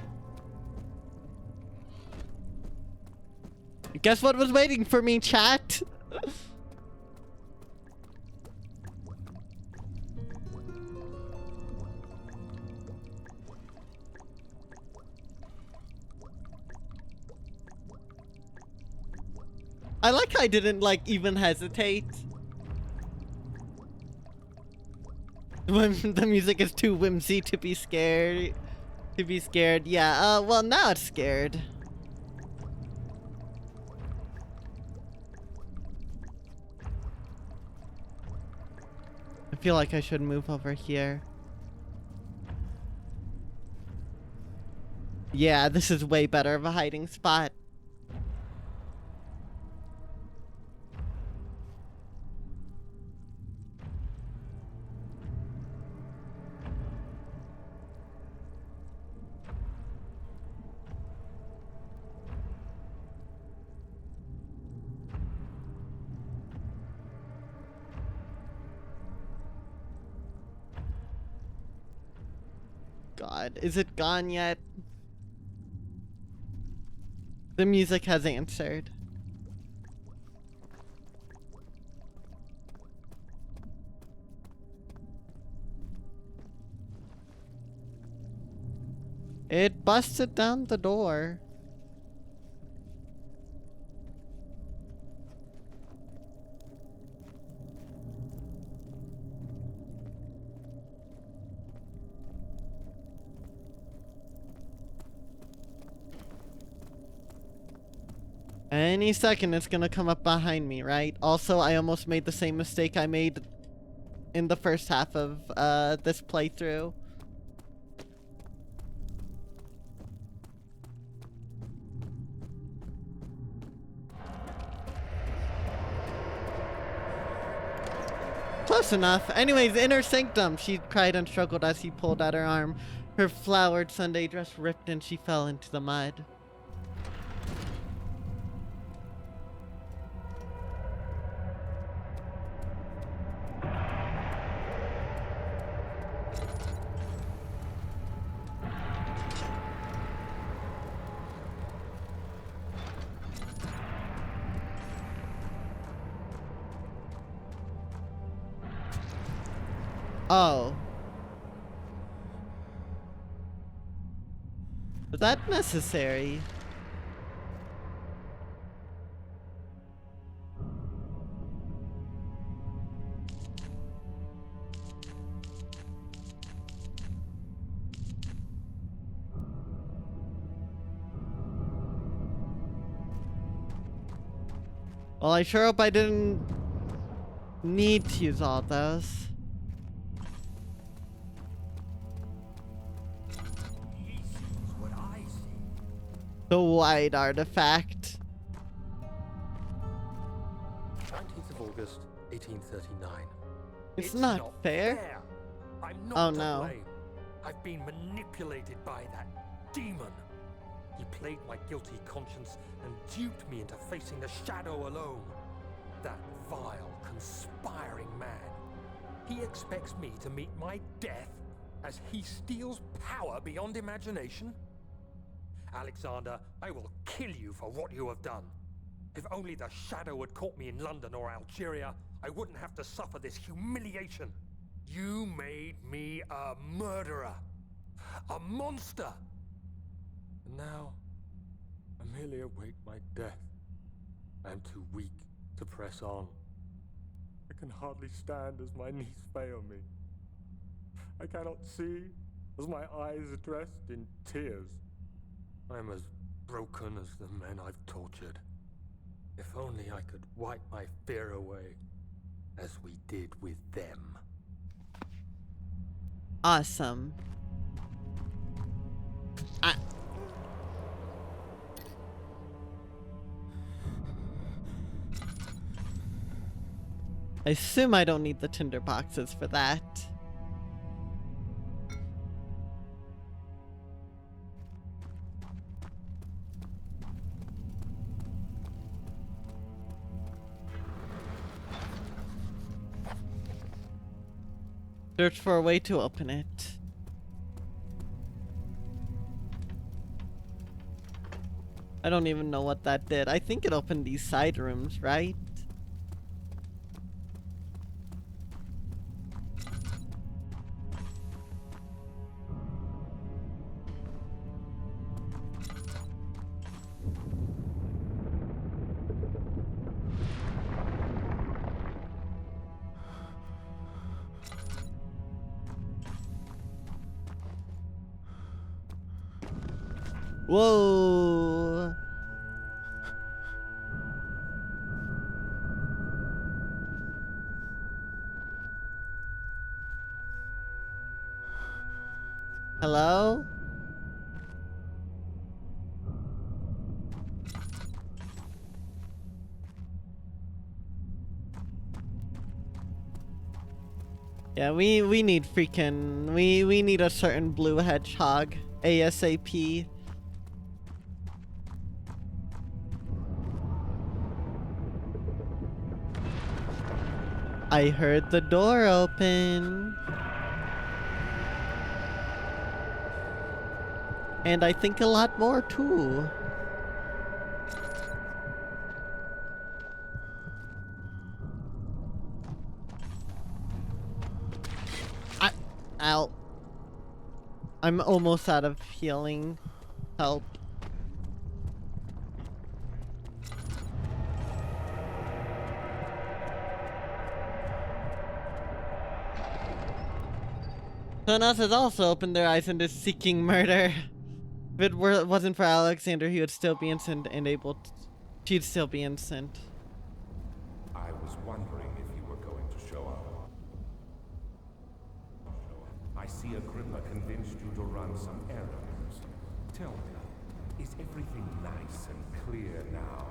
Guess what was waiting for me, chat? I like how I didn't, like, even hesitate. When the music is too whimsy to be scared. Yeah, well, now it's scared. I feel like I should move over here. Yeah, this is way better of a hiding spot. god. Is it gone yet? The music has answered. It busted down the door. Any second it's gonna come up behind me, right? Also, I almost made the same mistake I made in the first half of this playthrough. Close enough. Anyways, inner sanctum. She cried and struggled as he pulled at her arm. Her flowered Sunday dress ripped and she fell into the mud. Oh. Was that necessary? Well, I sure hope I didn't need to use all those. He sees what I see. The white artifact. 19th of August, 1839. It's not fair. I'm not Oh, to no. blame. I've been manipulated by that demon. He played my guilty conscience and duped me into facing the shadow alone. That vile, conspiring man. He expects me to meet my death as he steals power beyond imagination. Alexander, I will kill you for what you have done. If only the shadow had caught me in London or Algeria, I wouldn't have to suffer this humiliation. You made me a murderer, a monster. And now, I merely await my death. I am too weak to press on. I can hardly stand as my knees fail me. I cannot see as my eyes are dressed in tears. I am as broken as the men I've tortured. If only I could wipe my fear away, as we did with them. Awesome. I assume I don't need the tinder boxes for that. Search for a way to open it. I don't even know what that did. I think it opened these side rooms, right? Whoa. Hello? Yeah, we need freaking we need a certain blue hedgehog ASAP. I heard the door open. And I think a lot more too. Ow. I'm almost out of healing. Help. Someone else has also opened their eyes into seeking murder. If it wasn't for Alexander, he would still be innocent and able to, she'd still be innocent. I was wondering if you were going to show up. I see Agrippa convinced you to run some errands. Tell me, is everything nice and clear now?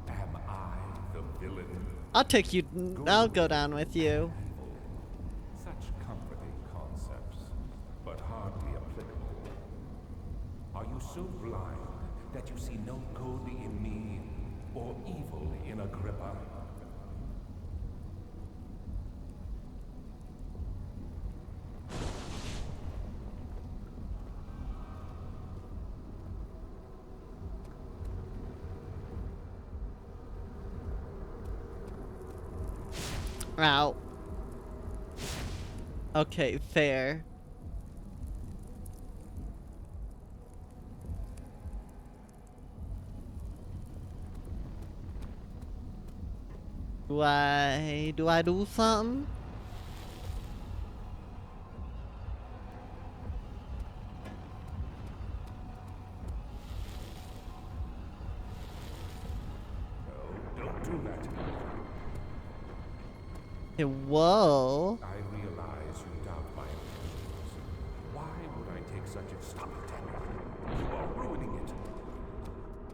Am I the villain? I'll take you. I'll go down with you. Such comforting concepts, but hardly applicable. Are you so blind that you see no good in me or evil in Agrippa? Ow. Okay, fair. Do I do something? No, don't do that. Hey, whoa. I realize you doubt my intentions. Why would I take such a stop it, Daniel? You are ruining it.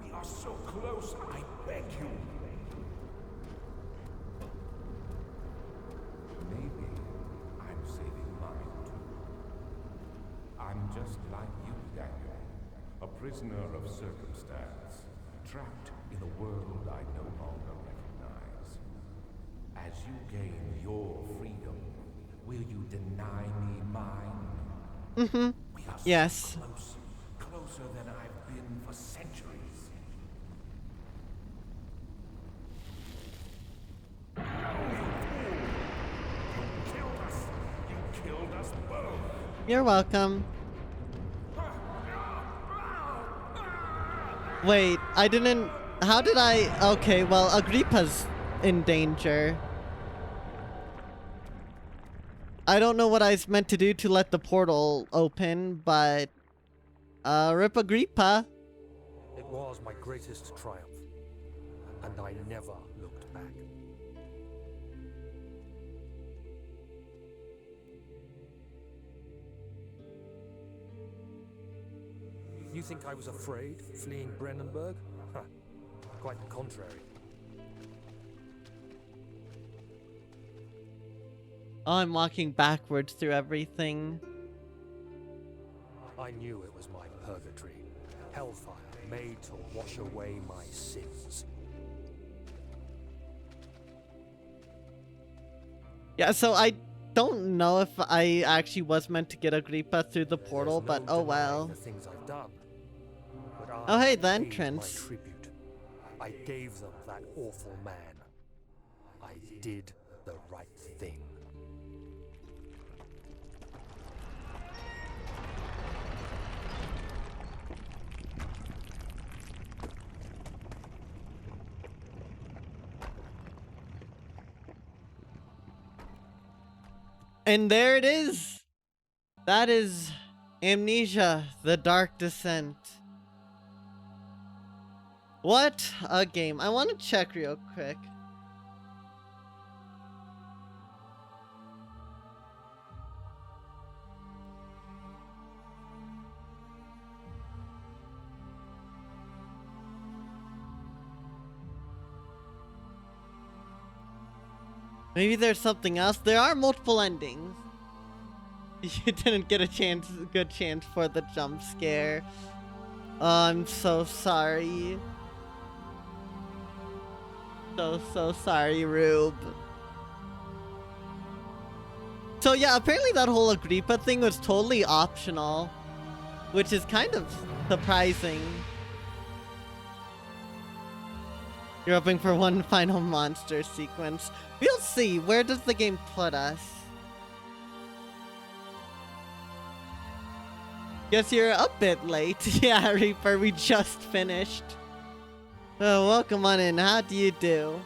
We are so close, I beg you. Maybe I'm saving mine too. I'm just like you, Daniel. A prisoner of circumstance, trapped in a world I no longer recognize. As you gain your freedom, will you deny me mine? Mm-hmm. We are Yes. so close, closer than I've been for centuries. You killed us. You killed us both. You're welcome. Wait, I didn't... How did I... Okay, well, Agrippa's in danger. I don't know what I was meant to do to let the portal open, but... Rip Agrippa. It was my greatest triumph, and I never looked back. You think I was afraid, fleeing Brennenburg? Huh. Quite the contrary. Oh, I'm walking backwards through everything. I knew it was my purgatory. Hellfire made to wash away my sins. Yeah, so I don't know if I actually was meant to get Agrippa through the portal, There's but no oh denying well. the things I've done. But I Oh, hey, the paid entrance. My tribute. I gave them that awful man. I did the right thing. And there it is. That is Amnesia, The Dark Descent. What a game. I want to check real quick. Maybe there's something else. There are multiple endings. You didn't get a good chance for the jump scare. Oh, I'm so sorry. So sorry, Rube. So yeah, apparently that whole Agrippa thing was totally optional. which is kind of surprising. You're hoping for one final monster sequence. We'll see. Where does the game put us? Guess you're a bit late. Yeah, Reaper, we just finished. Oh, welcome on in. How do you do?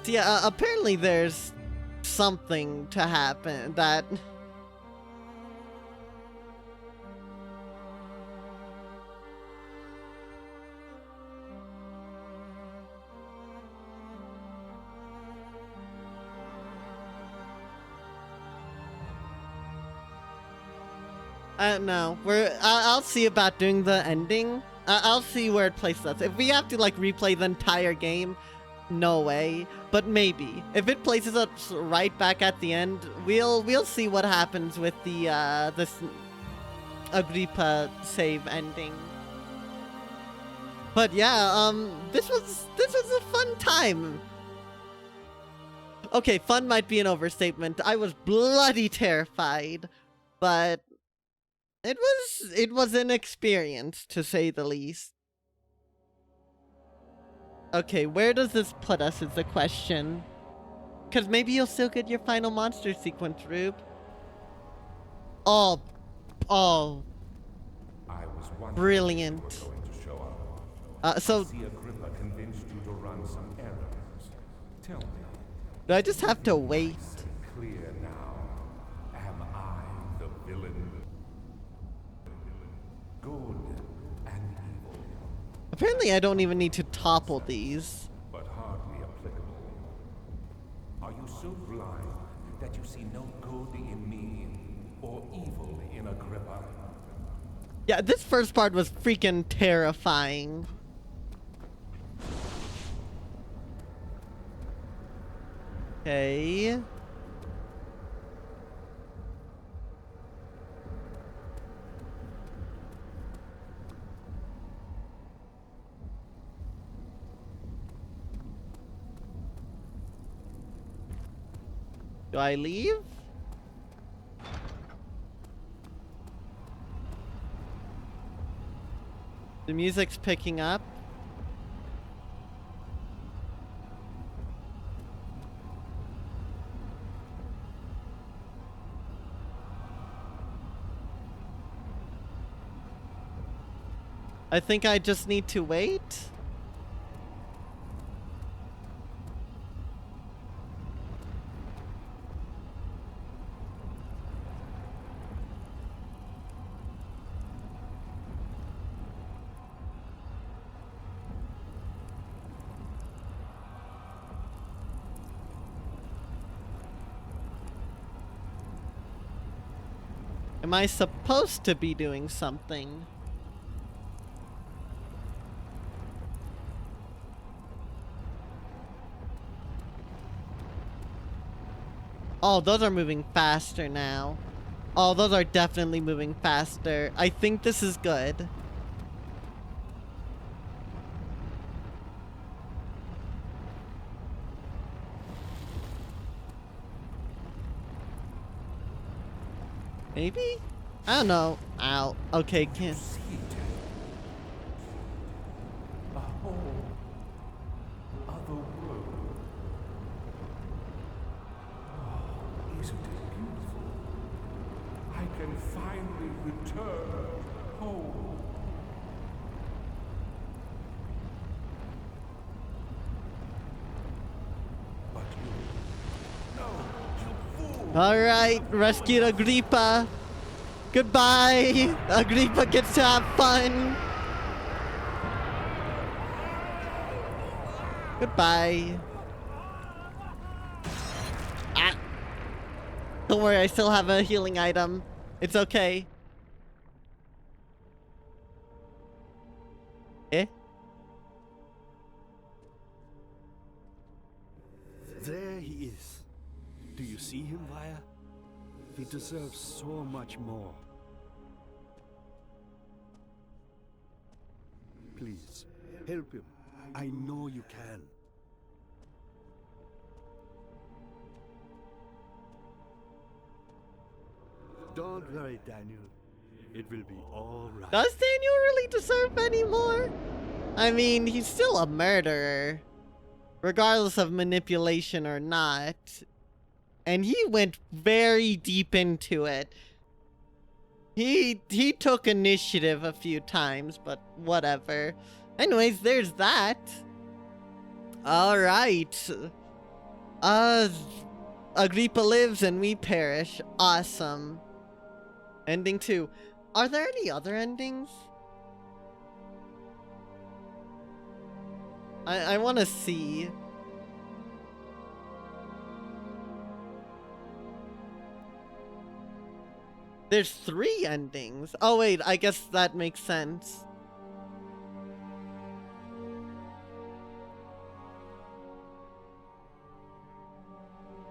Yeah, apparently there's something to happen that... No, I'll see about doing the ending. I'll see where it places us. If we have to like replay the entire game, no way. But maybe if it places us right back at the end, we'll see what happens with the this Agrippa save ending. But yeah, this was a fun time. Okay, fun might be an overstatement. I was bloody terrified, but it was an experience, to say the least. Okay, where does this put us is the question. Because maybe you'll still get your final monster sequence, Rube. Oh, I was wondering brilliant. if you were going to show up. So, See, Agrippa convinced you to run some errands. Tell me, do I just have to wait? nice and clear now. Am I the villain? Good and evil, Apparently I don't even need to topple these. but hardly applicable. Are you so blind that you see no good in me or evil in Agrippa? Yeah, this first part was freaking terrifying. Okay. Do I leave? The music's picking up. I think I just need to wait. Am I supposed to be doing something? Oh, those are moving faster now. Oh, those are definitely moving faster. I think this is good. Maybe? I don't know. Ow. Okay, can... See it. A whole other world. Oh, isn't it beautiful? I can finally return home. But you... No, you fool! Alright, rescued Agrippa. Goodbye. Agrippa gets to have fun. Goodbye. Ah. Don't worry, I still have a healing item. It's okay. Eh? There he is. Do you see him, Vaya? He deserves so much more. Please, help him. I know you can. Don't worry, Daniel. It will be all right. Does Daniel really deserve any more? I mean, he's still a murderer, regardless of manipulation or not. And he went very deep into it. He took initiative a few times, but whatever. Anyways, there's that. Alright. Agrippa lives and we perish. Awesome. Ending 2. Are there any other endings? I want to see. There's 3 endings. Oh wait, I guess that makes sense.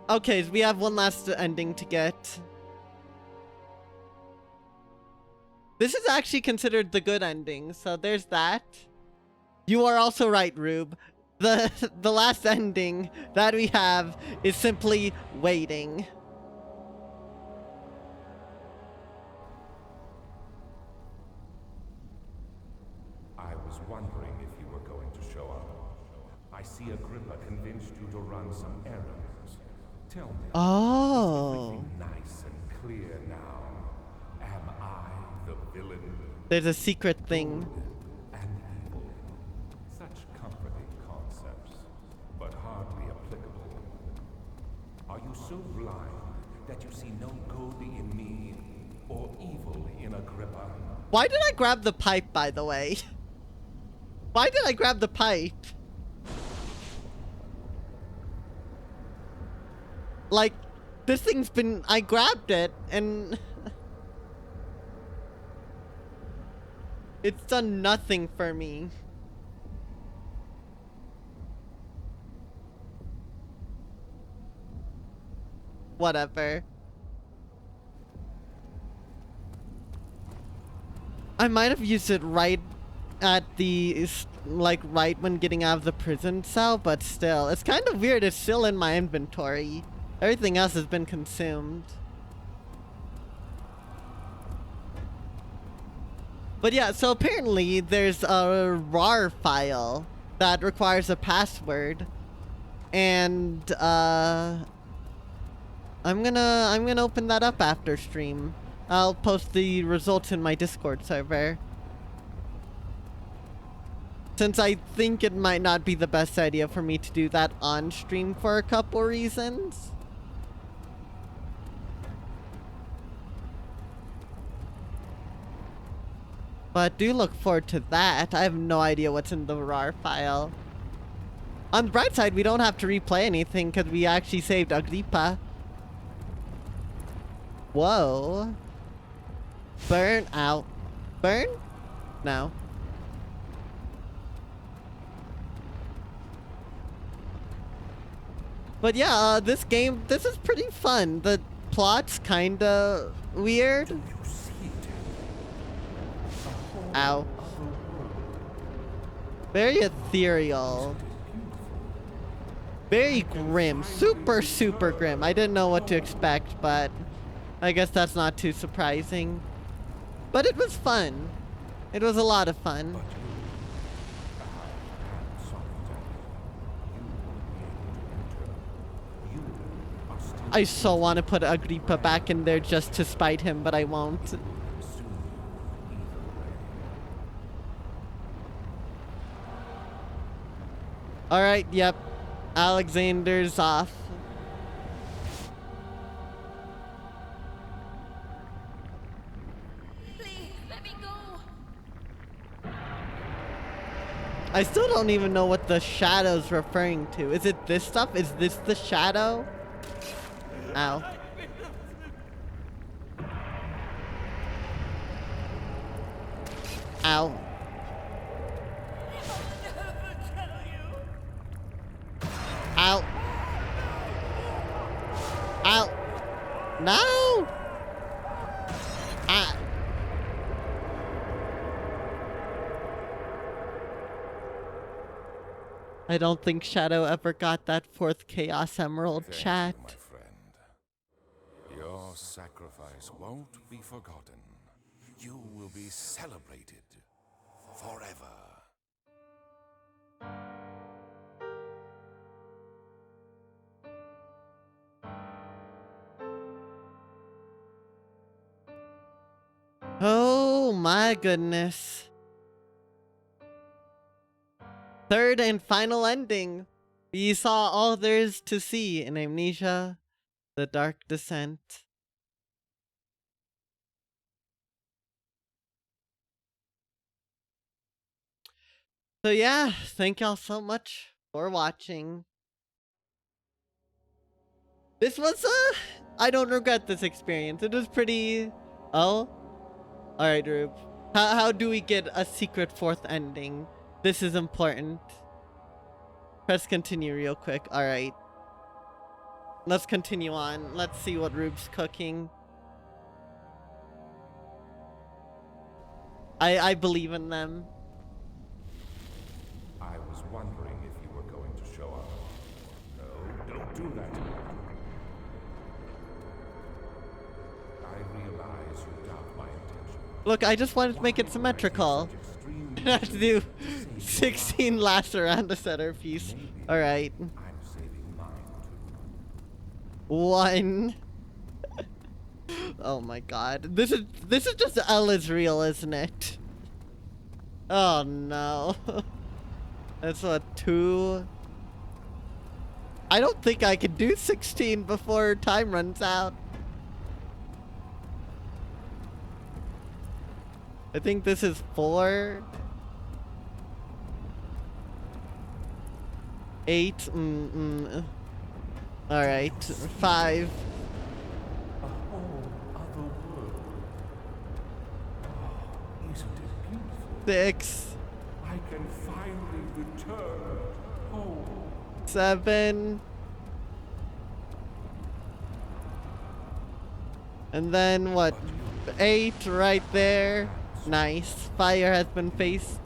Okay, so we have one last ending to get. This is actually considered the good ending, so there's that. You are also right, Rube. The last ending that we have is simply waiting. I was wondering if you were going to show up. I see Agrippa convinced you to run some errands. Tell me, Oh. is everything nice and clear now? Am I the villain? There's a secret thing. And evil. Such comforting concepts, but hardly applicable. Are you so blind that you see no good in me or evil in Agrippa? Why did I grab the pipe, by the way? Why did I grab the pipe? Like, this thing's been... I grabbed it, and... it's done nothing for me. Whatever. I might have used it right at the, like, right when getting out of the prison cell, but still. It's kind of weird, it's still in my inventory. Everything else has been consumed. But yeah, so apparently there's a RAR file that requires a password. And, I'm gonna open that up after stream. I'll post the results in my Discord server. Since I think it might not be the best idea for me to do that on stream for a couple reasons. But do look forward to that. I have no idea what's in the RAR file. On the bright side, we don't have to replay anything because we actually saved Agrippa. Whoa. Burn out. Burn? No. But yeah, this game, this is pretty fun. The plot's kinda weird. You see it? Ow. Very ethereal. Very grim. Super, super grim. I didn't know what to expect, but I guess that's not too surprising. But it was fun. It was a lot of fun. I so want to put Agrippa back in there just to spite him, but I won't. Alright, yep. Alexander's off. Please, let me go. I still don't even know what the shadow's referring to. Is it this stuff? Is this the shadow? Ow. Ow. Ow. Ow. No! Ah. I don't think Shadow ever got that 4th Chaos Emerald Thank chat. you, my friend. Your sacrifice won't be forgotten. You will be celebrated forever. Oh my goodness. 3rd and final ending. We saw all there is to see in Amnesia, The Dark Descent. So yeah, thank y'all so much for watching. This was I don't regret this experience. It was pretty... Oh? Alright, Rube. How do we get a secret 4th ending? This is important. Press continue real quick. Alright. Let's continue on. Let's see what Rube's cooking. I believe in them. I was wondering if you were going to show up. No, don't do that. I realize you doubt my intention. Look, I just wanted to make it symmetrical. I have to do 16 laps around the centerpiece. Alright. I'm saving mine too. 1. Oh my god. This is just Ella's real, isn't it? Oh no. That's what, 2? I don't think I can do 16 before time runs out. I think this is 4. 8. Alright. 5. A whole other world. Oh, isn't it beautiful? 6. I can finally return home. 7. And then what? 8 right there. Nice. Fire has been faced.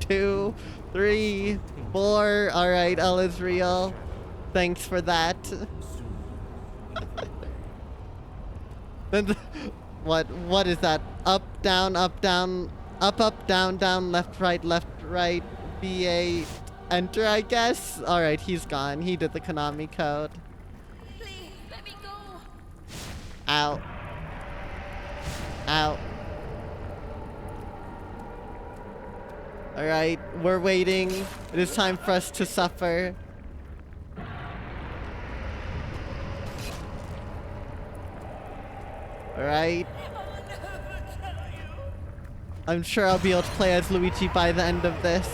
2, 3, 4. Alright, Ella's real. Thanks for that. Then what is that? Up, down, up, down, up, down, down, left, right, BA, enter, I guess? Alright, he's gone. He did the Konami code. Please, let me go. Out. Out. Alright, we're waiting. It is time for us to suffer. Alright. I'm sure I'll be able to play as Luigi by the end of this.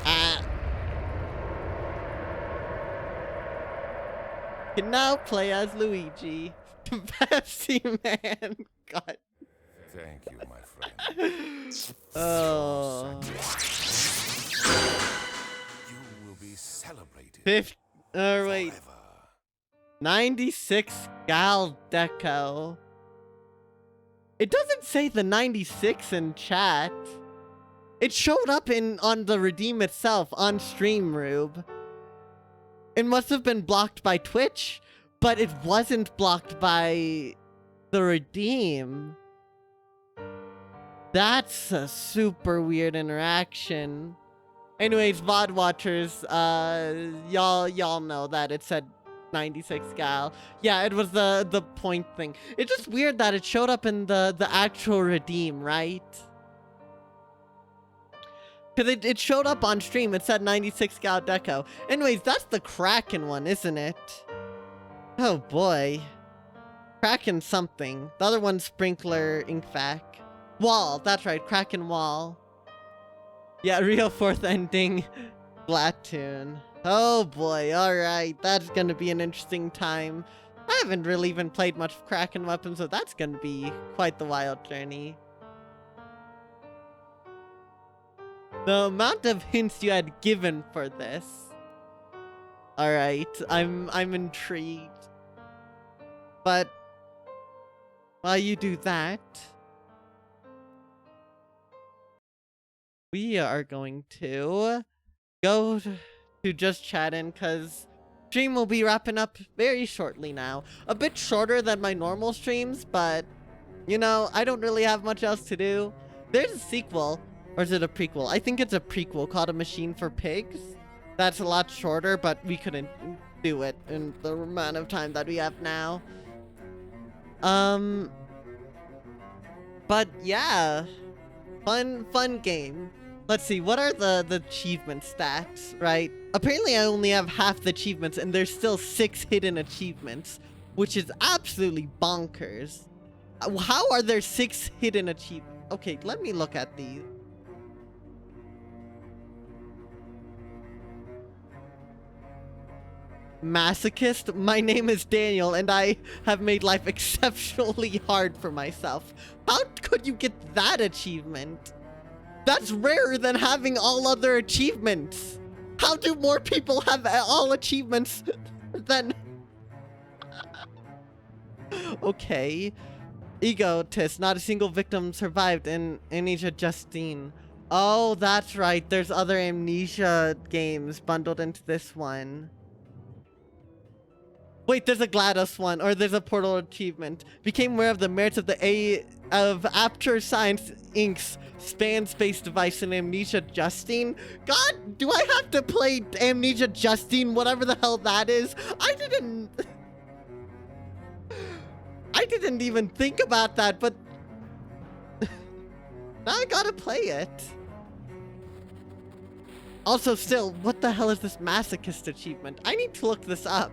Ah. Can now play as Luigi. Pepsi Man. God. Thank you, my friend. Oh. You will be celebrated 50. Wait. forever. 96 Gal Deco. It doesn't say the 96 in chat. It showed up on the Redeem itself on stream, Rube. It must have been blocked by Twitch, but it wasn't blocked by the Redeem. That's a super weird interaction. Anyways, VOD watchers, y'all know that it said 96 Gal. Yeah, it was the point thing. It's just weird that it showed up in the actual Redeem, right? Because it showed up on stream. It said 96 Gal Deco. Anyways, that's the Kraken one, isn't it? Oh boy. Kraken something. The other one's Sprinkler Inkvac. Wall, that's right, Kraken Wall. Yeah, real 4th ending. Splatoon. Oh boy, alright. That's gonna be an interesting time. I haven't really even played much of Kraken weapons, so that's gonna be quite the wild journey. The amount of hints you had given for this. Alright, I'm intrigued. But while you do that, we are going to go to just chatting because stream will be wrapping up very shortly now. A bit shorter than my normal streams, but you know, I don't really have much else to do. There's a sequel, or is it a prequel? I think it's a prequel called A Machine for Pigs. That's a lot shorter, but we couldn't do it in the amount of time that we have now. But yeah, fun game. Let's see, what are the achievement stats, right? Apparently I only have half the achievements and there's still 6 hidden achievements, which is absolutely bonkers. How are there 6 hidden achievements? Okay, let me look at these. Masochist, my name is Daniel and I have made life exceptionally hard for myself. How could you get that achievement? That's rarer than having all other achievements. How do more people have all achievements than... Okay. Egotist, not a single victim survived in Amnesia Justine. Oh, that's right. There's other Amnesia games bundled into this one. Wait, there's a GLaDOS one, or there's a Portal achievement. Became aware of the merits of Apture Science Inc.'s span-space device in Amnesia Justine. God, do I have to play Amnesia Justine, whatever the hell that is? I didn't even think about that, but now I gotta play it. Also, still, what the hell is this Masochist achievement? I need to look this up.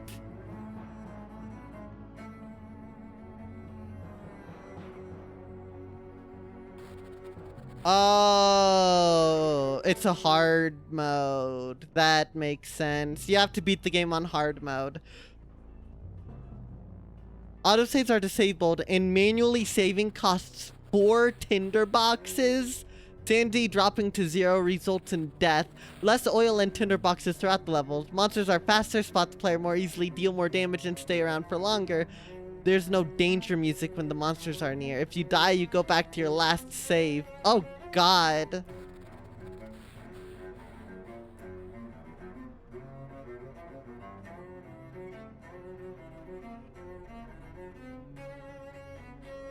Oh, it's a hard mode. That makes sense. You have to beat the game on hard mode. Autosaves are disabled and manually saving costs 4 tinder boxes. Sanity dropping to 0 results in death. Less oil and tinder boxes throughout the levels. Monsters are faster, spot the player more easily, deal more damage, and stay around for longer. There's no danger music when the monsters are near. If you die, you go back to your last save. Oh, God.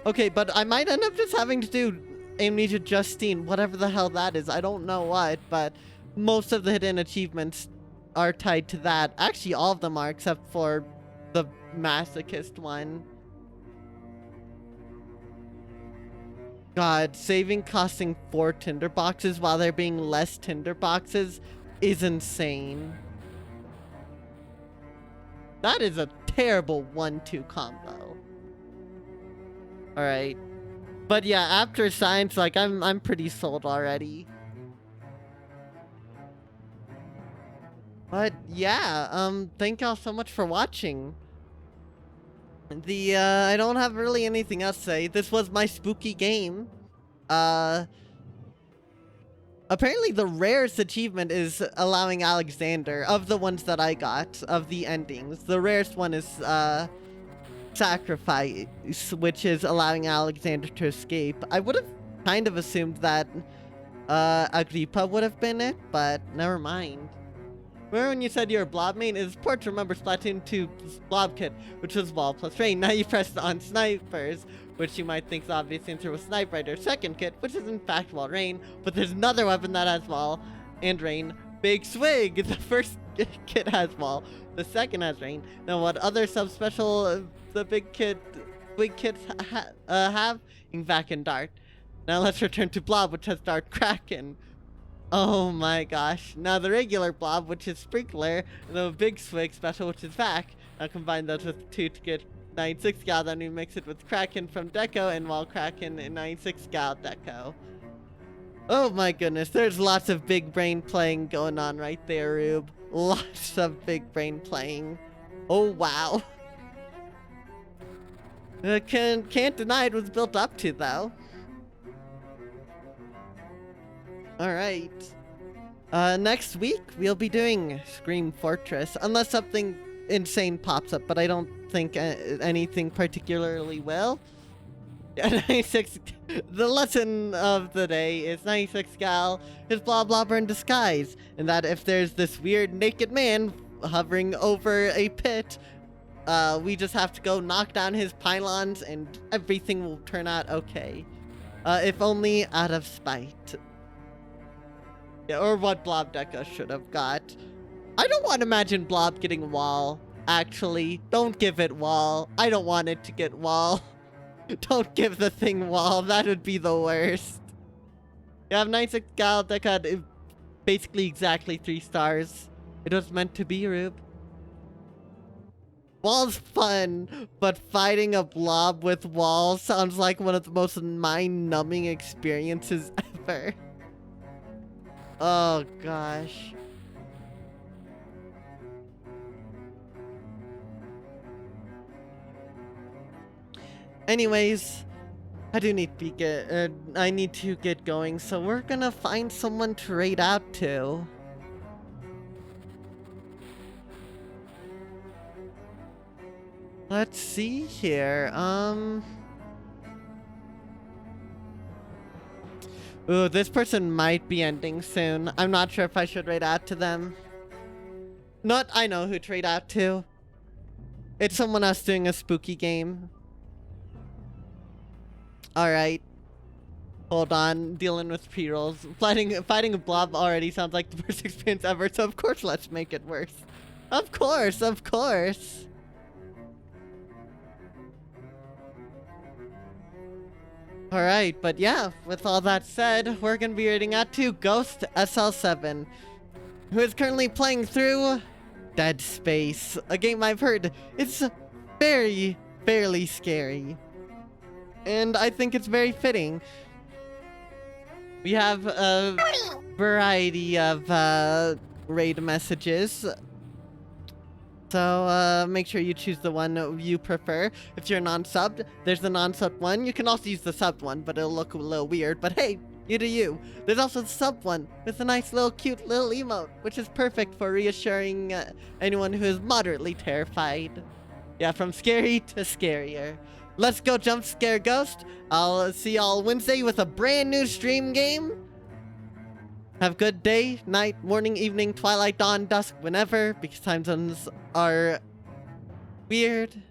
Okay, but I might end up just having to do Amnesia Justine, whatever the hell that is. I don't know what, but most of the hidden achievements are tied to that. Actually, all of them are, except for the Masochist one. God, saving costing 4 tinder boxes while there being less tinder boxes is insane. That is a terrible 1-2 combo. Alright. But yeah, after science, like, I'm pretty sold already. But yeah, thank y'all so much for watching. I don't have really anything else to say. This was my spooky game. Apparently the rarest achievement is allowing Alexander, of the ones that I got, of the endings. The rarest one is, Sacrifice, which is allowing Alexander to escape. I would have kind of assumed that, Agrippa would have been it, but never mind. Remember when you said you're a blob main? It is important to remember Splatoon 2's blob kit, which was Wall plus Rain. Now you pressed on snipers, which you might think is obvious since there was Snipe Rider's second kit, which is in fact Wall Rain, but there's another weapon that has Wall and Rain. Big Swig! The first kit has Wall, the second has Rain. Now what other subspecial the big kits have? Vac and Dart. Now let's return to Blob, which has Dart Kraken. Oh my gosh. Now the regular Blob, which is Sprinkler, and the Big Swig special, which is Vac. Now combine those with 2 to get 96 Gal, then we mix it with Kraken from Deco, and Wall Kraken and 96 Gal Deco. Oh my goodness, there's lots of big brain playing going on right there, Rube. Lots of big brain playing. Oh wow. Can't deny it was built up to, though. Alright. Next week, we'll be doing Scream Fortress, unless something insane pops up, but I don't think anything particularly will. Yeah, 96. The lesson of the day is 96 Gal is blah blobber in disguise, and that if there's this weird naked man hovering over a pit, we just have to go knock down his pylons and everything will turn out okay. If only out of spite. Yeah, or what Blob Deca should have got. I don't want to imagine Blob getting Wall. Actually, don't give it Wall. I don't want it to get Wall. Don't give the thing Wall. That would be the worst. You have 96 Gal that got basically exactly 3 stars. It was meant to be, Rube. Wall's fun, but fighting a blob with Wall sounds like one of the most mind-numbing experiences ever. Oh gosh. Anyways, I need to get going, so we're gonna find someone to raid out to. Let's see here. Ooh, this person might be ending soon. I'm not sure if I should raid out to them. I know who to raid out to. It's someone else doing a spooky game. Alright. Hold on, dealing with pre-rolls. Fighting a blob already sounds like the worst experience ever, so of course let's make it worse. Of course, of course. Alright, but yeah, with all that said, we're gonna be raiding out to Ghost SL7, who is currently playing through Dead Space, a game I've heard it's fairly scary. And I think it's very fitting. We have a variety of raid messages. So make sure you choose the one you prefer. If you're non-subbed, there's the non-subbed one. You can also use the subbed one, but it'll look a little weird. But hey, you do you. There's also the sub one with a nice little cute little emote, which is perfect for reassuring anyone who is moderately terrified. Yeah, from scary to scarier. Let's go jump scare Ghost. I'll see y'all Wednesday with a brand new stream game. Have a good day, night, morning, evening, twilight, dawn, dusk, whenever, because time zones are weird.